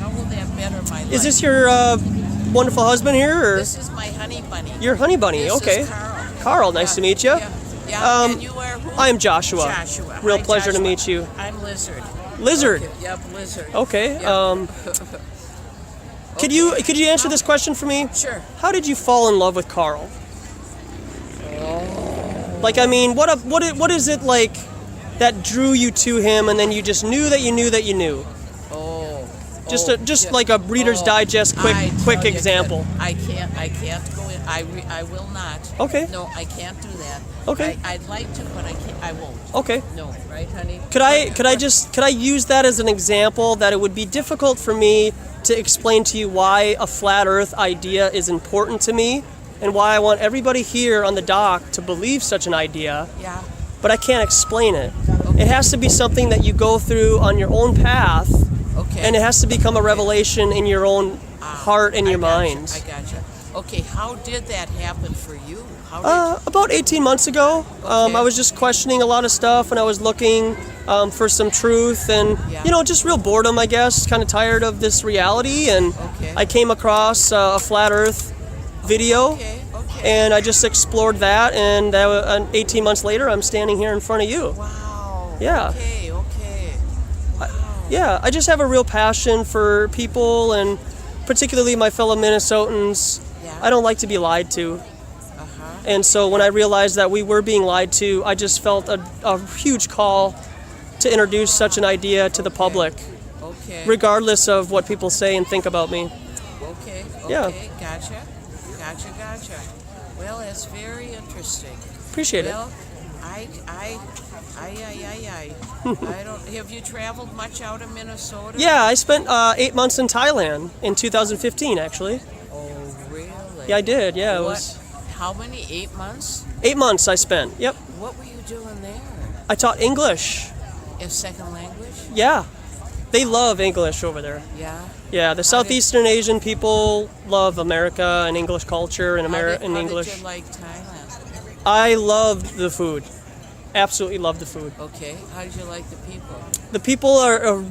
K: How will that better my life?
A: Is this your wonderful husband here, or
K: This is my honey bunny.
A: your honey bunny?
K: This
A: Okay.
K: is Carl.
A: Carl, nice to meet you.
K: Yeah. And you are who?
A: I am Joshua.
K: Joshua.
A: Real
K: Hi,
A: pleasure to
K: Joshua.
A: meet you.
K: I'm Lizard.
A: Lizard.
K: Okay. Yep, Lizard.
A: Okay.
K: Yep.
A: Could you answer this question for me?
K: Sure.
A: How did you fall in love with Carl? Like, I mean, what is it like that drew you to him, and then you just knew that you knew that you knew? Just like a Reader's Digest quick example.
K: I can't go in. I will not.
A: Okay.
K: No, I can't do that.
A: Okay.
K: I'd like to, but I can't. I won't.
A: Okay.
K: No, right, honey?
A: Could I use that as an example that it would be difficult for me to explain to you why a flat Earth idea is important to me, and why I want everybody here on the dock to believe such an idea?
K: Yeah.
A: But I can't explain it. It has to be something that you go through on your own path.
K: Okay.
A: And it has to become a revelation in your own heart and your mind.
K: I gotcha. Okay, how did that happen for you?
A: About 18 months ago, I was just questioning a lot of stuff, and I was looking for some truth, and just real boredom, I guess, kind of tired of this reality, and I came across a flat Earth video, and I just explored that, and 18 months later, I'm standing here in front of you.
K: Wow.
A: Yeah.
K: Okay.
A: Yeah, I just have a real passion for people, and particularly my fellow Minnesotans.
K: Yeah.
A: I don't like to be lied to. And so when I realized that we were being lied to, I just felt a huge call to introduce such an idea to the public, regardless of what people say and think about me.
K: Okay.
A: Yeah.
K: Gotcha. Well, that's very interesting.
A: Appreciate it.
K: Well, I don't. Have you traveled much out of Minnesota?
A: Yeah, I spent 8 months in Thailand in 2015, actually.
K: Oh, really?
A: Yeah, I did. Yeah, it
K: What?
A: was
K: How many? 8 months?
A: 8 months I spent. Yep.
K: What were you doing there?
A: I taught English.
K: A second language?
A: Yeah. They love English over there.
K: Yeah.
A: Yeah, the Southeastern Asian people love America and English culture and
K: How
A: English.
K: did you like Thailand?
A: I loved the food. Absolutely loved the food.
K: Okay. How did you like the people?
A: The people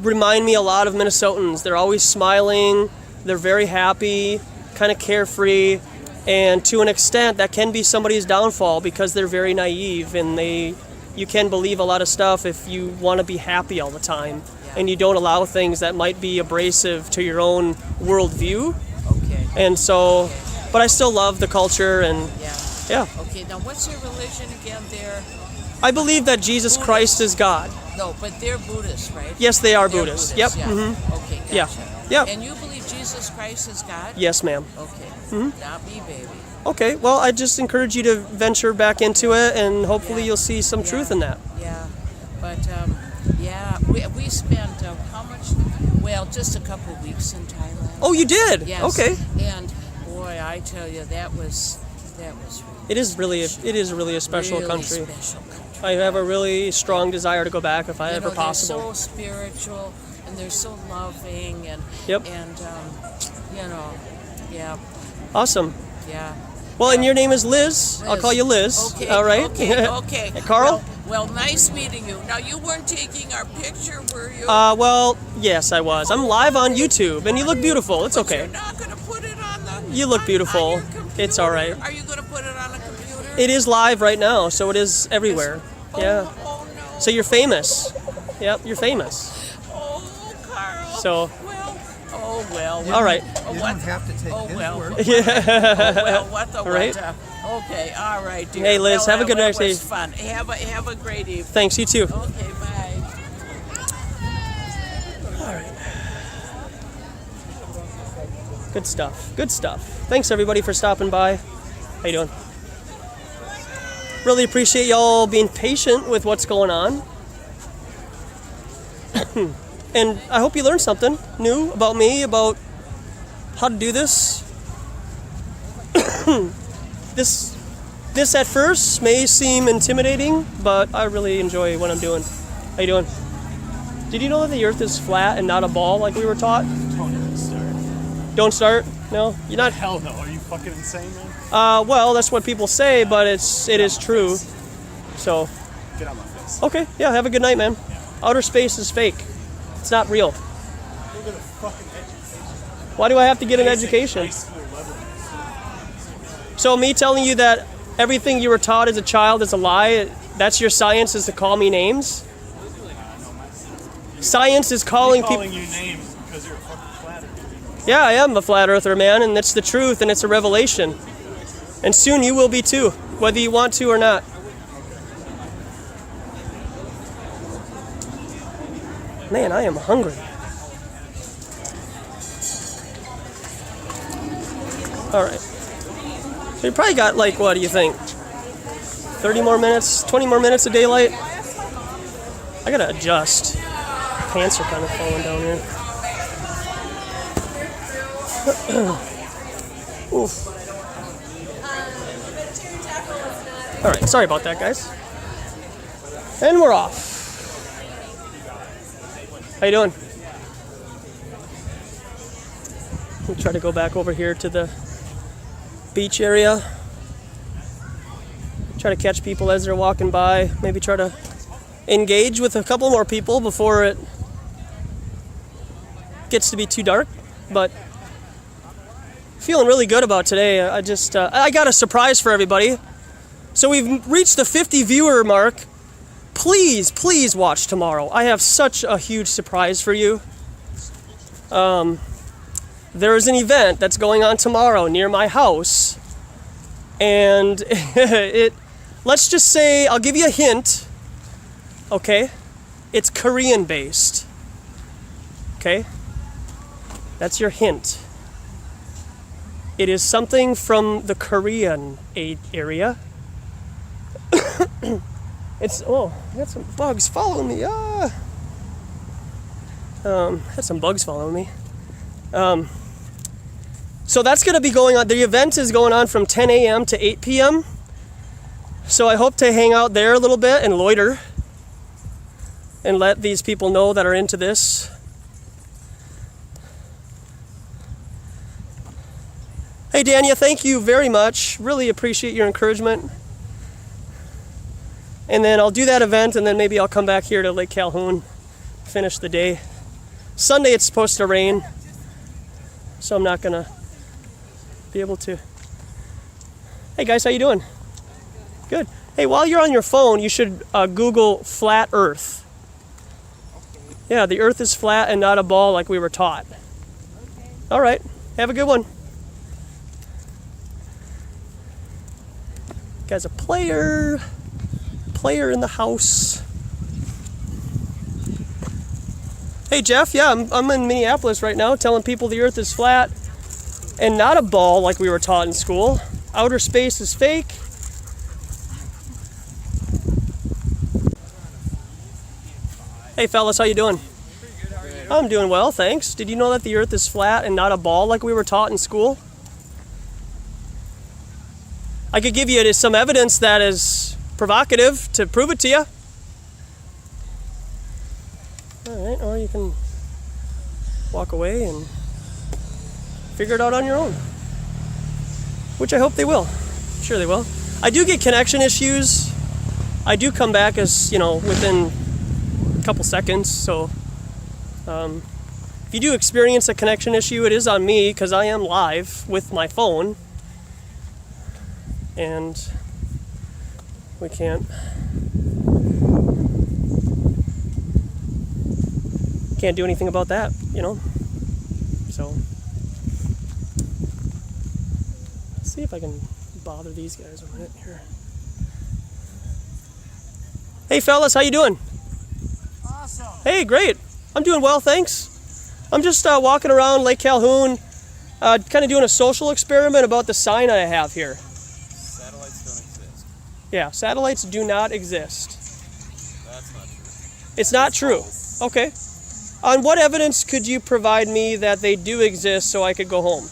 A: remind me a lot of Minnesotans. They're always smiling. They're very happy, kind of carefree, and to an extent that can be somebody's downfall because they're very naive and you can believe a lot of stuff if you want to be happy all the time and you don't allow things that might be abrasive to your own worldview.
K: Okay.
A: And so, but I still love the culture and yeah.
K: Okay. Now, what's your religion again? There.
A: I believe that Jesus Christ is God.
K: No, but they're Buddhists, right?
A: Yes, they are
K: They're
A: Buddhists.
K: Buddhists,
A: Yep.
K: Yeah.
A: Mm-hmm.
K: Okay, gotcha.
A: Yeah.
K: And you believe Jesus Christ is God?
A: Yes, ma'am.
K: Okay. Not me, baby.
A: Okay, well, I just encourage you to venture back into it, and hopefully you'll see some truth in that.
K: Yeah. But, we spent how much? Well, just a couple of weeks in Thailand.
A: Oh, you did?
K: Yes.
A: Okay.
K: And, boy, I tell you, that was
A: It is really a special
K: really
A: country.
K: Special country.
A: I have a really strong desire to go back if ever possible.
K: They're so spiritual and they're so loving and yeah.
A: Awesome.
K: Yeah.
A: Well, and your name is Liz. I'll call you Liz.
K: Okay.
A: All right.
K: Okay.
A: Carl?
K: Well, nice meeting you. Now, you weren't taking our picture, were you?
A: Well, yes, I was. I'm live on YouTube, and you look beautiful. It's okay.
K: You're not going to put it on the...
A: You look beautiful. It's all right.
K: Are you going to put it on a computer?
A: It is live right now, so it is everywhere. Yeah.
K: Oh, no.
A: So you're famous. Yep, you're famous.
K: Oh, Carl.
A: So.
K: Well.
A: All right.
D: You don't have to take his word.
A: Yeah.
K: What the
A: Right.
K: Okay, all right, dear.
A: Hey, Liz, have a good night.
K: It was fun. Have a great evening.
A: Thanks, you too.
K: Okay, bye.
A: All right. Good stuff. Good stuff. Thanks, everybody, for stopping by. How you doing? Really appreciate y'all being patient with what's going on. And I hope you learned something new about me, about how to do this. This at first may seem intimidating, but I really enjoy what I'm doing. How you doing? Did you know that the Earth is flat and not a ball like we were taught?
L: Don't start.
A: Don't start? No? You're not?
L: Hell no. Are you fucking insane, man?
A: Well, that's what people say, but it is true. So.
L: Get out my face.
A: Okay, yeah, have a good night, man. Outer space is fake. It's not real.
L: Look at the fucking education.
A: Why do I have to get an education? So me telling you that everything you were taught as a child is a lie, that's your science, is to call me names? Science is calling people...
L: calling you names because you're a fucking flat earther.
A: Yeah, I am a flat earther, man, and it's the truth, and it's a revelation. And soon you will be too, whether you want to or not. Man, I am hungry. All right. So you probably got, like, what do you think? 30 more minutes, 20 more minutes of daylight? I gotta adjust. Pants are kind of falling down here. Oof. All right, sorry about that, guys. And we're off. How you doing? We'll try to go back over here to the beach area. Try to catch people as they're walking by. Maybe try to engage with a couple more people before it gets to be too dark. But feeling really good about today. I got a surprise for everybody. So we've reached the 50 viewer mark. Please, please watch tomorrow. I have such a huge surprise for you. There is an event that's going on tomorrow near my house. And let's just say, I'll give you a hint. Okay? It's Korean based. Okay? That's your hint. It is something from the Korean area. I got some bugs following me. Had some bugs following me. So that's going to be going on. The event is going on from 10 a.m. to 8 p.m. So I hope to hang out there a little bit and loiter and let these people know that are into this. Hey, Dania, thank you very much. Really appreciate your encouragement. And then I'll do that event, and then maybe I'll come back here to Lake Calhoun, finish the day. Sunday it's supposed to rain, so I'm not gonna be able to. Hey guys, how you doing? Good. Hey, while you're on your phone, you should Google flat Earth. Yeah, the Earth is flat and not a ball like we were taught. All right, have a good one. Guy's a player in the house. Hey Jeff, yeah, I'm in Minneapolis right now telling people the Earth is flat and not a ball like we were taught in school. Outer space is fake. Hey fellas, how you doing?
L: Pretty good, how are you?
A: I'm doing well, thanks. Did you know that the Earth is flat and not a ball like we were taught in school? I could give you some evidence that is provocative to prove it to you. All right, or you can walk away and figure it out on your own, which I hope they will. I'm sure they will. I do get connection issues. I do come back as, within a couple seconds, so if you do experience a connection issue, it is on me because I am live with my phone. And we can't do anything about that, So let's see if I can bother these guys a minute here. Hey fellas, how you doing?
L: Awesome.
A: Hey, great. I'm doing well, thanks. I'm just walking around Lake Calhoun, kind of doing a social experiment about the sign I have here.
L: Satellites don't exist.
A: Yeah, satellites do not exist.
L: That's not true.
A: It's not true. Okay. On what evidence could you provide me that they do exist so I could go home?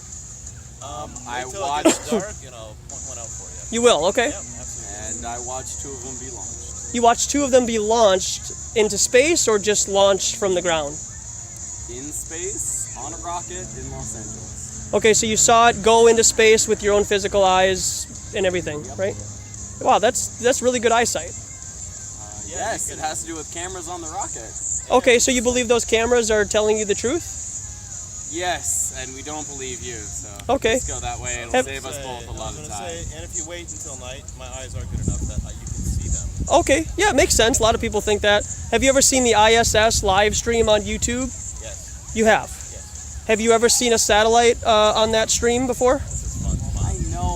M: I watched dark and I'll point one out for you.
A: You will, okay.
M: Yep, absolutely. And I watched 2 of them be launched.
A: You watched 2 of them be launched into space or just launched from the ground?
M: In space, on a rocket in Los Angeles.
A: Okay, so you saw it go into space with your own physical eyes and everything, right? Wow, that's really good eyesight.
M: Yes, it has to do with cameras on the rocket.
A: Okay, so you believe those cameras are telling you the truth?
M: Yes, and we don't believe you, so
A: okay.
M: Let's go that way. It'll save us both a lot of time.
L: And if you wait until night, my eyes aren't good enough that you can see them.
A: Okay, yeah, it makes sense. A lot of people think that. Have you ever seen the ISS live stream on YouTube?
L: Yes.
A: You have?
L: Yes.
A: Have you ever seen a satellite on that stream before?
L: This is fun.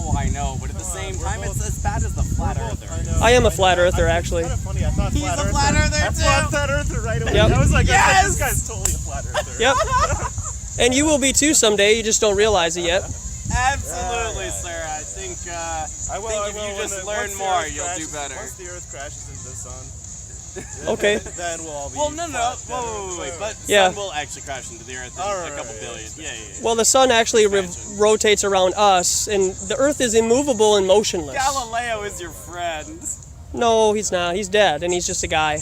M: I know, but at the same time, it's as bad as the flat earther.
A: I am a flat earther, actually.
L: It's kind of funny. I thought
M: He's
L: flat
M: a
L: earther.
M: flat earther,
L: I
M: too.
L: thought flat earther right away.
A: Yep.
L: I was like,
M: yes!
L: this guy's totally a flat earther.
A: Yep. And you will be too someday. You just don't realize it yet.
M: Absolutely, sir. I think if you just learn more, you'll do better.
L: Once the Earth crashes into the sun.
A: Okay.
L: Then we'll all be.
M: Well, no. Wait. But the
A: Yeah.
M: sun will actually crash into the Earth in a couple billion. Yeah.
A: Well, the sun actually rotates around us, and the Earth is immovable and motionless.
M: Galileo is your friend.
A: No, he's not. He's dead, and he's just a guy.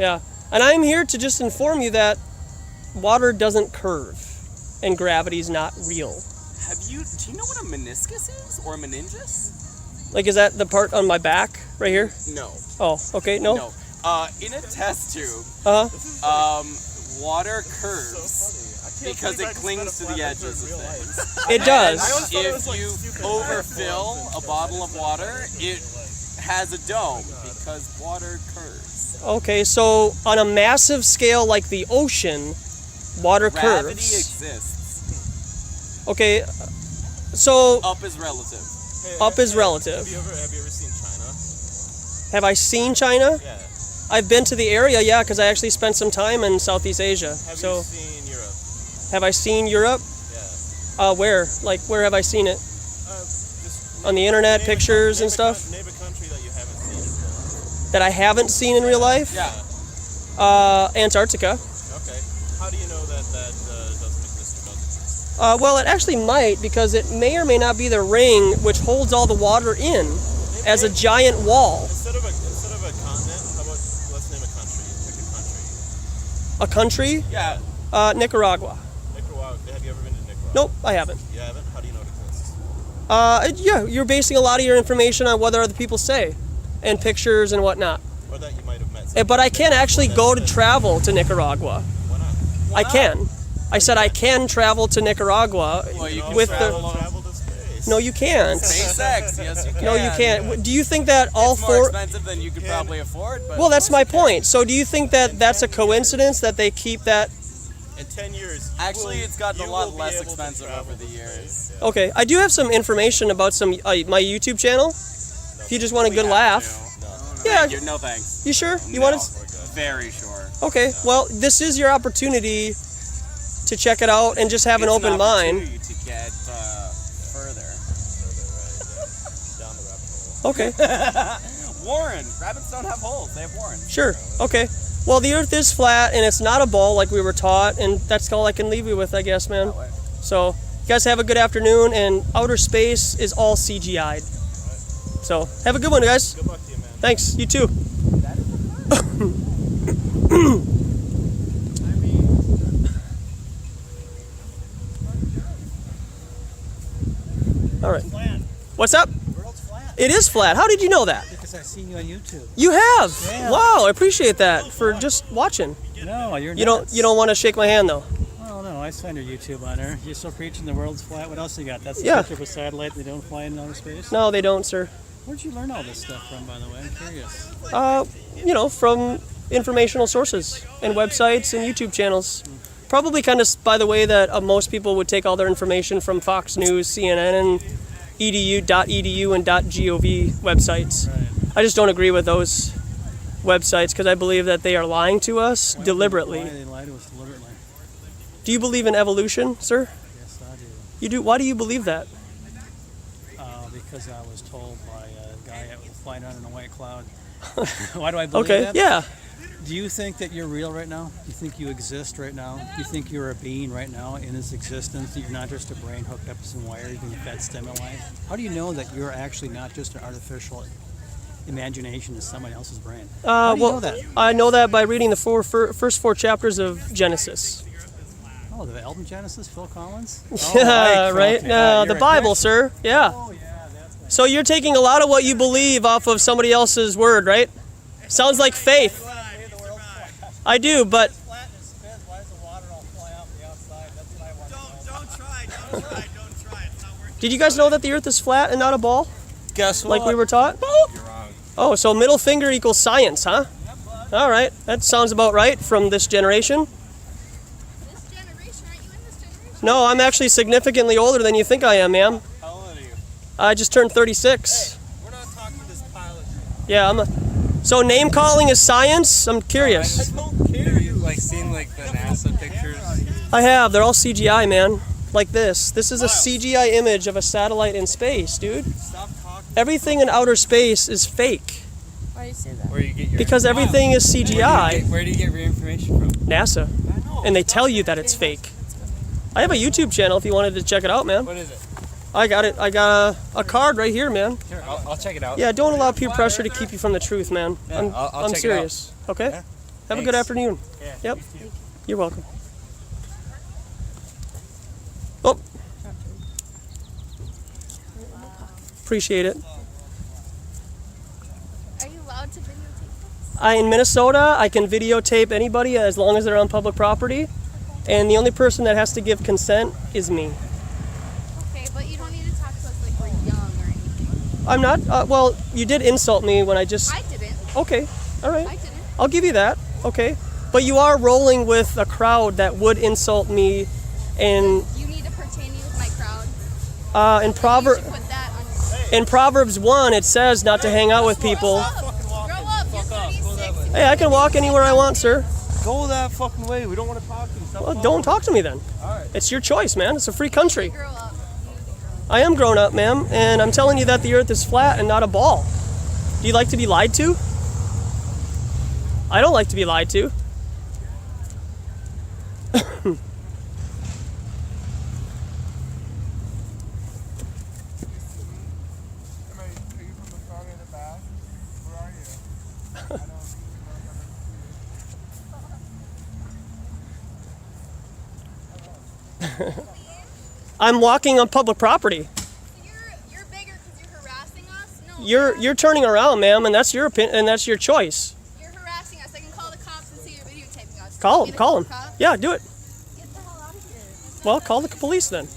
A: Yeah. And I'm here to just inform you that water doesn't curve, and gravity's not real.
M: Do you know what a meniscus is, or a meningus?
A: Like, is that the part on my back right here?
M: No.
A: Oh, okay, no.
M: No. In a test tube, water curves because it clings to the edges of things.
A: It does.
M: If you overfill a bottle of water, it has a dome because water curves.
A: Okay, so on a massive scale like the ocean, water
M: Gravity
A: curves.
M: exists.
A: Okay, so
M: Up is relative.
A: up is relative.
L: Have you ever seen China?
A: Have I seen China?
L: Yeah.
A: I've been to the area, yeah, because I actually spent some time in Southeast Asia.
L: Have
A: So,
L: you seen Europe?
A: have I seen Europe?
L: Yeah.
A: Where? Like, where have I seen it?
L: Just
A: On the internet, pictures and stuff?
L: Name a country that you haven't seen.
A: That I haven't seen in real life?
M: Yeah.
A: Antarctica.
L: Okay. How do you know that doesn't exist or doesn't exist?
A: Well, it actually might, because it may or may not be the ring which holds all the water in as a giant wall.
L: Instead of a continent, how about let's name a country? Pick
A: A
L: a country.
A: country?
M: Yeah.
A: Nicaragua.
L: Nicaragua. Have you ever been to Nicaragua?
A: Nope, I haven't.
L: You haven't? How do you know it exists?
A: Yeah, you're basing a lot of your information on what other people say, and pictures and whatnot.
L: Or that you might have met.
A: But I can't actually go to travel to Nicaragua.
L: Why not?
A: I can. I said I can travel to Nicaragua
M: Well, you can
A: with
L: travel
A: the.
L: to space.
A: No, you can't.
M: SpaceX, yes you can.
A: No, you can't. Do you think that all
M: It's more
A: four?
M: expensive than you could probably afford, but
A: Well, that's my point. So, do you think that that's a coincidence that they keep that?
L: In 10 years.
M: actually it's gotten a
L: you
M: lot
L: will be
M: less
L: able to
M: expensive
L: travel
M: over the
L: to
M: years.
L: space.
A: Okay, I do have some information about some my YouTube channel. If you just want a good laugh. Yeah.
M: No thanks.
A: You sure? You
M: No,
A: want to?
M: Very sure.
A: Okay. Well, this is your opportunity to check it out and just have an
M: It's
A: open mind.
M: opportunity to get further.
L: Down the rabbit hole.
A: Okay.
M: Warren. Rabbits don't have holes. They have warrens.
A: Sure. Okay. Well, the Earth is flat and it's not a ball like we were taught, and that's all I can leave you with, I guess, man. So, you guys have a good afternoon, and outer space is all CGI'd. So, have a good one, guys.
L: Good luck to you, man.
A: Thanks. You too. All right. What's up?
D: World's flat.
A: It is flat. How did you know that?
D: Because I've seen you on YouTube.
A: You have.
D: Yeah.
A: Wow, I appreciate that for just watching.
D: No, you're
A: You
D: nuts.
A: don't want to shake my hand though.
D: Oh no, I find your YouTube on there. You're still preaching the world's flat. What else you got? That's a
A: Yeah.
D: picture of a satellite. They don't fly in outer space.
A: No, they don't, sir.
D: Where'd you learn all this stuff from, by the way? I'm curious.
A: From informational sources and websites and YouTube channels. Probably kind of by the way that most people would take all their information from Fox News, CNN, and edu.edu and .gov websites.
D: Right.
A: I just don't agree with those websites because I believe that they are lying to us deliberately.
D: Why they lie to us deliberately?
A: Do you believe in evolution, sir?
D: Yes, I do.
A: You do. Why do you believe that?
D: Because I was told by a guy that was flying around in a white cloud. Why do I believe
A: Okay,
D: that?
A: yeah.
D: Do you think that you're real right now? Do you think you exist right now? Do you think you're a being right now in this existence? That you're not just a brain hooked up to some wires being fed stimuli? How do you know that you're actually not just an artificial imagination in somebody else's brain? How do you know that?
A: I know that by reading the first four chapters of Genesis.
D: Oh, the album Genesis, Phil Collins?
A: Yeah,
D: Oh,
A: right?
D: okay.
A: No,
D: You're
A: the
D: a
A: Bible,
D: Christian.
A: sir. Yeah.
D: Oh, yeah, that's
A: So you're taking a lot of what you believe off of somebody else's word, right? Sounds like faith. I do, but did you guys know that the Earth is flat and not a ball?
H: Guess what?
A: Like we were taught?
H: You're wrong.
A: Oh, so middle finger equals science, huh? All right, that sounds about right from this generation.
I: This generation, aren't you in this generation?
A: No, I'm actually significantly older than you think I am, ma'am.
H: How old are you?
A: I just turned 36.
H: We're not talking to this pilot.
A: Yeah, so name calling is science? I'm curious.
H: I don't care. You like seen like the NASA pictures?
A: I have. They're all CGI, man. Like this. This is a CGI image of a satellite in space, dude.
H: Stop talking.
A: Everything in outer space is fake.
E: Why do you say that?
H: Where you get your
A: Because everything is CGI.
H: Where do you get your information from?
A: NASA. And they tell you that it's fake. I have a YouTube channel if you wanted to check it out, man.
H: What is it?
A: I got it. I got a card right here, man.
H: Sure, I'll check it out.
A: Yeah, don't allow peer pressure to keep you from the truth, man.
H: Yeah, I'll
A: I'm
H: check it
A: serious. Okay?
H: Yeah.
A: Have a good
H: Thanks.
A: afternoon.
H: Yeah,
A: Yep.
H: you too.
A: You're welcome. Oh. Appreciate it.
I: Are you allowed to videotape this?
A: In Minnesota, I can videotape anybody as long as they're on public property. And the only person that has to give consent is me.
I: Okay, but you don't need to talk to us like we're young or anything.
A: I'm not. Well, you did insult me when I just.
I: I didn't.
A: Okay. All right.
I: I didn't.
A: I'll give you that. Okay. But you are rolling with a crowd that would insult me, and
I: You need to pertain me with my crowd.
A: in
I: You
A: Proverbs.
I: should put that on your...
A: In Proverbs 1, it says not to hang out with people.
I: Grow up. You're 36.
A: Hey, I can walk anywhere I want, sir.
H: Go that fucking way. We don't want to talk to you. Stop
A: Well, don't talk to me then.
H: Alright.
A: It's your choice, man. It's a free country.
I: Grow up.
A: I am grown up, ma'am, and I'm telling you that the earth is flat and not a ball. Do you like to be lied to? I don't like to be lied to.
C: Are you from the front or the back? Where are you? I don't
A: I'm walking on public property. You're turning around, ma'am, and that's your opinion, and that's your choice.
I: You're harassing us. I can call the cops and say you're videotaping us.
A: Call
I: Get
A: them. Call
I: a
A: them.
I: cop.
A: Yeah, do it.
I: Get the hell out of here.
A: Well, call the police then.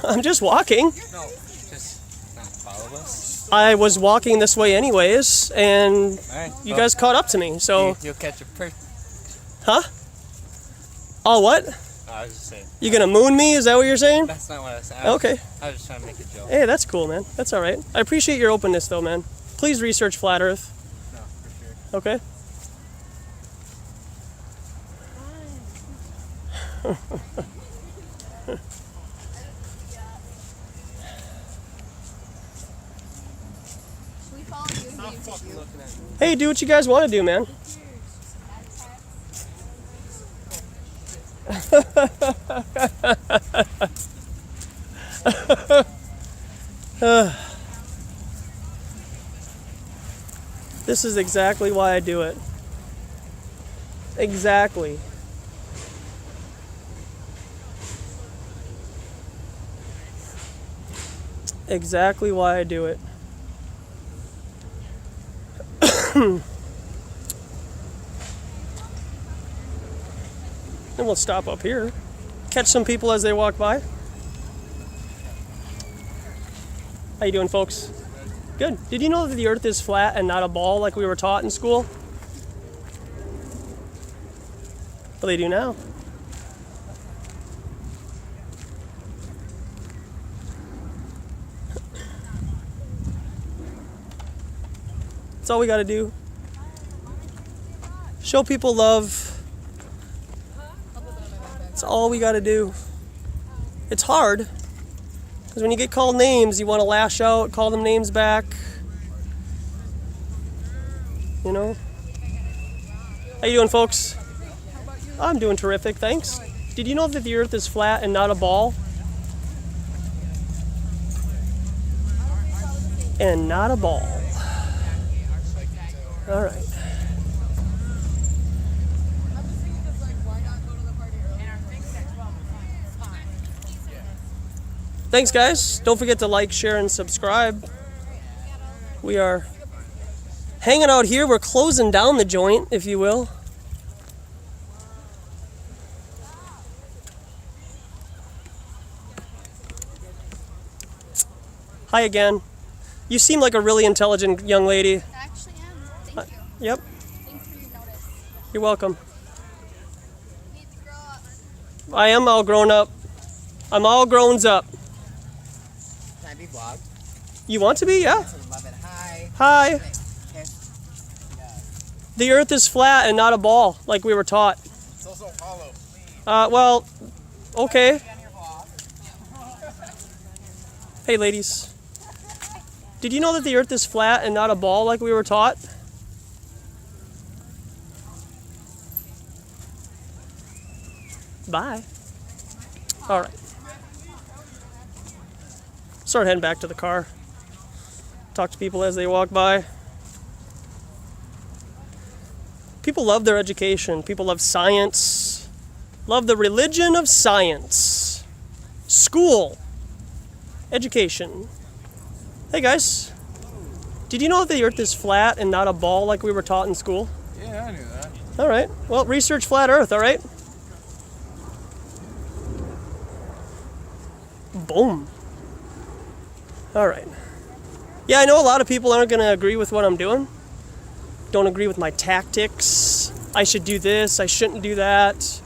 A: I'm just walking.
N: No, just not follow us.
A: I was walking this way anyways, and
N: Alright,
A: you
N: well,
A: guys caught up to me. So,
N: you'll catch a prick.
A: huh? Oh, what?
N: I was just saying.
A: You gonna moon me? Is that what you're saying?
N: That's not what I said.
A: Okay.
N: I was just trying to make a joke.
A: Hey, that's cool, man. That's all right. I appreciate your openness, though, man. Please research flat Earth.
N: No, for sure.
A: Okay.
I: We follow you and videotape you.
A: Hey, do what you guys want to do, man. This is exactly why I do it. Exactly. Exactly why I do it. And we'll stop up here. Catch some people as they walk by. How you doing, folks? Good. Did you know that the Earth is flat and not a ball like we were taught in school? Well, they do now. That's all we got to do. Show people love. That's all we got to do. It's hard. Because when you get called names, you want to lash out, call them names back. You know? How you doing, folks? I'm doing terrific, thanks. Did you know that the Earth is flat and not a ball? And not a ball. All right. Thanks, guys. Don't forget to like, share, and subscribe. We are hanging out here. We're closing down the joint, if you will. Hi again. You seem like a really intelligent young lady.
I: I actually am. Thank you.
A: Yep.
I: Thanks for your notice.
A: You're welcome.
I: You need to grow up.
A: I am all grown up. I'm all grown up.
O: Can I be vlogged?
A: You want to be? Yeah.
O: Love it. Hi.
A: Hi.
O: Okay.
A: The Earth is flat and not a ball, like we were taught.
O: It's also hollow.
A: Well, okay. Hey, ladies. Did you know that the Earth is flat and not a ball, like we were taught? Bye. All right. Start heading back to the car. Talk to people as they walk by. People love their education. People love science. Love the religion of science. School. Education. Hey guys. Did you know that the Earth is flat and not a ball like we were taught in school?
C: Yeah, I knew that.
A: All right. Well, research flat Earth, all right? Boom. All right. Yeah, I know a lot of people aren't going to agree with what I'm doing. Don't agree with my tactics. I should do this. I shouldn't do that.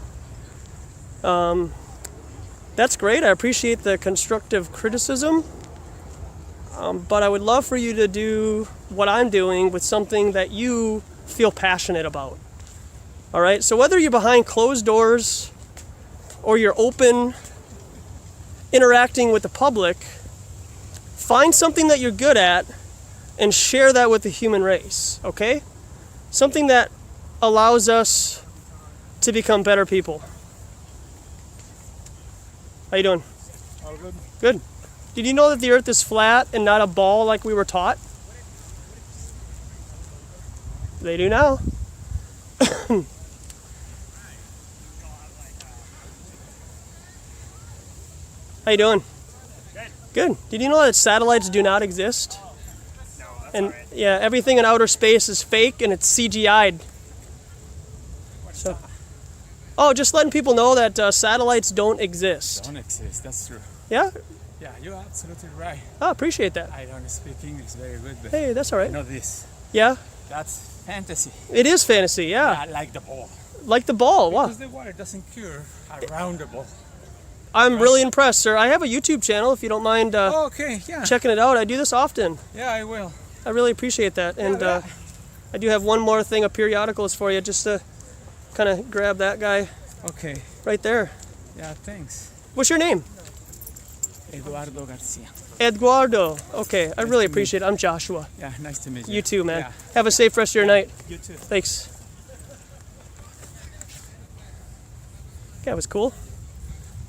A: That's great. I appreciate the constructive criticism. But I would love for you to do what I'm doing with something that you feel passionate about. All right? So whether you're behind closed doors or you're open, interacting with the public, find something that you're good at and share that with the human race, okay? Something that allows us to become better people. How you doing?
C: All good.
A: Good. Did you know that the Earth is flat and not a ball like we were taught? They do now. How you doing? Good. Did you know that satellites do not exist?
C: No.
A: And yeah, everything in outer space is fake and it's CGI'd. So, just letting people know that satellites don't exist.
P: Don't exist, that's true.
A: Yeah?
P: Yeah, you're absolutely right.
A: Oh, appreciate that.
P: I don't speak English very good, but
A: Hey, that's all right.
P: I know this.
A: Yeah?
P: That's fantasy.
A: It is fantasy, yeah.
P: I like the ball.
A: Like the ball, wow.
P: Because the water doesn't curve around the ball.
A: I'm really impressed, sir. I have a YouTube channel if you don't mind
P: Okay, yeah.
A: checking it out. I do this often.
P: Yeah, I will.
A: I really appreciate that. And I do have one more thing of periodicals for you, just to kind of grab that guy
P: Okay.
A: right there.
P: Yeah, thanks.
A: What's your name?
P: Eduardo Garcia.
A: Eduardo. Okay, I really appreciate it. I'm Joshua.
P: Yeah, nice to meet you.
A: You too, man.
P: Yeah.
A: Have a safe rest of your night.
P: You too.
A: Thanks. That was cool.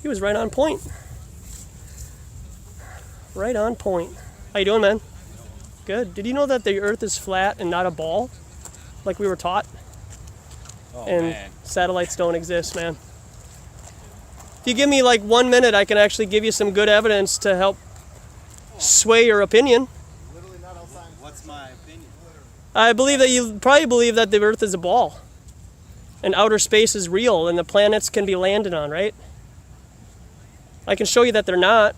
A: He was right on point. Right on point. How you doing, man? Good. Did you know that the Earth is flat and not a ball, like we were taught?
P: Oh,
A: and
P: man.
A: satellites don't exist, man. If you give me like 1 minute, I can actually give you some good evidence to help sway your opinion.
M: What's my opinion?
A: I believe that you probably believe that the Earth is a ball, and outer space is real, and the planets can be landed on, right? I can show you that they're not.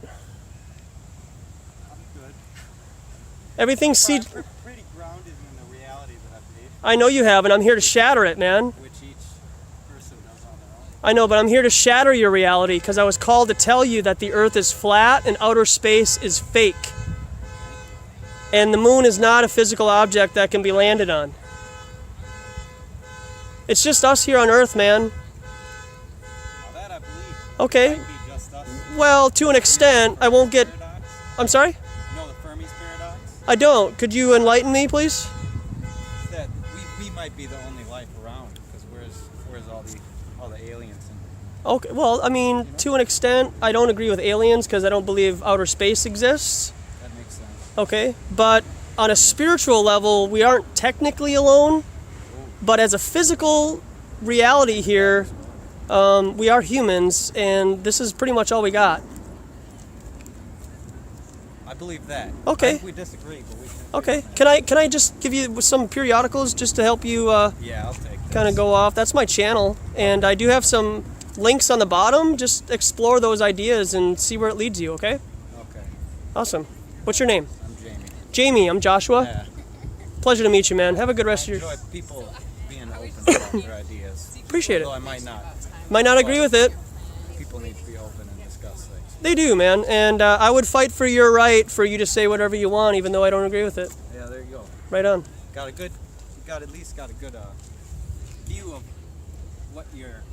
A: Everything's
M: pretty grounded in the reality that I've made.
A: I know you have, and I'm here to shatter it, man.
M: Which each person does on their own.
A: I know, but I'm here to shatter your reality because I was called to tell you that the Earth is flat and outer space is fake. And the moon is not a physical object that can be landed on. It's just us here on Earth, man.
M: Now that I believe.
A: Okay.
M: Might be just us.
A: Well, to an extent, I won't get... I'm sorry?
M: You know the Fermi's paradox?
A: I don't. Could you enlighten me, please?
M: That we might be the only life around because where's all the aliens and
A: Okay, well, I mean, to an extent, I don't agree with aliens because I don't believe outer space exists.
M: that makes sense.
A: Okay, but on a spiritual level, we aren't technically alone, but as a physical reality here, we are humans, and this is pretty much all we got.
M: I believe that.
A: Okay.
M: We disagree, but we can.
A: Okay, can I just give you some periodicals just to help you
M: Yeah, I'll take this.
A: kind of go off? That's my channel, and I do have some links on the bottom. Just explore those ideas and see where it leads you, okay?
M: Okay.
A: Awesome. What's your name?
M: I'm Jamie.
A: Jamie, I'm Joshua.
M: Yeah.
A: Pleasure to meet you, man. Have a good rest
M: I
A: of your...
M: enjoy people being open about their ideas.
A: Appreciate it.
M: Although I might not.
A: Might not agree with it.
M: People need to be open and discuss things.
A: They do, man, and I would fight for your right for you to say whatever you want, even though I don't agree with it.
M: Yeah, there you go.
A: Right on.
M: Got a good. You got at least got a good view of what you're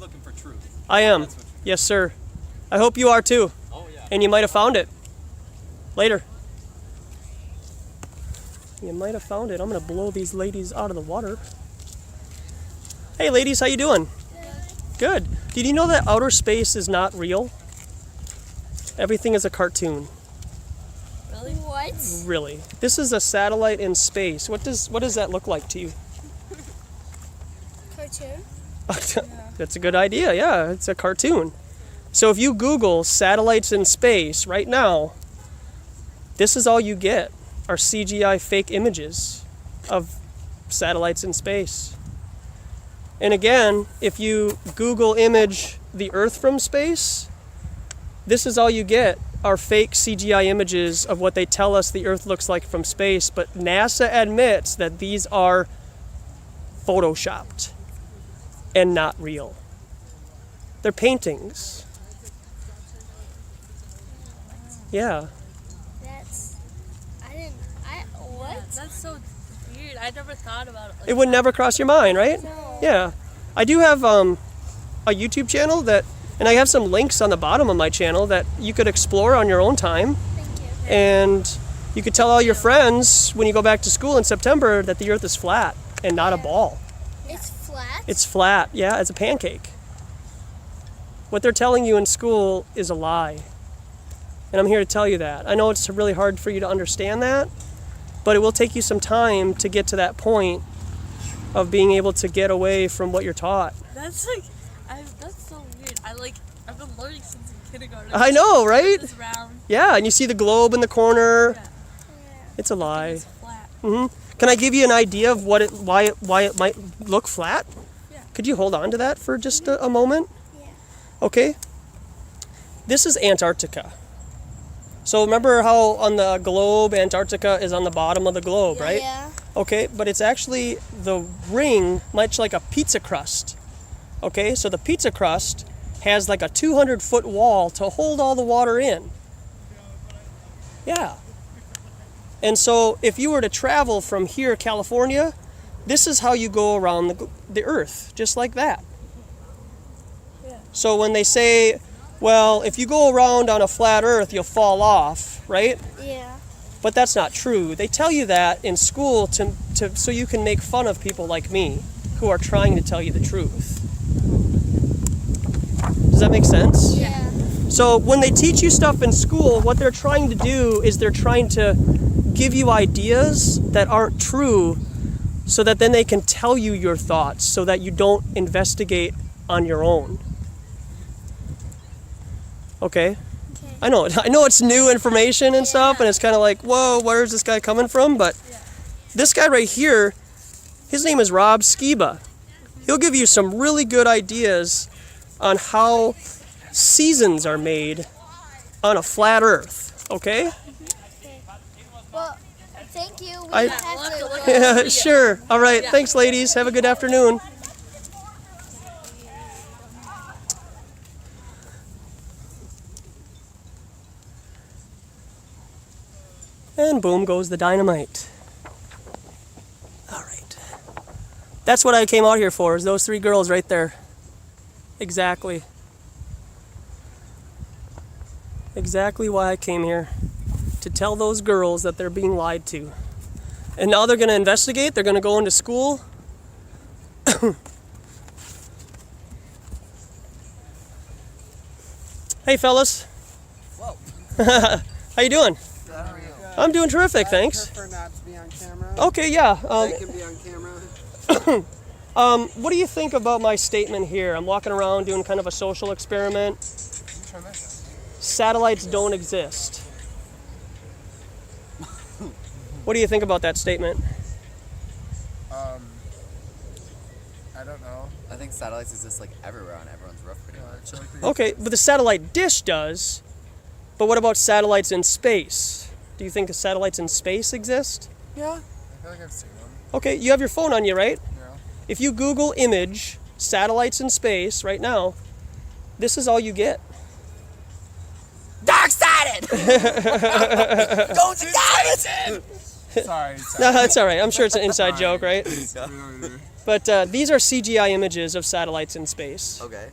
M: looking for truth.
A: I am.
M: That's what
A: Yes, sir. I hope you are too.
M: Oh yeah.
A: And you might have found it. Later. You might have found it. I'm gonna blow these ladies out of the water. Hey, ladies, how you doing? Good. Did you know that outer space is not real? Everything is a cartoon.
E: Really? What?
A: Really. This is a satellite in space. What does that look like to you?
I: Cartoon?
A: That's a good idea. Yeah, it's a cartoon. So if you Google satellites in space right now, this is all you get are CGI fake images of satellites in space. And again, if you Google image the Earth from space, this is all you get are fake CGI images of what they tell us the Earth looks like from space. But NASA admits that these are photoshopped and not real. They're paintings. Yeah.
I: What? That's so weird. I never thought about it.
A: It would never cross your mind, right?
I: No.
A: Yeah. I do have a YouTube channel that, and I have some links on the bottom of my channel that you could explore on your own time.
I: Thank you.
A: And you could tell all your friends when you go back to school in September that the Earth is flat and not a ball.
I: It's flat?
A: It's flat, yeah, it's a pancake. What they're telling you in school is a lie. And I'm here to tell you that. I know it's really hard for you to understand that, but it will take you some time to get to that point of being able to get away from what you're taught.
I: That's like, that's so weird. I've been learning since kindergarten.
A: I know, right?
I: It's round.
A: Yeah, and you see the globe in the corner. It's a lie.
F: It's flat.
A: Can I give you an idea of why it might look flat?
F: Yeah.
A: Could you hold on to that for just a moment?
F: Yeah.
A: Okay. This is Antarctica. So remember how on the globe, Antarctica is on the bottom of the globe, right?
I: Yeah.
A: Okay, but it's actually the ring, much like a pizza crust. Okay, so the pizza crust has like a 200-foot wall to hold all the water in. Yeah. And so if you were to travel from here, California, this is how you go around the Earth, just like that.
F: Yeah.
A: So when they say, well, if you go around on a flat Earth, you'll fall off, right?
I: Yeah.
A: But that's not true. They tell you that in school so you can make fun of people like me who are trying to tell you the truth. Does that make sense?
I: Yeah.
A: So when they teach you stuff in school, what they're trying to do is they're trying to give you ideas that aren't true so that then they can tell you your thoughts so that you don't investigate on your own. Okay? I know it's new information and stuff, and it's kind of like, whoa, where's this guy coming from? But this guy right here, his name is Rob Skiba. He'll give you some really good ideas on how seasons are made on a flat Earth. Okay?
I: Well, thank you. We
A: I-
I: have to
A: Yeah, sure. All right. Thanks, ladies. Have a good afternoon. And boom goes the dynamite. All right. That's what I came out here for, is those three girls right there. Exactly. Exactly why I came here. To tell those girls that they're being lied to. And now they're going to investigate. They're going to go into school. Hey, fellas.
O: Whoa.
A: How you doing? I'm doing terrific, thanks.
O: I prefer not to be on camera.
A: Okay, yeah.
O: They can be on camera.
A: What do you think about my statement here? I'm walking around doing kind of a social experiment. Satellites don't exist. What do you think about that statement?
C: I don't know.
M: I think satellites exist like everywhere on everyone's roof pretty much.
A: Okay, but the satellite dish does. But what about satellites in space? Do you think the satellites in space exist?
C: Yeah. I feel like I've seen them.
A: Okay, you have your phone on you, right?
C: Yeah.
A: If you Google image satellites in space right now, this is all you get.
M: Dark-sided! Don't die!
C: Sorry.
A: No, that's all right. I'm sure it's an inside joke, right? But these are CGI images of satellites in space.
M: Okay.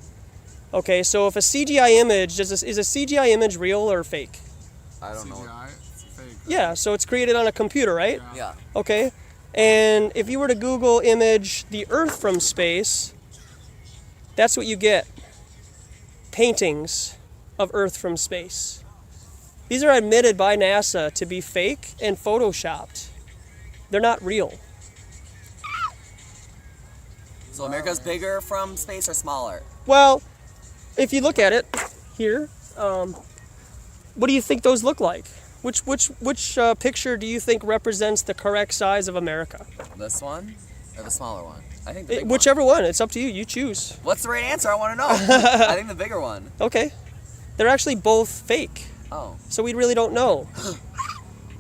A: Okay, so if a CGI image, is a CGI image real or fake?
M: I don't know.
C: CGI? It's fake.
A: Yeah, so it's created on a computer, right?
M: Yeah.
A: Okay, and if you were to Google image the Earth from space, that's what you get. Paintings of Earth from space. These are admitted by NASA to be fake and photoshopped. They're not real.
M: So America's bigger from space or smaller?
A: Well, if you look at it here, what do you think those look like? Which picture do you think represents the correct size of America?
M: This one or the smaller one? I think the big
A: Whichever one. It's up to you. You choose.
M: What's the right answer? I want to know. I think the bigger one.
A: Okay. They're actually both fake.
M: Oh.
A: So we really don't know.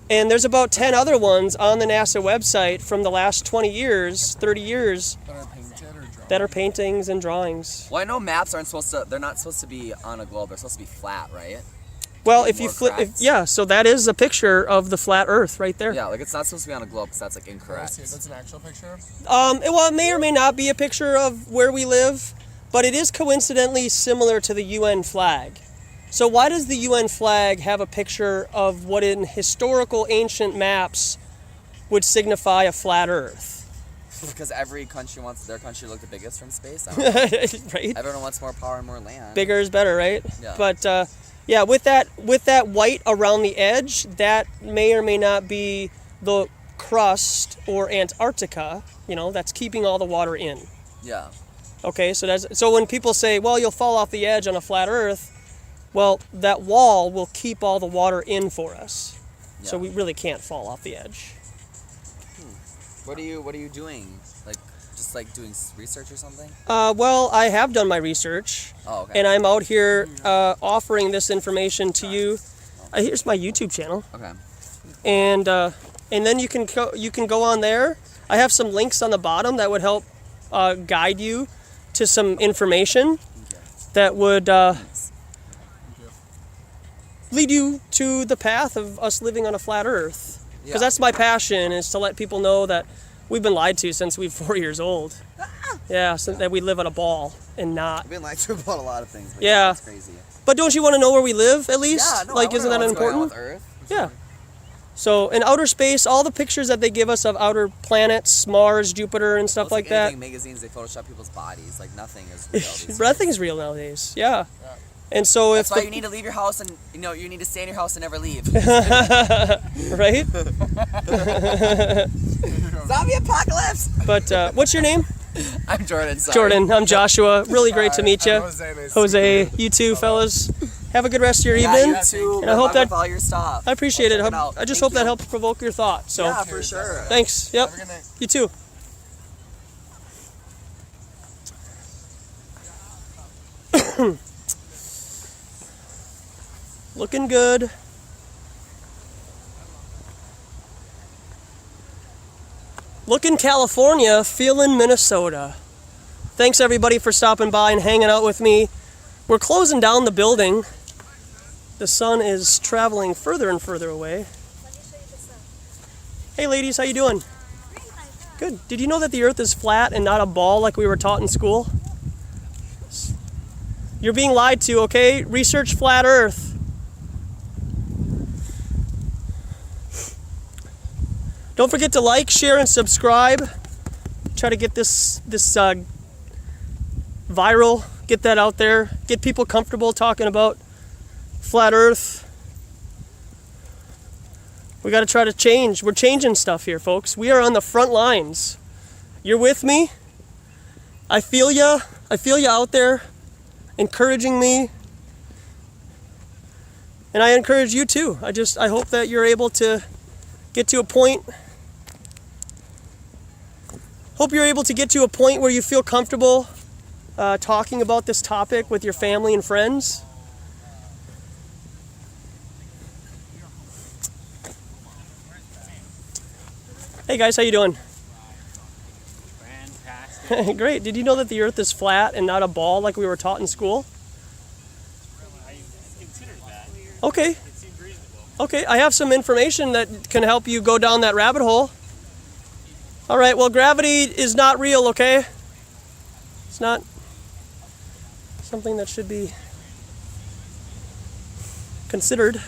A: And there's about 10 other ones on the NASA website from the last 20 years, 30 years,
C: That are painted or drawn?
A: that are paintings and drawings.
M: Well, I know maps they're not supposed to be on a globe. They're supposed to be flat, right?
A: Well,
M: Like
A: if you
M: more
A: flip,
M: cracks?
A: yeah, so that is a picture of the flat Earth right there.
M: Yeah, like it's not supposed to be on a globe because that's like
C: Let's
M: incorrect.
C: see, that's an actual picture?
A: Well, it may or may not be a picture of where we live, but it is coincidentally similar to the UN flag. So why does the UN flag have a picture of what in historical ancient maps would signify a flat Earth?
M: Because every country wants their country to look the biggest from space. I don't know.
A: Right?
M: Everyone wants more power and more land.
A: Bigger is better, right?
M: Yeah.
A: But yeah, with that white around the edge, that may or may not be the crust or Antarctica, that's keeping all the water in.
M: Yeah.
A: Okay, so when people say, well, you'll fall off the edge on a flat Earth, well, that wall will keep all the water in for us. So we really can't fall off the edge.
Q: What are you doing? Like just like doing research or something?
A: Well, I have done my research.
Q: Oh, okay.
A: And I'm out here offering this information to you. Here's my YouTube channel.
Q: Okay.
A: And then you can go on there. I have some links on the bottom that would help guide you to some information that would lead you to the path of us living on a flat Earth. Because that's my passion, is to let people know that we've been lied to since we're 4 years old. Yeah, so that we live on a ball and not.
Q: I've been lied to about a lot of things. But
A: Yeah.
Q: That's crazy.
A: But don't you want to know where we live at least?
Q: Yeah, no,
A: like, isn't that important?
Q: With Earth.
A: Yeah. So in outer space, all the pictures that they give us of outer planets, Mars, Jupiter, and stuff like that.
Q: Magazines, they Photoshop people's bodies. Like nothing is real. these days.
A: Nothing's real nowadays. Yeah. And so
Q: That's
A: if
Q: why you need to leave your house, and you need to stay in your house and never leave.
A: Right?
Q: Zombie apocalypse.
A: But what's your name?
Q: I'm Jordan. Sorry.
A: Jordan. I'm Joshua. Really great to meet you.
Q: I'm Jose. Nice
A: Jose, you too, fellas. Have a good rest of your
Q: Yeah,
A: evening.
Q: you too.
A: And I hope that
Q: all your stuff.
A: I appreciate it.
Q: Check it out.
A: I just
Q: Thank
A: hope that
Q: you.
A: helps provoke your thought. So
Q: Yeah, for sure.
A: Thanks. Yep.
Q: Have a good night.
A: You too. Looking good. Looking California, feeling Minnesota. Thanks everybody for stopping by and hanging out with me. We're closing down the building. The sun is traveling further and further away. Hey ladies, how you doing? Good. Did you know that the earth is flat and not a ball like we were taught in school? You're being lied to, okay? Research flat earth. Don't forget to like, share, and subscribe. Try to get this viral, get that out there, get people comfortable talking about flat earth. We got to try to change. We're changing stuff here, folks. We are on the front lines. You're with me? I feel ya. I feel ya out there encouraging me. And I encourage you too. I hope that you're able to get to a point. Hope you're able to get to a point where you feel comfortable talking about this topic with your family and friends. Hey guys, how you doing?
P: Fantastic.
A: Great. Did you know that the earth is flat and not a ball like we were taught in school?
L: I considered that.
A: Okay.
L: It seemed reasonable.
A: Okay, I have some information that can help you go down that rabbit hole. All right, well, gravity is not real, okay? It's not something that should be considered.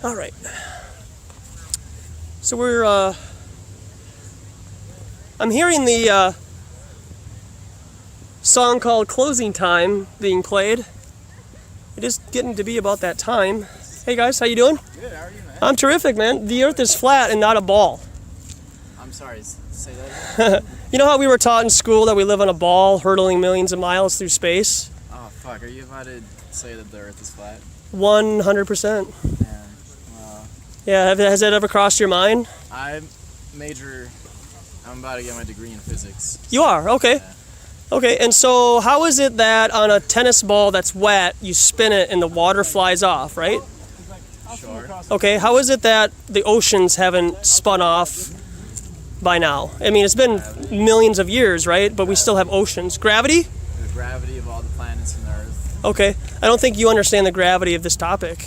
A: All right. So I'm hearing the song called Closing Time being played. It is getting to be about that time. Hey guys, how you doing?
B: Good, how are you, man?
A: I'm terrific, man. The earth is flat and not a ball.
B: I'm sorry, say that again.
A: You know how we were taught in school that we live on a ball hurtling millions of miles through space?
B: Oh, fuck, are you about to say that the earth is flat?
A: 100%.
B: Yeah, well,
A: Yeah, has that ever crossed your mind?
B: I'm about to get my degree in physics.
A: You are, okay. Okay, and so how is it that on a tennis ball that's wet, you spin it and the water flies off, right?
B: Sure.
A: Okay, how is it that the oceans haven't spun off by now? I mean, it's been millions of years, right? But we still have oceans. Gravity?
B: The gravity of all the planets in the earth.
A: Okay, I don't think you understand the gravity of this topic.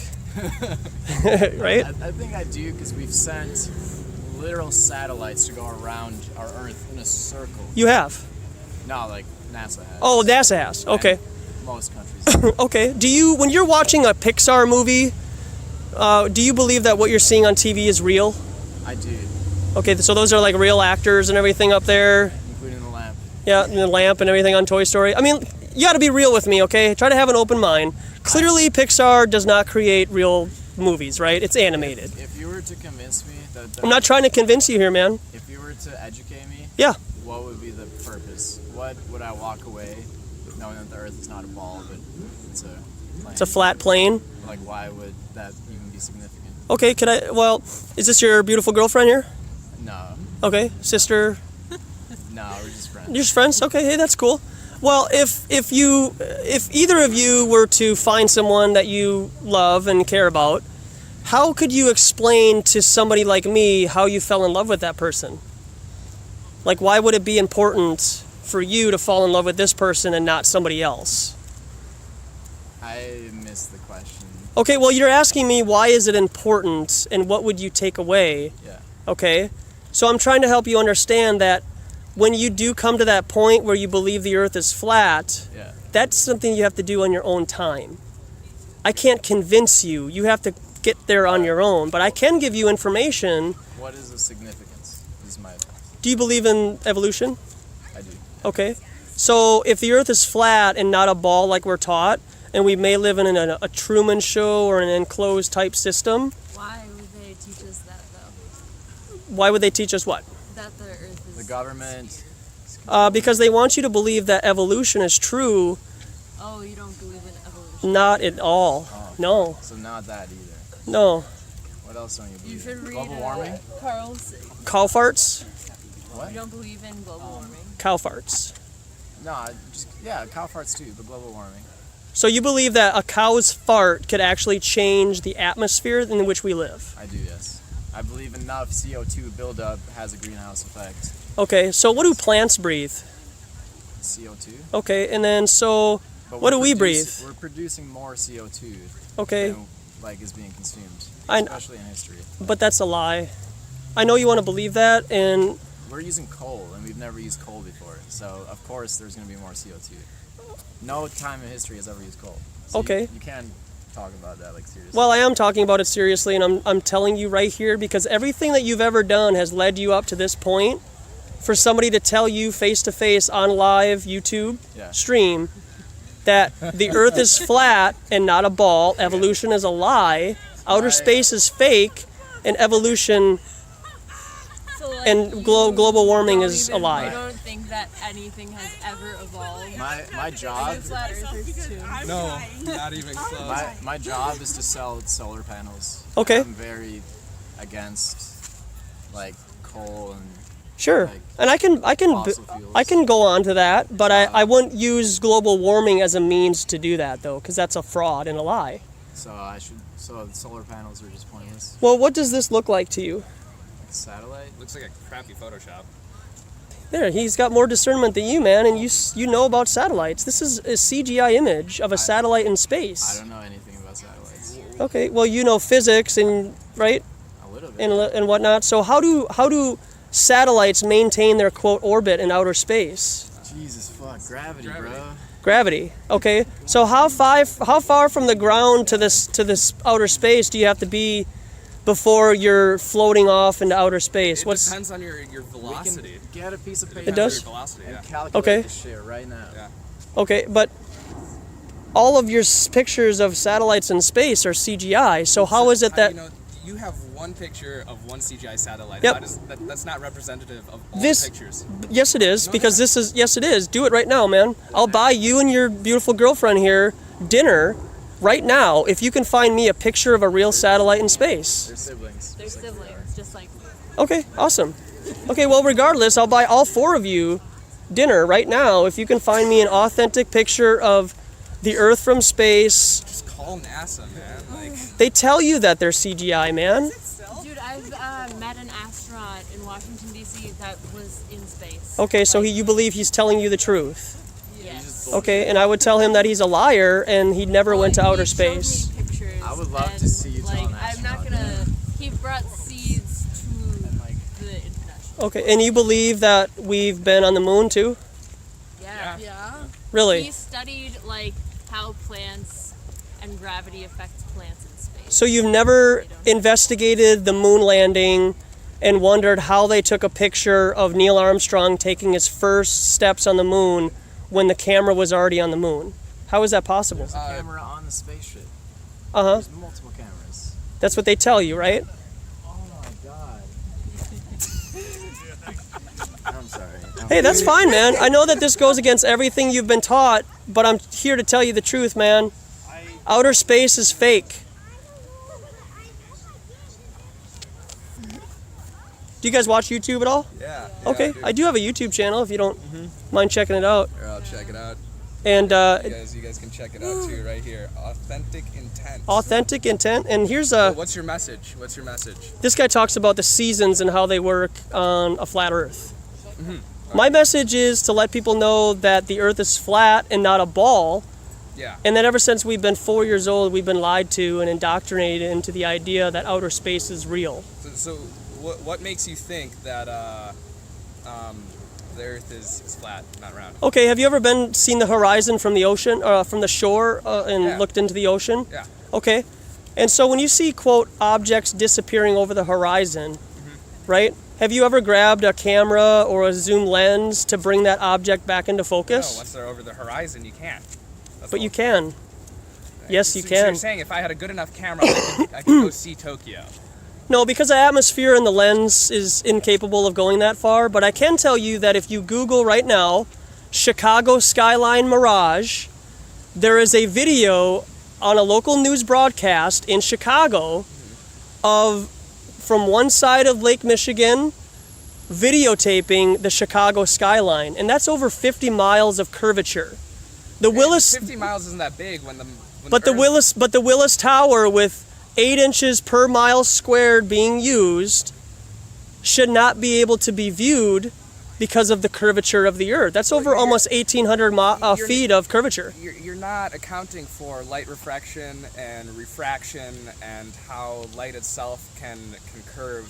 A: Right?
B: I think I do, because we've sent literal satellites to go around our earth in a circle.
A: You have?
B: No, like NASA has.
A: Oh, NASA has. Okay.
B: And most countries.
A: Okay. When you're watching a Pixar movie, do you believe that what you're seeing on TV is real?
B: I do.
A: Okay, so those are like real actors and everything up there?
B: Including the lamp.
A: Yeah, and the lamp and everything on Toy Story. I mean, you gotta be real with me, okay? Try to have an open mind. Clearly, Pixar does not create real movies, right? It's animated.
B: If you were to convince me that...
A: I'm not trying to convince you here, man.
B: If you were to educate me...
A: Yeah.
B: What would be the purpose? What would I walk away knowing that the earth is not a ball, but it's a plane?
A: It's a flat plane.
B: Like, why would that even be significant?
A: Okay, well, is this your beautiful girlfriend here?
M: No.
A: Okay, sister?
M: No, we're just friends.
A: You're just friends? Okay, hey, that's cool. Well, if either of you were to find someone that you love and care about, how could you explain to somebody like me how you fell in love with that person? Like, why would it be important for you to fall in love with this person and not somebody else?
M: I missed the question.
A: Okay, well, you're asking me why is it important and what would you take away?
M: Yeah.
A: Okay, so I'm trying to help you understand that when you do come to that point where you believe the earth is flat,
M: Yeah.
A: that's something you have to do on your own time. I can't convince you. You have to get there on your own, but I can give you information.
M: What is the significance? Is my.
A: Do you believe in evolution?
M: I do.
A: Okay. So if the earth is flat and not a ball like we're taught, and we may live in a Truman Show or an enclosed type system.
E: Why would they teach us that though?
A: Why would they teach us what?
E: That the earth is...
M: The government.
A: Because they want you to believe that evolution is true.
E: Oh, you don't believe in evolution?
A: Not at all.
M: Oh,
A: No.
M: So not that either.
A: No.
M: What else don't you believe?
E: You should
M: in?
E: read
M: Global warming?
E: Carl's...
A: Cow farts?
M: What?
E: You don't believe in global warming?
A: Cow farts.
M: No, cow farts too, but global warming.
A: So you believe that a cow's fart could actually change the atmosphere in which we live?
M: I do, yes. I believe enough CO2 buildup has a greenhouse effect.
A: Okay, so what do plants breathe?
M: CO2.
A: Okay, and then so
M: But
A: what do
M: we're
A: we breathe?
M: We're producing more CO2
A: Okay.
M: than is being consumed,
A: I-
M: especially in history.
A: But that's a lie. I know you want to believe that, and
M: We're using coal, and we've never used coal before, so of course there's going to be more CO2. No time in history has ever used coal. So
A: Okay.
M: You can't talk about that like seriously.
A: well, I am talking about it seriously, and I'm telling you right here because everything that you've ever done has led you up to this point. For somebody to tell you face to face on live YouTube stream that the Earth is flat and not a ball, evolution is a lie, outer space is fake, and evolution and global warming is a lie.
E: You don't think that anything has ever evolved?
M: My job.
E: Are you flat earthers too?
M: No, not even close. My job is to sell solar panels.
A: Okay.
M: I'm very against like coal and.
A: Sure, and I can go on to that, but I wouldn't use global warming as a means to do that though, because that's a fraud and a lie.
M: So So the solar panels are just pointless.
A: Well, what does this look like to you?
M: Satellite
J: looks like a crappy Photoshop.
A: There, he's got more discernment than you, man, and you know about satellites. This is a CGI image of a satellite in space.
M: I don't know anything about satellites.
A: Okay, well, you know physics and right,
M: a little bit,
A: and whatnot. So how do satellites maintain their quote orbit in outer space?
M: Jesus fuck, gravity, bro.
A: Gravity. Okay, so how far from the ground to this outer space do you have to be before you're floating off into outer space?
J: It depends on your velocity.
M: We can get a piece of paper.
A: It does?
J: Your velocity, yeah.
M: And calculate
A: Okay.
M: this shit right now.
J: Yeah.
A: Okay, but all of your pictures of satellites in space are CGI. So how is it that
J: you know, you have one picture of one CGI satellite?
A: Yep.
J: That's not representative of all
A: this?
J: the pictures.
A: Yes, it is, because this is yes, it is. Do it right now, man. I'll buy you and your beautiful girlfriend here dinner right now if you can find me a picture of a real satellite in space.
M: They're siblings.
E: They're siblings, just like me.
A: Okay, awesome. Okay, well, regardless, I'll buy all four of you dinner right now if you can find me an authentic picture of the Earth from space.
J: Just call NASA, man. Like,
A: they tell you that they're CGI, man.
E: Dude, I've met an astronaut in Washington, D.C. that was in space.
A: Okay, so you believe he's telling you the truth.
E: Yes.
A: Okay, and I would tell him that he's a liar and he never went to outer space.
M: I would love to see you tell an
E: I'm not gonna. He brought seeds to the international.
A: Okay, and you believe that we've been on the moon too?
E: Yeah.
A: Really?
E: He studied how plants and gravity affects plants in space.
A: So you've never investigated the moon landing and wondered how they took a picture of Neil Armstrong taking his first steps on the moon when the camera was already on the moon? How is that possible?
M: There's a camera on the spaceship.
A: Uh-huh.
M: There's multiple cameras.
A: That's what they tell you, right?
M: Oh my god. I'm sorry.
A: Hey, that's fine, man. I know that this goes against everything you've been taught, but I'm here to tell you the truth, man. Outer space is fake. Do you guys watch YouTube at all?
Q: Yeah.
A: Okay,
Q: I
A: I do have a YouTube channel if you don't mind checking it out.
Q: Here, I'll check it out.
A: And
Q: You guys can check it out too, right here. Authentic intent.
A: Authentic intent. And here's
Q: What's your message? What's your message?
A: this guy talks about the seasons and how they work on a flat Earth.
Q: Mm-hmm.
A: My message is to let people know that the Earth is flat and not a ball.
Q: Yeah.
A: And that ever since we've been 4 years old, we've been lied to and indoctrinated into the idea that outer space is real.
Q: So what makes you think that the Earth is flat, not round?
A: Okay, have you ever seen the horizon from the ocean, from the shore, and looked into the ocean?
Q: Yeah.
A: Okay, and so when you see, quote, objects disappearing over the horizon, right? Have you ever grabbed a camera or a zoom lens to bring that object back into focus?
Q: No, once they're over the horizon, you can't.
A: But you can. Yes, you
Q: So
A: can.
Q: you're saying if I had a good enough camera, I could go see Tokyo.
A: No, because the atmosphere and the lens is incapable of going that far. But I can tell you that if you Google right now, Chicago skyline mirage, there is a video on a local news broadcast in Chicago of from one side of Lake Michigan videotaping the Chicago skyline, and that's over 50 miles of curvature. The Willis
Q: 50 miles isn't that big when the
A: Willis Tower with 8 inches per mile squared being used should not be able to be viewed because of the curvature of the Earth. That's over almost 1,800 feet of curvature.
Q: You're not accounting for light refraction and refraction and how light itself can curve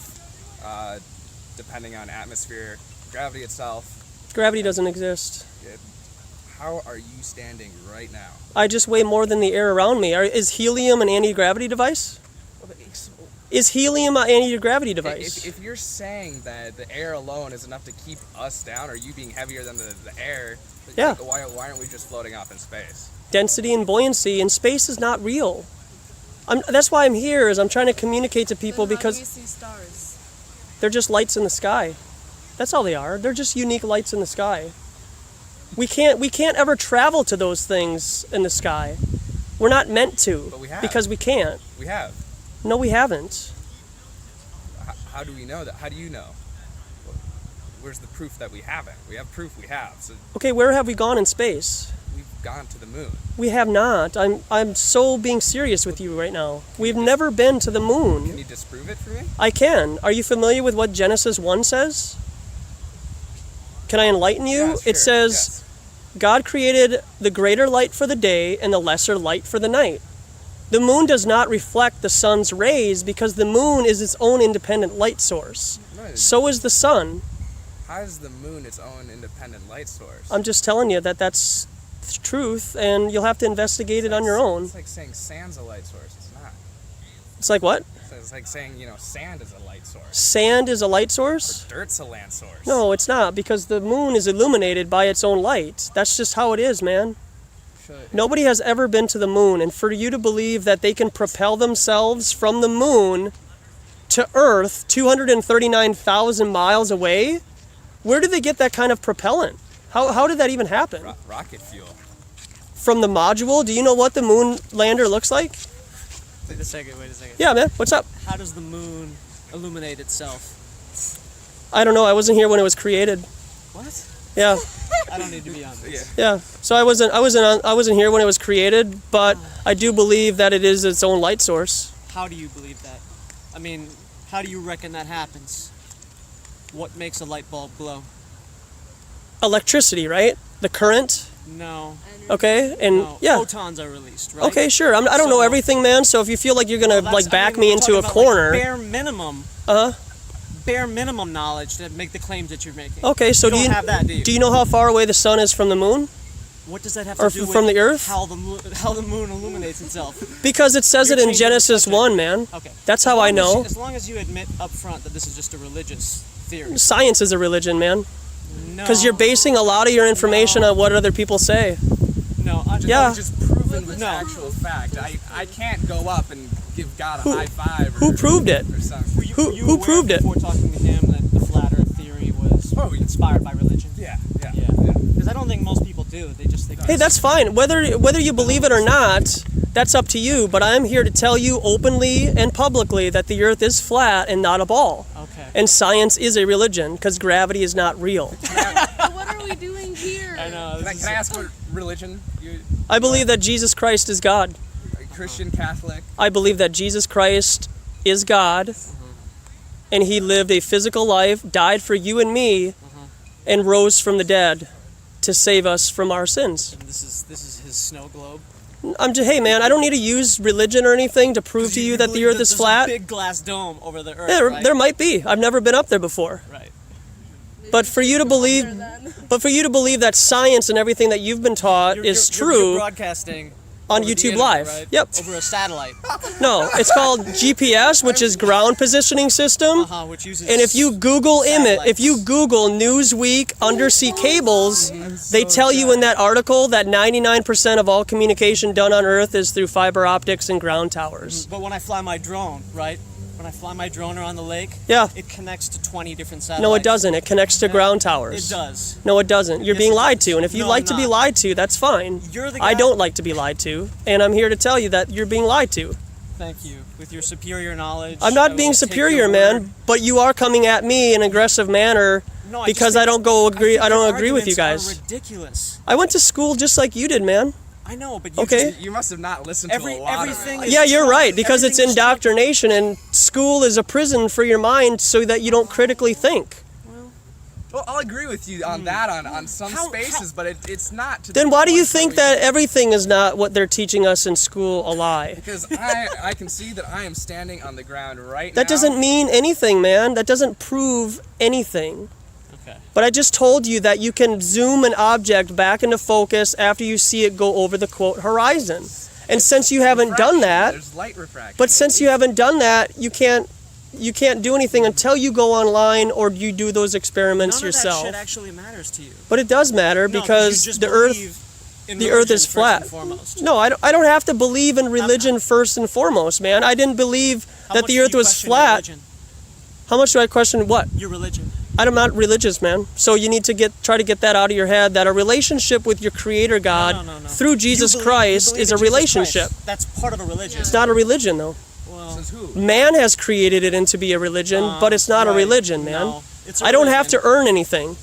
Q: depending on atmosphere, gravity itself.
A: Gravity doesn't exist.
Q: How are you standing right now?
A: I just weigh more than the air around me. Is helium an anti-gravity device? Is helium an anti-gravity device?
Q: If you're saying that the air alone is enough to keep us down, or you being heavier than the air,
A: Yeah.
Q: why aren't we just floating off in space?
A: Density and buoyancy in space is not real. That's why I'm here, is I'm trying to communicate to people because
F: you see stars?
A: they're just lights in the sky. That's all they are. They're just unique lights in the sky. We can't ever travel to those things in the sky. We're not meant to.
Q: But we have.
A: Because we can't.
Q: We have.
A: No, we haven't.
Q: How do we know that? How do you know? Where's the proof that we haven't? We have proof we have. So
A: Okay, where have we gone in space?
Q: we've gone to the moon.
A: We have not. I'm so being serious with you right now. We've never been to the moon.
Q: Can you disprove it for me?
A: I can. Are you familiar with what Genesis 1 says? Can I enlighten you?
Q: Yeah, sure.
A: It says, God created the greater light for the day and the lesser light for the night. The moon does not reflect the sun's rays because the moon is its own independent light source.
Q: No.
A: So is the sun.
Q: How is the moon its own independent light source?
A: I'm just telling you that that's the truth, and you'll have to investigate it on your own.
Q: It's like saying sand's a light source. It's not.
A: It's like what?
Q: It's like saying, sand is a light source.
A: Sand is a light source?
Q: Or dirt's a land source.
A: No, it's not, because the moon is illuminated by its own light. That's just how it is, man. Nobody has ever been to the moon, and for you to believe that they can propel themselves from the moon to Earth 239,000 miles away, where did they get that kind of propellant? How did that even happen?
Q: Rocket fuel.
A: From the module? Do you know what the moon lander looks like?
R: Wait a second.
A: Yeah, man, what's up?
R: How does the moon illuminate itself?
A: I don't know, I wasn't here when it was created.
R: What?
A: Yeah.
R: I don't need to be on this.
A: Yeah. So I wasn't here when it was created, but I do believe that it is its own light source.
R: How do you believe that? I mean, how do you reckon that happens? What makes a light bulb glow?
A: Electricity, right? The current.
R: No.
A: Okay, and
R: No.
A: yeah.
R: Photons are released, right?
A: Okay, sure. I don't know everything, man. So if you feel like you're gonna back me
R: we're
A: into a
R: talking about,
A: corner,
R: like, bare minimum. Bare minimum knowledge to make the claims that you're making.
A: Okay, so
R: you don't have that, do you?
A: Do you know how far away the sun is from the moon?
R: What does that have
A: Or
R: to do
A: from
R: with
A: the Earth?
R: How the moon illuminates itself?
A: Because it says
R: You're
A: it in
R: changing the
A: Genesis
R: subject.
A: 1, man.
R: Okay.
A: That's how I know.
R: As long as you admit up front that this is just a religious theory.
A: Science is a religion, man.
R: No.
A: Because you're basing a lot of your information on what other people say.
R: No,
A: Yeah.
Q: Just proven with actual fact. I can't go up and give God a high five.
A: Who proved it?
Q: Or something.
A: Who proved it?
R: Before talking to him, that the flat Earth theory was inspired by religion.
Q: Yeah.
R: Because I don't think most people do. They just think.
A: Hey, that's fine. Whether you believe it or not, that's up to you, but I'm here to tell you openly and publicly that the earth is flat and not a ball.
R: Okay.
A: And science is a religion because gravity is not real.
I: What are we doing here?
R: I know.
Q: Can I ask what religion you?
A: I believe that Jesus Christ is God.
Q: Christian, Catholic.
A: I believe that Jesus Christ is God, and he lived a physical life, died for you and me, and rose from the dead to save us from our sins.
R: And this is his snow globe.
A: Hey man, I don't need to use religion or anything to prove to you that the earth is
R: There's
A: flat.
R: a big glass dome over the earth.
A: Yeah,
R: right?
A: there might be. I've never been up there before.
R: Right.
A: But for you to believe that science and everything that you've been taught is true
R: You're broadcasting
A: on
R: over the
A: YouTube
R: internet,
A: Live.
R: right?
A: Yep.
R: Over a satellite.
A: No, it's called GPS, which is ground positioning system.
R: Which uses
A: And if you Google Newsweek undersea cables, they tell you in that article that 99% of all communication done on Earth is through fiber optics and ground towers.
R: But when I fly my drone, right? When I fly my drone around the lake,
A: Yeah.
R: it connects to 20 different satellites.
A: No, it doesn't. It connects to ground towers.
R: It does.
A: No, it doesn't. You're
R: Yes,
A: being
R: it
A: lied
R: does.
A: to, and if you
R: No,
A: like
R: I'm
A: to be
R: not.
A: lied to, that's fine.
R: You're the
A: I
R: guy-
A: don't like to be lied to, and I'm here to tell you that you're being lied to.
R: Thank you. With your superior knowledge.
A: I'm
R: I
A: not
R: will
A: being
R: take your
A: superior,
R: word.
A: man, but you are coming at me in an aggressive manner
R: No, I
A: because
R: just
A: I don't
R: think
A: I don't
R: your
A: agree with you
R: arguments
A: guys.
R: are ridiculous.
A: I went to school just like you did, man.
R: I know, but you
A: Okay.
Q: You must have not listened to a lot
R: everything
Q: of it.
R: is
A: Yeah, you're
R: true.
A: right, because it's
R: Everything is true.
A: indoctrination, and school is a prison for your mind so that you don't critically think.
Q: Well, I'll agree with you on that on some spaces, but it's not. To
A: Then
Q: the
A: why do you
Q: point
A: think
Q: where
A: that everything is not what they're teaching us in school a lie?
Q: Because I can see that I am standing on the ground right now.
A: That doesn't mean anything, man. That doesn't prove anything.
R: Okay.
A: But I just told you that you can zoom an object back into focus after you see it go over the quote horizon. And since you haven't done that,
Q: There's light refraction.
A: but since you haven't done that, you can't do anything until you go online or you do those experiments
R: None
A: yourself.
R: of that shit actually matters to you.
A: But it does matter
R: No,
A: because
R: you just
A: the
R: believe
A: earth
R: in
A: the earth
R: religion
A: is
R: first
A: flat.
R: and foremost.
A: No, I don't have to believe in religion first and foremost, man. I didn't believe
R: How
A: that
R: much
A: the
R: do
A: earth
R: you
A: was
R: question your
A: flat.
R: religion?
A: How much do I question what?
R: Your religion.
A: I'm not religious, man. So you need to try to get that out of your head that a relationship with your creator God
R: No.
A: through Jesus
R: You
A: Christ
R: believe
A: is a
R: in Jesus
A: relationship.
R: Christ. That's part of a religion.
A: It's not a religion though.
R: Well,
A: Man has created it into be a religion, but it's not a
R: right.
A: religion, man.
R: No, it's a
A: I don't have
R: religion.
A: to earn anything.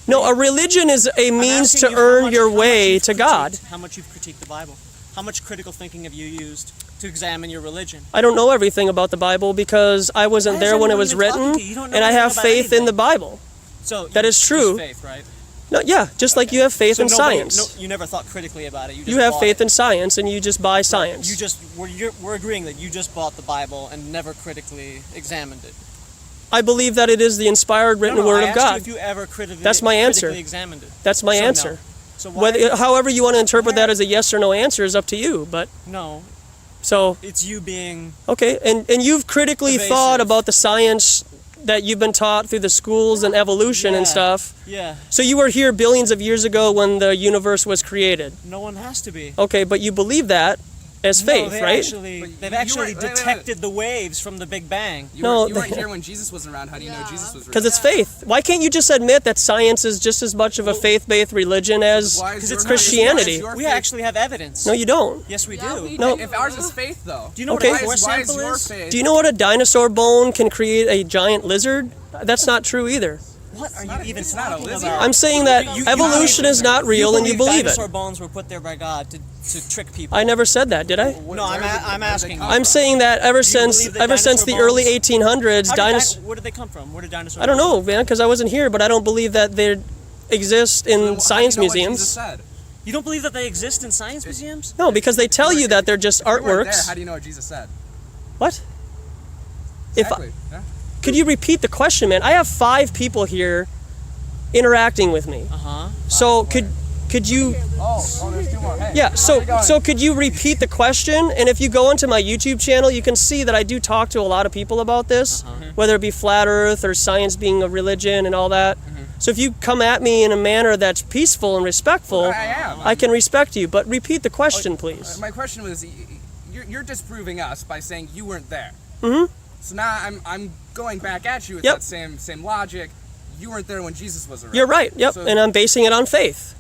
A: No, a religion is a means
R: asking
A: to
R: you how
A: earn
R: much-
A: your
R: how much
A: way
R: you've
A: to God.
R: How much you've critiqued the Bible? How much critical thinking have you used to examine your religion?
A: I don't know everything about the Bible because I wasn't
R: Why
A: there
R: is
A: when it
R: anyone
A: was
R: even talking
A: written,
R: to you? You don't know
A: and I
R: anything
A: have
R: about
A: faith in
R: anything.
A: the Bible.
R: So
A: That is
R: just
A: true.
R: faith, right?
A: No, yeah, just like you have faith
R: So
A: in
R: nobody-
A: science.
R: No, you never thought critically about it. You, just
A: You have
R: bought
A: faith
R: it.
A: in science, and you just buy science.
R: You just we're agreeing that you just bought the Bible and never critically examined it.
A: I believe that it is the inspired written
R: No,
A: word
R: I
A: of
R: asked
A: God.
R: you if you ever critically,
A: That's my answer.
R: critically examined it.
A: That's my
R: So
A: answer.
R: No. So why?
A: However you want to interpret that as a yes or no answer is up to you. But
R: no,
A: so
R: it's you being
A: okay, and you've critically
R: evasive.
A: thought about the science that you've been taught through the schools and evolution and
R: Yeah.
A: stuff.
R: Yeah.
A: So you were here billions of years ago when the universe was created.
R: No one has to be.
A: Okay, but you believe that as faith,
R: no,
A: right?
R: They've actually detected the waves from the Big Bang.
Q: You
A: No,
Q: weren't here when Jesus was around. How do you know Jesus was real?
A: Because it's faith. Why can't you just admit that science is just as much of a faith-based religion as Christianity?
R: We actually have evidence.
A: No, you don't.
R: Yes, we do.
A: No.
Q: If ours is faith, though.
R: Do you know
A: Okay.
R: what a core
Q: Why is
R: sample
Q: your
R: is?
Q: faith?
A: Do you know what a dinosaur bone can create a giant lizard? That's not true either.
R: What are you even
Q: not a
R: talking
Q: lizard.
R: about?
A: I'm saying that evolution is not real, and you believe
R: dinosaur
A: it.
R: bones were put there by God to trick people.
A: I never said that, did I?
R: No, I'm asking. You.
A: I'm saying that ever since
R: believe that
A: the
R: dinosaur
A: early
R: bones-
A: 1800s, dinosaurs.
R: Where did they come from? Where did dinosaurs?
A: I don't know, man, because I wasn't here, but I don't believe that they exist in science museums.
R: You don't believe that they exist in science museums?
A: No, because they tell you that they're just
Q: You weren't there.
A: artworks.
Q: How do you know what Jesus said?
A: What?
Q: Exactly. Yeah.
A: Could you repeat the question, man? I have 5 people here interacting with me. So could you?
Q: Oh, there's 2 more. Hey,
A: Yeah.
Q: how's it going?
A: So could you repeat the question? And if you go onto my YouTube channel, you can see that I do talk to a lot of people about this, whether it be flat Earth or science being a religion and all that. So if you come at me in a manner that's peaceful and respectful,
Q: I am.
A: I can respect you. But repeat the question, please.
Q: My question was, you're disproving us by saying you weren't there.
A: Mm-hmm.
Q: So now I'm going back at you with
A: Yep.
Q: that same logic. You weren't there when Jesus was around.
A: You're right. Yep.
Q: So-
A: And I'm basing it on faith.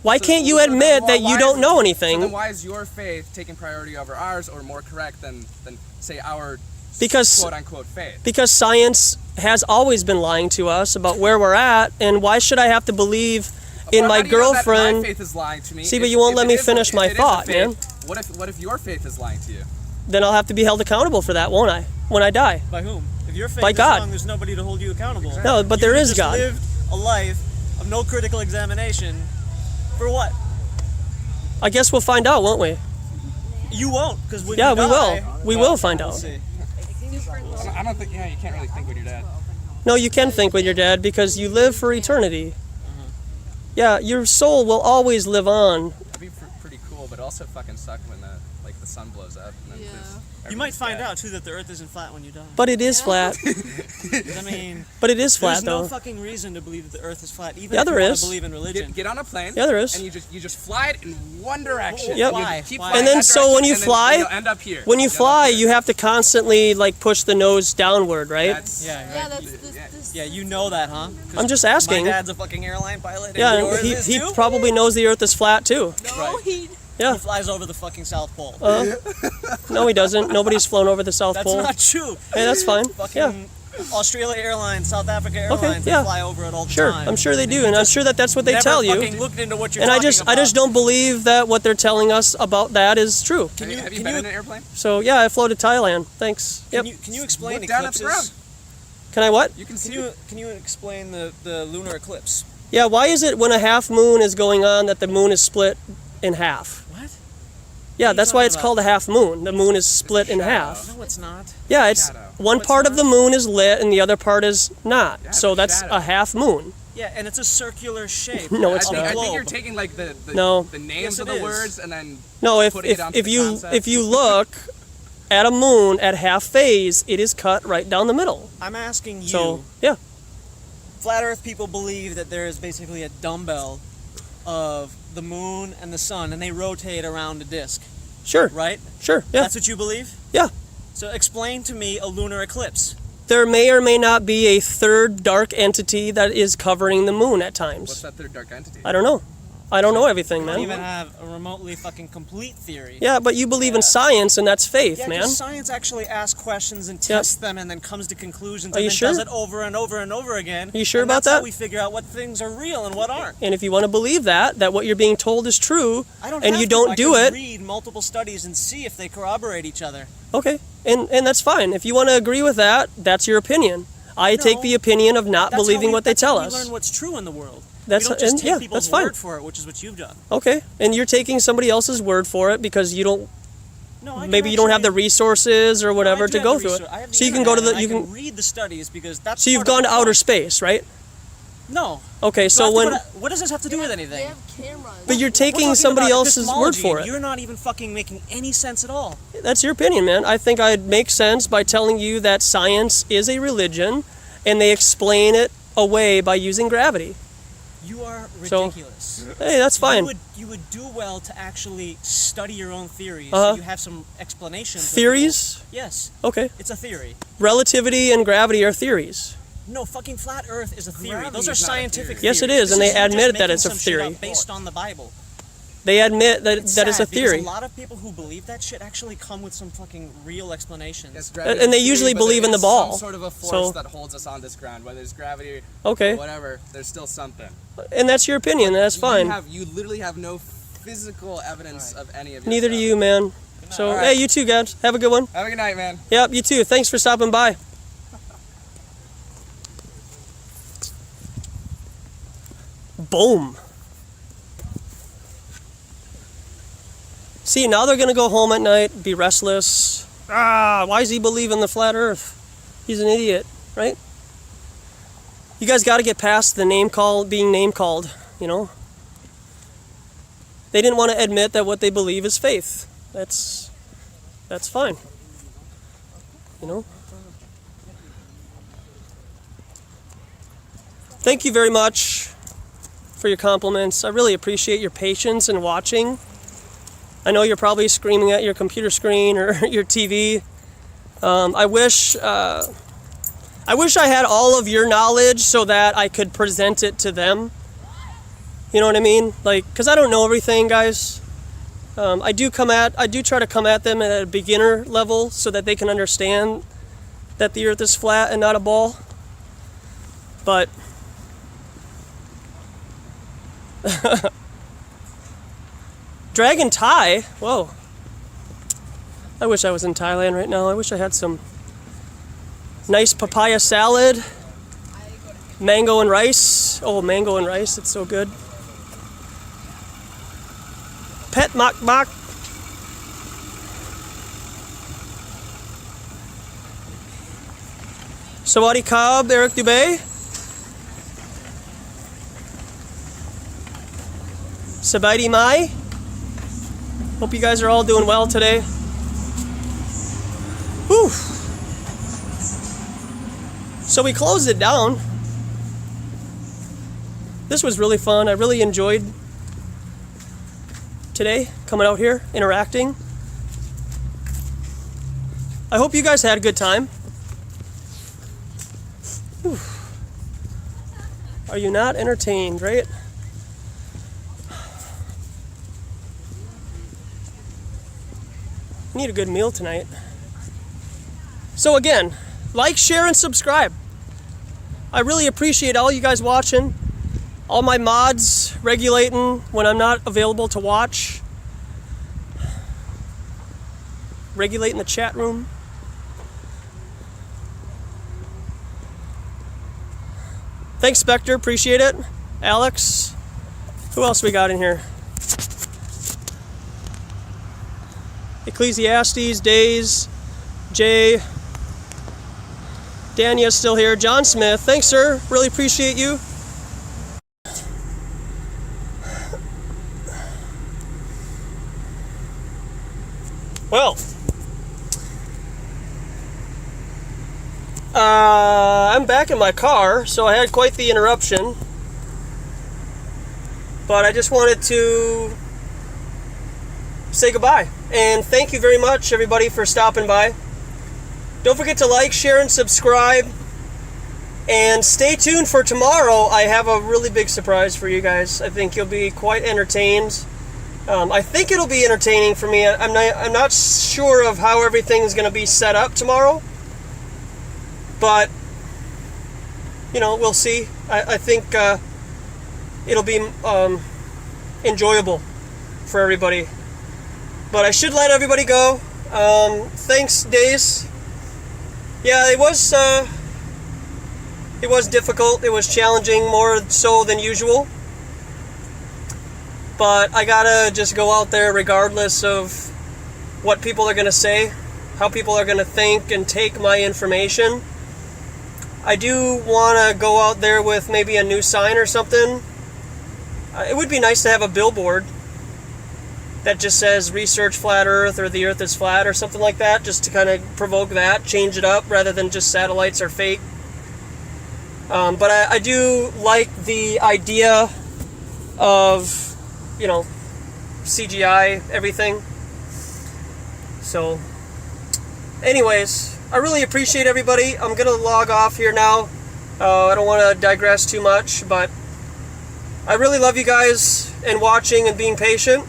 A: Why can't you admit that you don't know anything?
Q: So then why is your faith taking priority over ours, or more correct than say our
A: Because
Q: quote unquote faith?
A: Because science has always been lying to us about where we're at, and why should I have to believe in
Q: Well,
A: my
Q: how do you know that
A: girlfriend?
Q: my faith is lying to me.
A: See, but you won't let me finish my thought, man.
Q: What if your faith is lying to you?
A: Then I'll have to be held accountable for that, won't I? When I die.
R: By whom? If your faith
A: By
R: is
A: God.
R: wrong, there's nobody to hold you accountable.
A: No, but there
R: You
A: is
R: just
A: God.
R: lived a life of no critical examination. For what?
A: I guess we'll find out, won't we?
R: You won't, because when
A: Yeah,
R: you
A: we
R: die,
A: will. We will find
R: we'll
A: out.
R: see.
Q: I don't think. Yeah, you can't really think when you're dead.
A: No, you can think when you're dead because you live for eternity. Yeah, your soul will always live on.
Q: That'd be pretty cool, but also fucking suck when the sun blows up. And then
R: You might find out too that the Earth isn't flat when you die.
A: But it is flat.
R: I mean,
A: But it is flat,
R: there's no
A: though.
R: fucking reason to believe that the Earth is flat, even
A: Yeah,
R: if you
A: there
R: want
A: is.
R: to believe in religion.
Q: Get on a plane.
A: Yeah, there is.
Q: And you just fly it in one direction.
A: Yep.
Q: You keep flying
A: And then
Q: that
A: so when
Q: direction,
A: you
Q: and then
A: fly,
Q: you'll end up here.
A: when you fly, you have to constantly like push the nose downward, right?
R: Yeah, you know that, huh? 'Cause
A: I'm just asking.
R: My dad's a fucking airline pilot. And
A: Yeah,
R: yours
A: he
R: is
A: he
R: too?
A: probably knows the Earth is flat too.
R: No, he.
A: Yeah.
R: He flies over the fucking South Pole.
A: No, he doesn't. Nobody's flown over the South
R: That's
A: Pole.
R: not true.
A: Hey, that's fine.
R: Fucking
A: Yeah.
R: Australia Airlines, South Africa Airlines,
A: Okay,
R: they
A: yeah.
R: fly over it all the
A: Sure,
R: time.
A: I'm sure they do, and I'm sure that that's what they
R: Never
A: tell you.
R: fucking looked into what you're
A: And I
R: talking
A: just
R: about.
A: don't believe that what they're telling us about that is true.
Q: Have you been in an airplane?
A: So yeah, I flew to Thailand. Thanks. Yep.
R: Can you explain
Q: Look down at the
R: eclipses?
A: Can I what?
Q: You can see.
R: Can you explain the lunar eclipse?
A: Yeah. Why is it when a half moon is going on that the moon is split in half?
R: What?
A: Yeah,
R: What are you
A: that's why
R: talking
A: it's
R: about?
A: called a half moon. The moon is split in half.
R: No, it's not.
A: Yeah, it's one part of the moon is lit and the other part is not. So that's a half moon.
R: Yeah, and it's a circular shape.
A: No, it's
Q: I
A: not.
Q: think you're taking like the
A: No.
Q: the names
R: Yes,
Q: of
R: it
Q: the
R: is.
Q: words and then
A: No, if
Q: putting it onto the concept.
A: if you look at a moon at half phase, it is cut right down the middle.
R: I'm asking you.
A: So yeah.
R: Flat Earth people believe that there is basically a dumbbell of the moon and the sun, and they rotate around a disk.
A: Sure.
R: Right?
A: Sure. Yeah.
R: That's what you believe?
A: Yeah.
R: So explain to me a lunar eclipse.
A: There may or may not be a third dark entity that is covering the moon at times.
Q: What's that third dark entity?
A: I don't know. I don't know everything,
R: You don't even
A: man.
R: have a remotely fucking complete theory.
A: Yeah, but you believe in science, and that's faith,
R: Yeah,
A: man.
R: 'cause science actually asks questions and
A: Yep.
R: tests them and then comes to conclusions
A: Are
R: and
A: you
R: then
A: sure?
R: does it over and over and over again.
A: Are you sure
R: and
A: about
R: that's how
A: that?
R: we figure out what things are real and what aren't.
A: And if you want to believe that what you're being told is true,
R: I don't
A: and
R: have
A: you
R: to.
A: don't
R: I
A: do
R: can
A: it,
R: read multiple studies and see if they corroborate each other.
A: okay, and that's fine. If you want to agree with that, that's your opinion. I take the opinion of not believing what they tell
R: We
A: us.
R: learn what's true in the world.
A: That's
R: we don't just
A: and,
R: take
A: yeah,
R: people's
A: that's fine.
R: word for it, which is what you've done.
A: Okay, and you're taking somebody else's word for it because you don't.
R: No, I can
A: Maybe you don't have the resources or whatever
R: I do
A: to
R: have
A: go
R: the
A: through it.
R: research. I have the
A: So you can go to
R: internet
A: the
R: and
A: you
R: I
A: can.
R: read the studies because that's.
A: So you've
R: part of
A: gone to
R: the
A: outer
R: point.
A: space, right?
R: No.
A: Okay,
R: Do I
A: so
R: have to
A: when.
R: go to- what does this have to do with anything?
A: But you're
R: We're
A: taking
R: talking
A: somebody
R: about
A: else's word
R: epistemology,
A: for
R: and
A: it.
R: You're not even fucking making any sense at all.
A: That's your opinion, man. I think I'd make sense by telling you that science is a religion, and they explain it away by using gravity.
R: You are
A: So,
R: ridiculous.
A: hey, that's fine.
R: You would do well to actually study your own theories.
A: Uh-huh.
R: So you have some explanations. of
A: Theories?
R: people. Yes.
A: Okay.
R: It's a theory.
A: Relativity and gravity are theories.
R: No, fucking flat Earth is a theory.
Q: Gravity
R: Those are
Q: is not a
R: scientific
Q: theory.
A: Yes, it
R: theories.
A: is, and
R: This
A: they
R: you
A: admit
R: just
A: that
R: making
A: it's a
R: some shit
A: theory.
R: up based on the Bible.
A: They admit that
R: It's
A: that is a
R: sad because
A: theory.
R: A lot of people who believe that shit actually come with some fucking real explanations.
Q: Yes,
A: And
Q: gravity
A: they
Q: is a
A: usually
Q: theory, but
A: believe
Q: there
A: in the
Q: is
A: ball.
Q: Some sort of a force
A: So-
Q: that holds us on this ground, whether it's gravity
A: Okay.
Q: or whatever. There's still something.
A: And that's your opinion, and that's fine.
Q: You literally have no physical evidence of any of your
A: Neither do
Q: stuff.
A: you, man. So,
Q: All right.
A: hey, you too, guys. Have a good one.
Q: Have a good night, man.
A: Yep, you too. Thanks for stopping by. Boom. See, now they're going to go home at night, be restless. Why does he believe in the flat earth? He's an idiot, right? You guys got to get past the being name called, you know? They didn't want to admit that what they believe is faith. That's fine. You know? Thank you very much for your compliments. I really appreciate your patience and watching. I know you're probably screaming at your computer screen or your TV. I wish I had all of your knowledge so that I could present it to them. You know what I mean? Like, because I don't know everything, guys. I do try to come at them at a beginner level so that they can understand that the Earth is flat and not a ball. But Dragon Thai, whoa. I wish I was in Thailand right now. I wish I had some nice papaya salad, mango and rice. Oh, mango and rice, it's so good. Pet Mak Mak. Sawadee Kab, Eric Dubé. Sabaidi Mai. Hope you guys are all doing well today. Whew. So we closed it down. This was really fun. I really enjoyed today, coming out here, interacting. I hope you guys had a good time. Whew. Are you not entertained, right? I need a good meal tonight. So again, like, share, and subscribe. I really appreciate all you guys watching. All my mods regulating when I'm not available to watch. Regulating the chat room. Thanks, Spectre. Appreciate it. Alex. Who else we got in here? Ecclesiastes, Days, Jay. Danya's still here. John Smith. Thanks, sir. Really appreciate you. Well, I'm back in my car, so I had quite the interruption. But I just wanted to say goodbye. And thank you very much, everybody, for stopping by. Don't forget to like, share, and subscribe. And stay tuned for tomorrow. I have a really big surprise for you guys. I think you'll be quite entertained. I think it'll be entertaining for me. I'm not sure of how everything's going to be set up tomorrow. But, you know, we'll see. I think it'll be enjoyable for everybody. But I should let everybody go. Thanks, Days. Yeah, it was difficult. It was challenging, more so than usual. But I gotta just go out there regardless of what people are gonna say, how people are gonna think and take my information. I do wanna go out there with maybe a new sign or something. It would be nice to have a billboard that just says research flat earth or the earth is flat or something like that, just to kind of provoke that, change it up rather than just satellites are fake. But I do like the idea of, you know, CGI everything. So anyways, I really appreciate everybody. I'm gonna log off here now. I don't want to digress too much, but I really love you guys and watching and being patient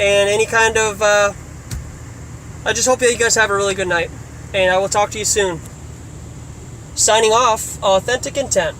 A: and any kind of I just hope that you guys have a really good night, and I will talk to you soon. Signing off, Authentic Intent.